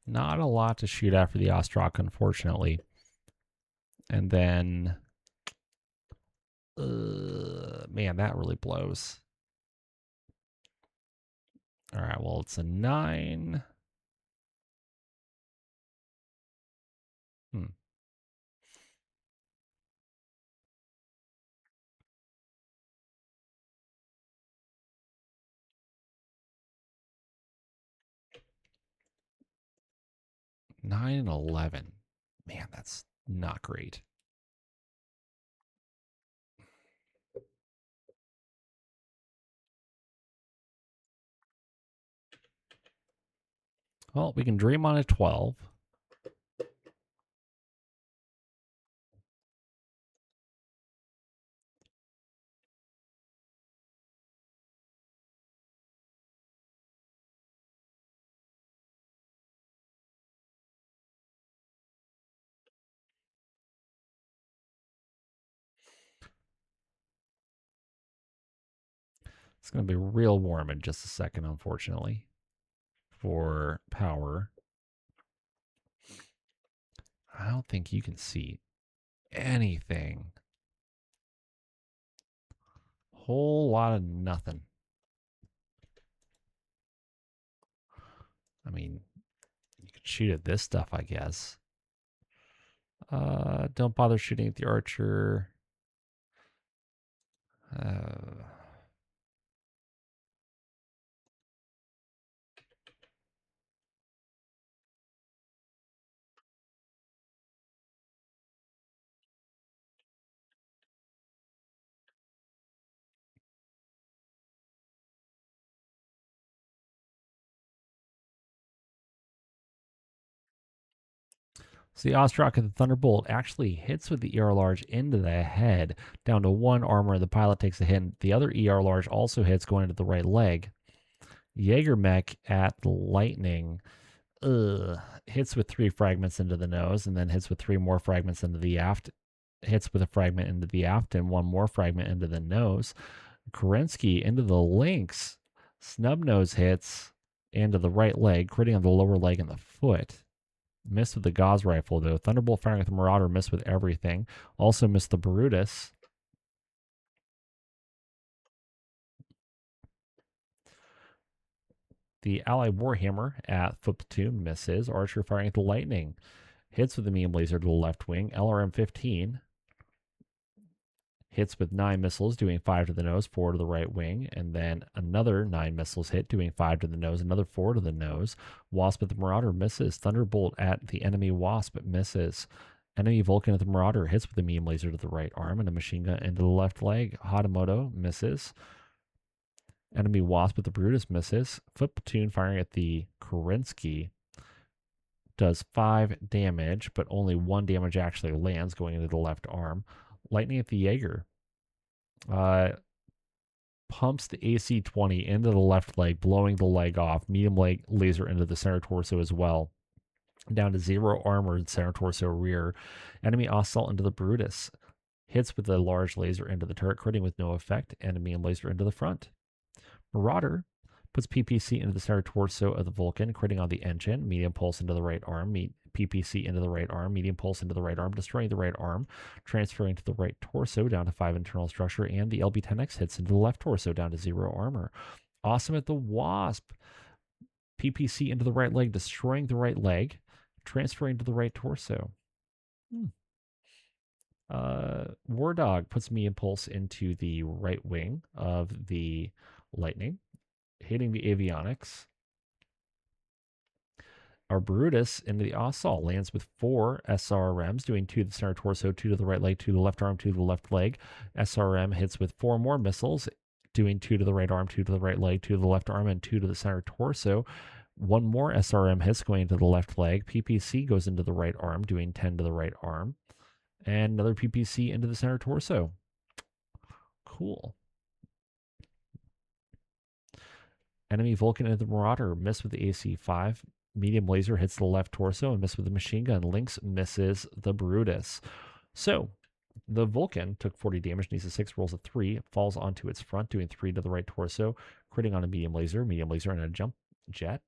Not a lot to shoot after the Ostrak, unfortunately. And then, man, that really blows. All right, well, it's a 9. 9 and 11. Man, that's not great. Well, we can dream on a 12. It's going to be real warm in just a second, unfortunately, for power. I don't think you can see anything. Whole lot of nothing. I mean, you could shoot at this stuff, I guess. Don't bother shooting at the archer. So the Ostrak and the Thunderbolt actually hits with the ER large into the head, down to 1 armor. The pilot takes a hit. The other ER large also hits, going into the right leg. MegaMek at the lightning hits with 3 fragments into the nose, and then hits with 3 more fragments into the aft. Hits with a fragment into the aft and 1 more fragment into the nose. Kerensky into the links. Snub nose hits into the right leg, critting on the lower leg and the foot. Missed with the Gauss rifle, though. Thunderbolt firing with the Marauder missed with everything. Also missed the Brutus. The Allied Warhammer at foot platoon misses. Archer firing at the Lightning. Hits with the medium laser to the left wing. LRM 15 hits with 9 missiles, doing 5 to the nose, 4 to the right wing, and then another 9 missiles hit, doing 5 to the nose, another 4 to the nose. Wasp at the Marauder misses. Thunderbolt at the enemy Wasp misses. Enemy Vulcan at the Marauder hits with a medium laser to the right arm and a machine gun into the left leg. Hatamoto misses. Enemy Wasp at the Brutus misses. Foot platoon firing at the Kerensky does 5 damage, but only 1 damage actually lands, going into the left arm. Lightning at the Jaeger pumps the AC-20 into the left leg, blowing the leg off. Medium leg laser into the center torso as well. Down to 0 armor in center torso rear. Enemy assault into the Brutus. Hits with a large laser into the turret, critting with no effect. Enemy and laser into the front. Marauder puts PPC into the center torso of the Vulcan, critting on the engine. Medium pulse into the right arm. PPC into the right arm. Medium pulse into the right arm, destroying the right arm. Transferring to the right torso, down to 5 internal structure. And the LB-10X hits into the left torso, down to 0 armor. Awesome at the Wasp. PPC into the right leg, destroying the right leg. Transferring to the right torso. War Dog puts me impulse into the right wing of the Lightning, hitting the avionics. Our Brutus into the assault lands with 4 SRMs, doing 2 to the center torso, 2 to the right leg, 2 to the left arm, 2 to the left leg. SRM hits with 4 more missiles, doing 2 to the right arm, 2 to the right leg, 2 to the left arm, and 2 to the center torso. 1 more SRM hits, going into the left leg. PPC goes into the right arm, doing 10 to the right arm. And another PPC into the center torso. Cool. Enemy Vulcan into the Marauder, miss with the AC-5. Medium laser hits the left torso and miss with the machine gun. Lynx misses the Brutus. So the Vulcan took 40 damage, needs a 6, rolls a 3, falls onto its front, doing 3 to the right torso, critting on a medium laser, and a jump jet.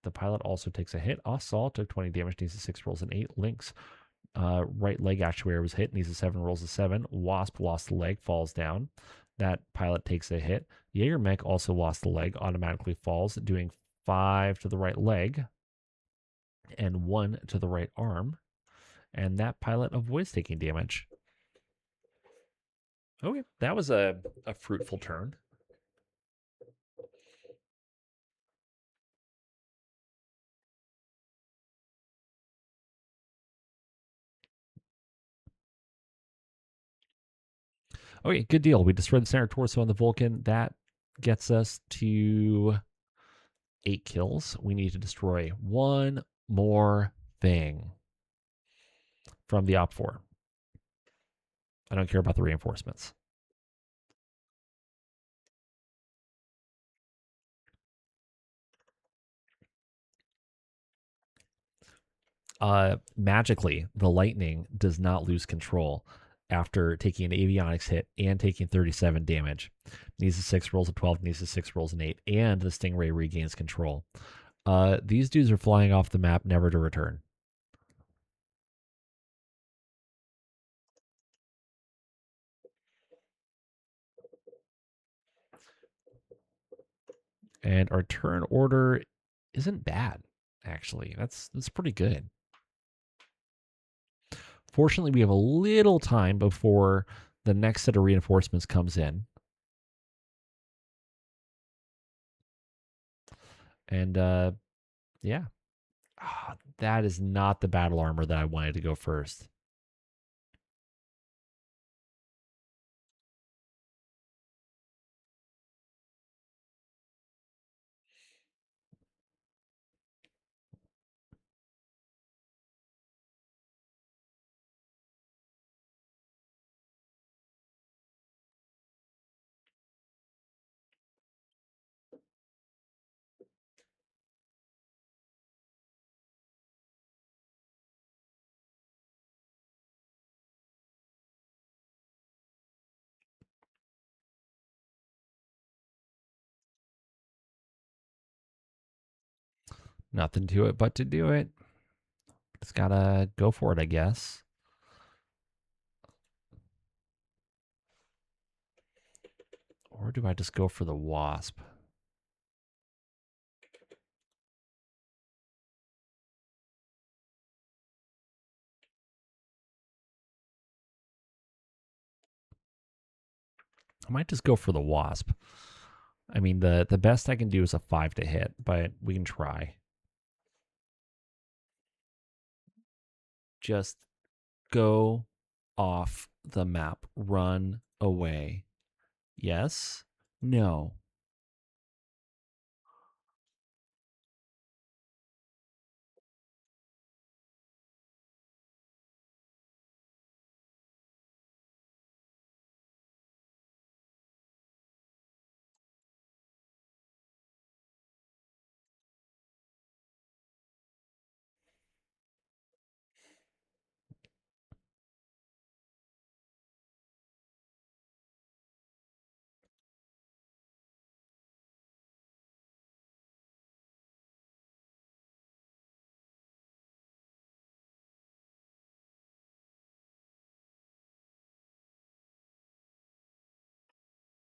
The pilot also takes a hit. Assault took 20 damage, needs a 6, rolls an 8. Lynx, right leg actuator was hit, needs a 7, rolls a 7. Wasp lost the leg, falls down. That pilot takes a hit. MegaMek also lost the leg, automatically falls, doing 5 to the right leg and 1 to the right arm. And that pilot avoids taking damage. Okay, that was a fruitful turn. Okay, good deal. We destroyed the center torso on the Vulcan. That gets us to 8 kills. We need to destroy one more thing from the Op 4. I don't care about the reinforcements. Magically, the Lightning does not lose control after taking an avionics hit and taking 37 damage. Needs a 6, rolls a 12, needs a 6, rolls an 8, and the Stingray regains control. These dudes are flying off the map, never to return. And our turn order isn't bad, actually. That's pretty good. Fortunately, we have a little time before the next set of reinforcements comes in. And yeah. That is not the battle armor that I wanted to go first. Nothing to it but to do it. Just gotta go for it, I guess. Or do I just go for the Wasp? I might just go for the Wasp. I mean, the best I can do is a 5 to hit, but we can try. Just go off the map. Run away. Yes? No.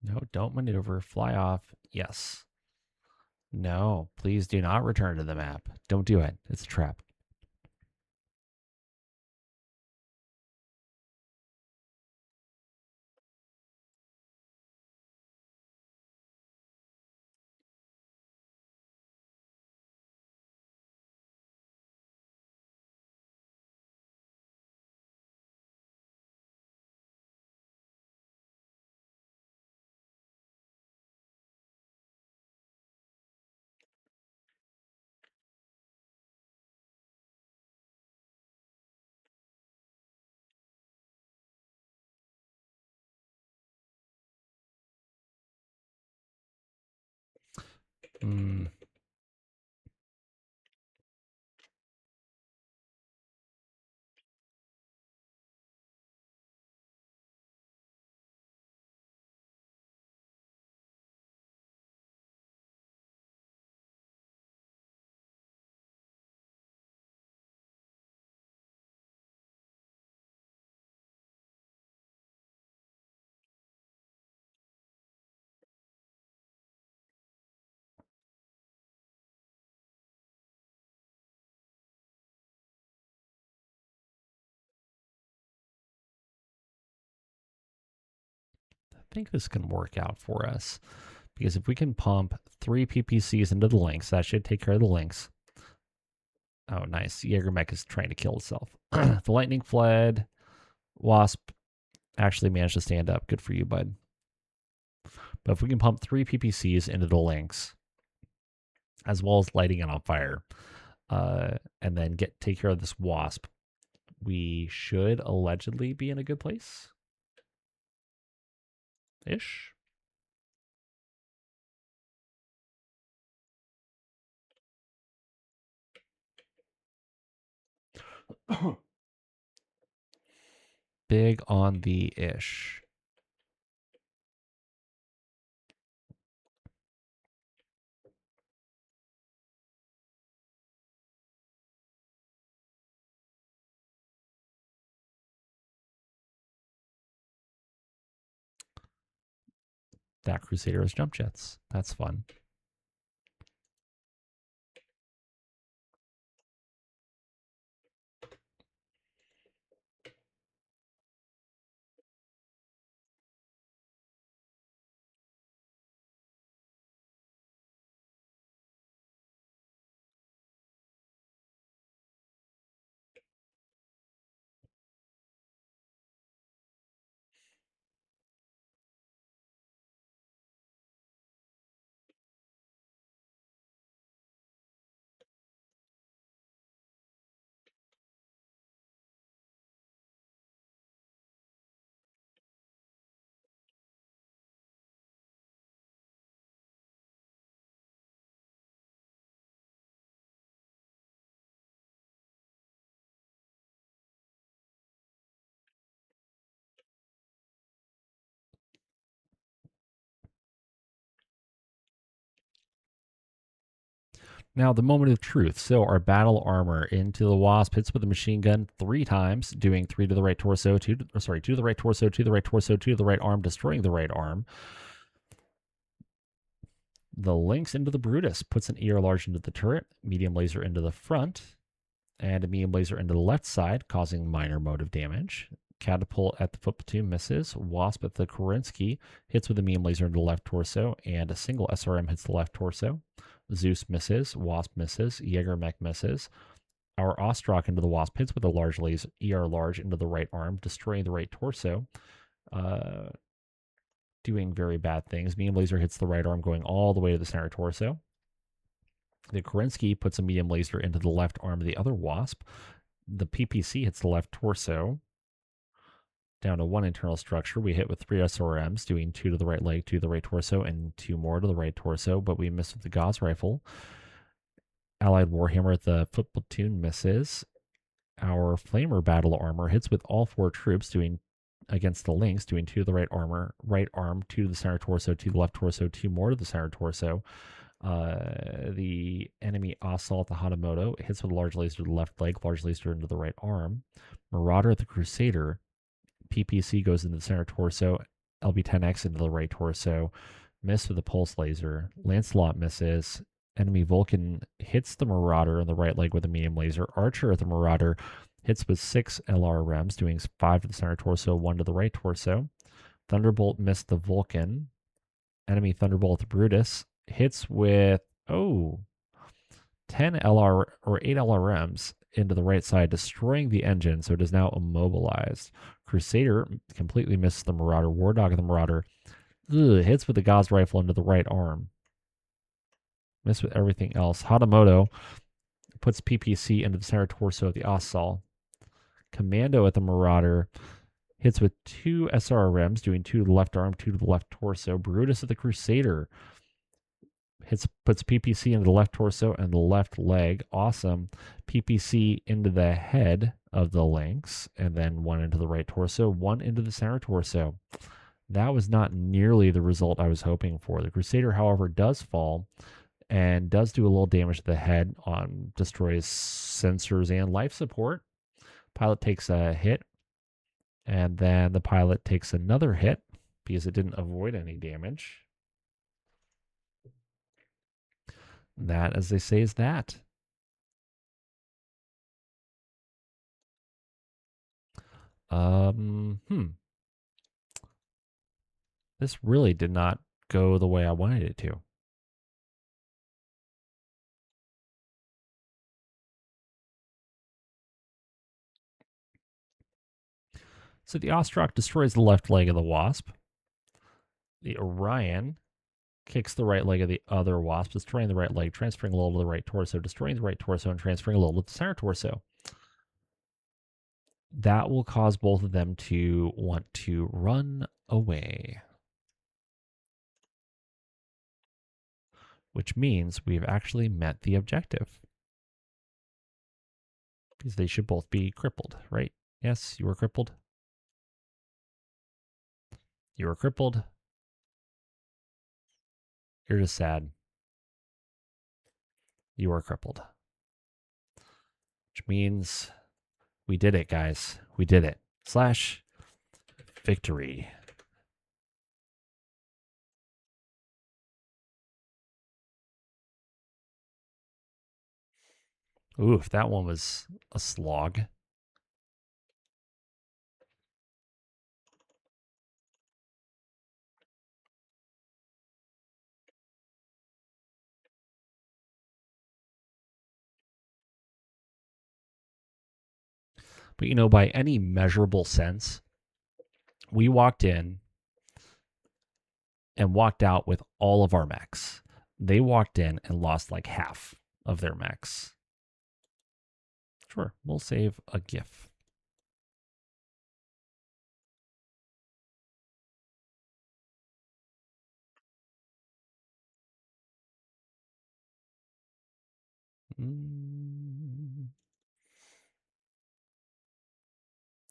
No, don't maneuver. Fly off. Yes. No, please do not return to the map. Don't do it. It's a trap. Hmm. think this can work out for us. Because if we can pump 3 PPCs into the links, that should take care of the links. Oh, nice. MegaMek is trying to kill itself. The lightning fled. Wasp actually managed to stand up. Good for you, bud. But if we can pump 3 PPCs into the links, as well as lighting it on fire, and then take care of this wasp, we should allegedly be in a good place. Ish. Big on the ish. That Crusader has jump jets. That's fun. Now, the moment of truth. So, our battle armor into the wasp hits with a machine gun 3 times, doing 3 to the right torso, 2 to the right torso, 2 to the right torso, 2 to the right arm, destroying the right arm. The links into the Brutus puts an ER large into the turret, medium laser into the front, and a medium laser into the left side, causing minor motive damage. Catapult at the foot platoon misses. Wasp at the Korinsky hits with a medium laser into the left torso, and a single SRM hits the left torso. Zeus misses. Wasp misses. MegaMek misses. Our Ostrak into the Wasp hits with a large laser, ER large into the right arm, destroying the right torso. Doing very bad things. Medium laser hits the right arm, going all the way to the center torso. The Korinsky puts a medium laser into the left arm of the other Wasp. The PPC hits the left torso. Down to 1 internal structure. We hit with 3 SRMs, doing 2 to the right leg, 2 to the right torso, and 2 more to the right torso, but we missed with the Gauss rifle. Allied Warhammer at the foot platoon misses. Our Flamer battle armor hits with all 4 troops, doing against the links, doing 2 to the right arm, 2 to the center torso, 2 to the left torso, 2 more to the center torso. The enemy assault the Hatamoto hits with a large laser to the left leg, large laser into the right arm. Marauder at the Crusader, PPC goes into the center torso, LB-10X into the right torso, miss with a pulse laser. Lancelot misses. Enemy Vulcan hits the Marauder in the right leg with a medium laser. Archer at the Marauder hits with 6 LRMs, doing 5 to the center torso, 1 to the right torso. Thunderbolt missed the Vulcan. Enemy Thunderbolt at the Brutus hits with 10 LR or 8 LRMs into the right side, destroying the engine, so it is now immobilized. Crusader completely misses the Marauder. War Dog of the Marauder hits with the Gauss rifle into the right arm. Miss with everything else. Hatamoto puts PPC into the center torso of the Assault. Commando at the Marauder hits with 2 SRMs, doing 2 to the left arm, 2 to the left torso. Brutus at the Crusader puts PPC into the left torso and the left leg. Awesome. PPC into the head of the Lynx, and then 1 into the right torso, 1 into the center torso. That was not nearly the result I was hoping for. The Crusader, however, does fall and does do a little damage to the head, destroys sensors and life support. Pilot takes a hit, and then the pilot takes another hit because it didn't avoid any damage. That, as they say, is that. This really did not go the way I wanted it to. So the Ostrock destroys the left leg of the Wasp. The Orion kicks the right leg of the other Wasp, destroying the right leg, transferring a little to the right torso, destroying the right torso, and transferring a little to the center torso. That will cause both of them to want to run away. Which means we've actually met the objective. Because they should both be crippled, right? Yes, you were crippled. You were crippled. You're just sad. You are crippled. Which means we did it, guys. We did it. / victory. Oof, that one was a slog. But you know, by any measurable sense, we walked in and walked out with all of our mechs. They walked in and lost like half of their mechs. Sure, we'll save a GIF.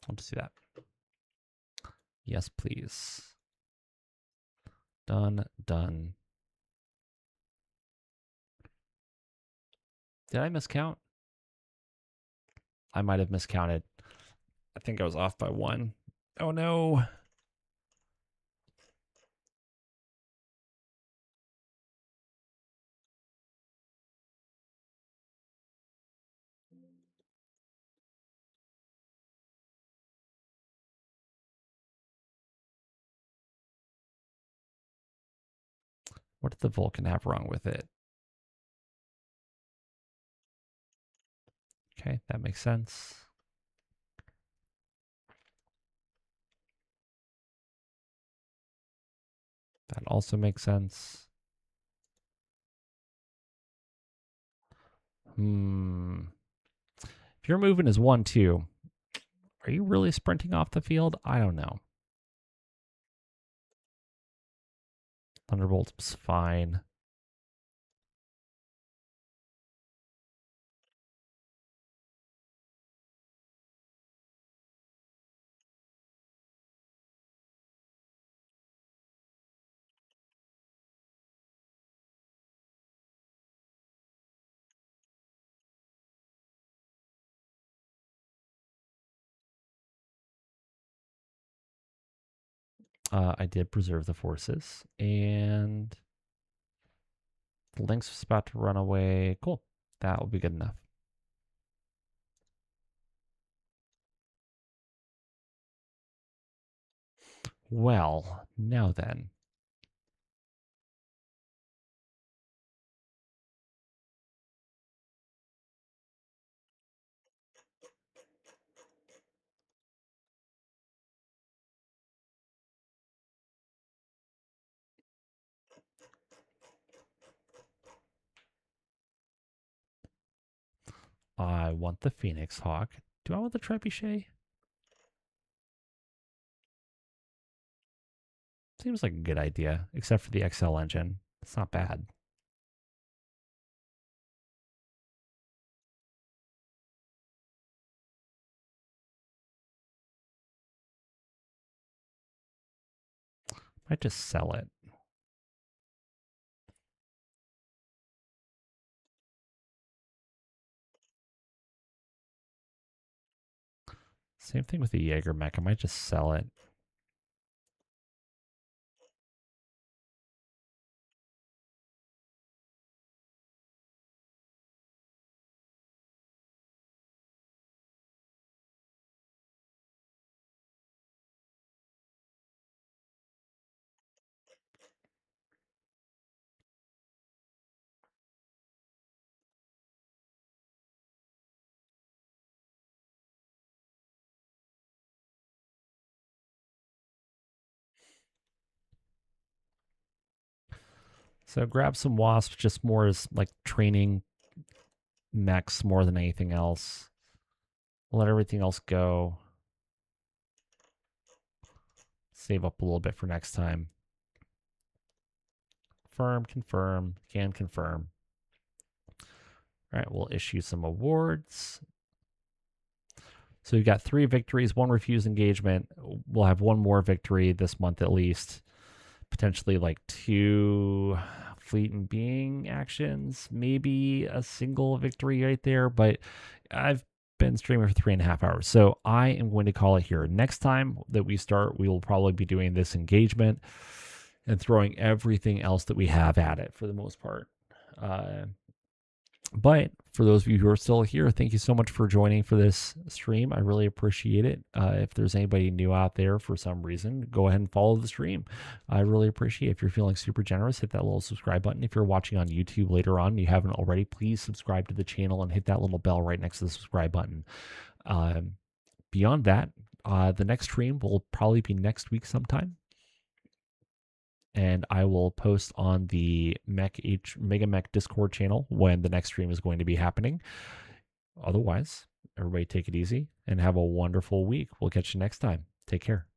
I'll just do that. Yes, please. Done, done. Did I miscount? I might have miscounted. I think I was off by 1. Oh no. What did the Vulcan have wrong with it? Okay, that makes sense. That also makes sense. If your movement is 1-2, are you really sprinting off the field? I don't know. Thunderbolt's fine. I did preserve the forces, and the Lynx was about to run away. Cool. That will be good enough. Well, now then. I want the Phoenix Hawk. Do I want the Trebuchet? Seems like a good idea, except for the XL engine. It's not bad. Might just sell it. Same thing with the Jaeger mech. I might just sell it. So grab some wasps, just more as like training mechs more than anything else. Let everything else go. Save up a little bit for next time. Confirm, can confirm. All right, we'll issue some awards. So we've got 3 victories, 1 refused engagement. We'll have 1 more victory this month at least. Potentially like 2 fleet and being actions, maybe a single victory right there. But I've been streaming for 3.5 hours, so I am going to call it here. Next time that we start, we will probably be doing this engagement and throwing everything else that we have at it for the most part. But for those of you who are still here, thank you so much for joining for this stream. I really appreciate it. If there's anybody new out there for some reason, go ahead and follow the stream. I really appreciate it. If you're feeling super generous, hit that little subscribe button. If you're watching on YouTube later on and you haven't already, please subscribe to the channel and hit that little bell right next to the subscribe button. Beyond that, the next stream will probably be next week sometime. And I will post on the MegaMek Discord channel when the next stream is going to be happening. Otherwise, everybody take it easy and have a wonderful week. We'll catch you next time. Take care.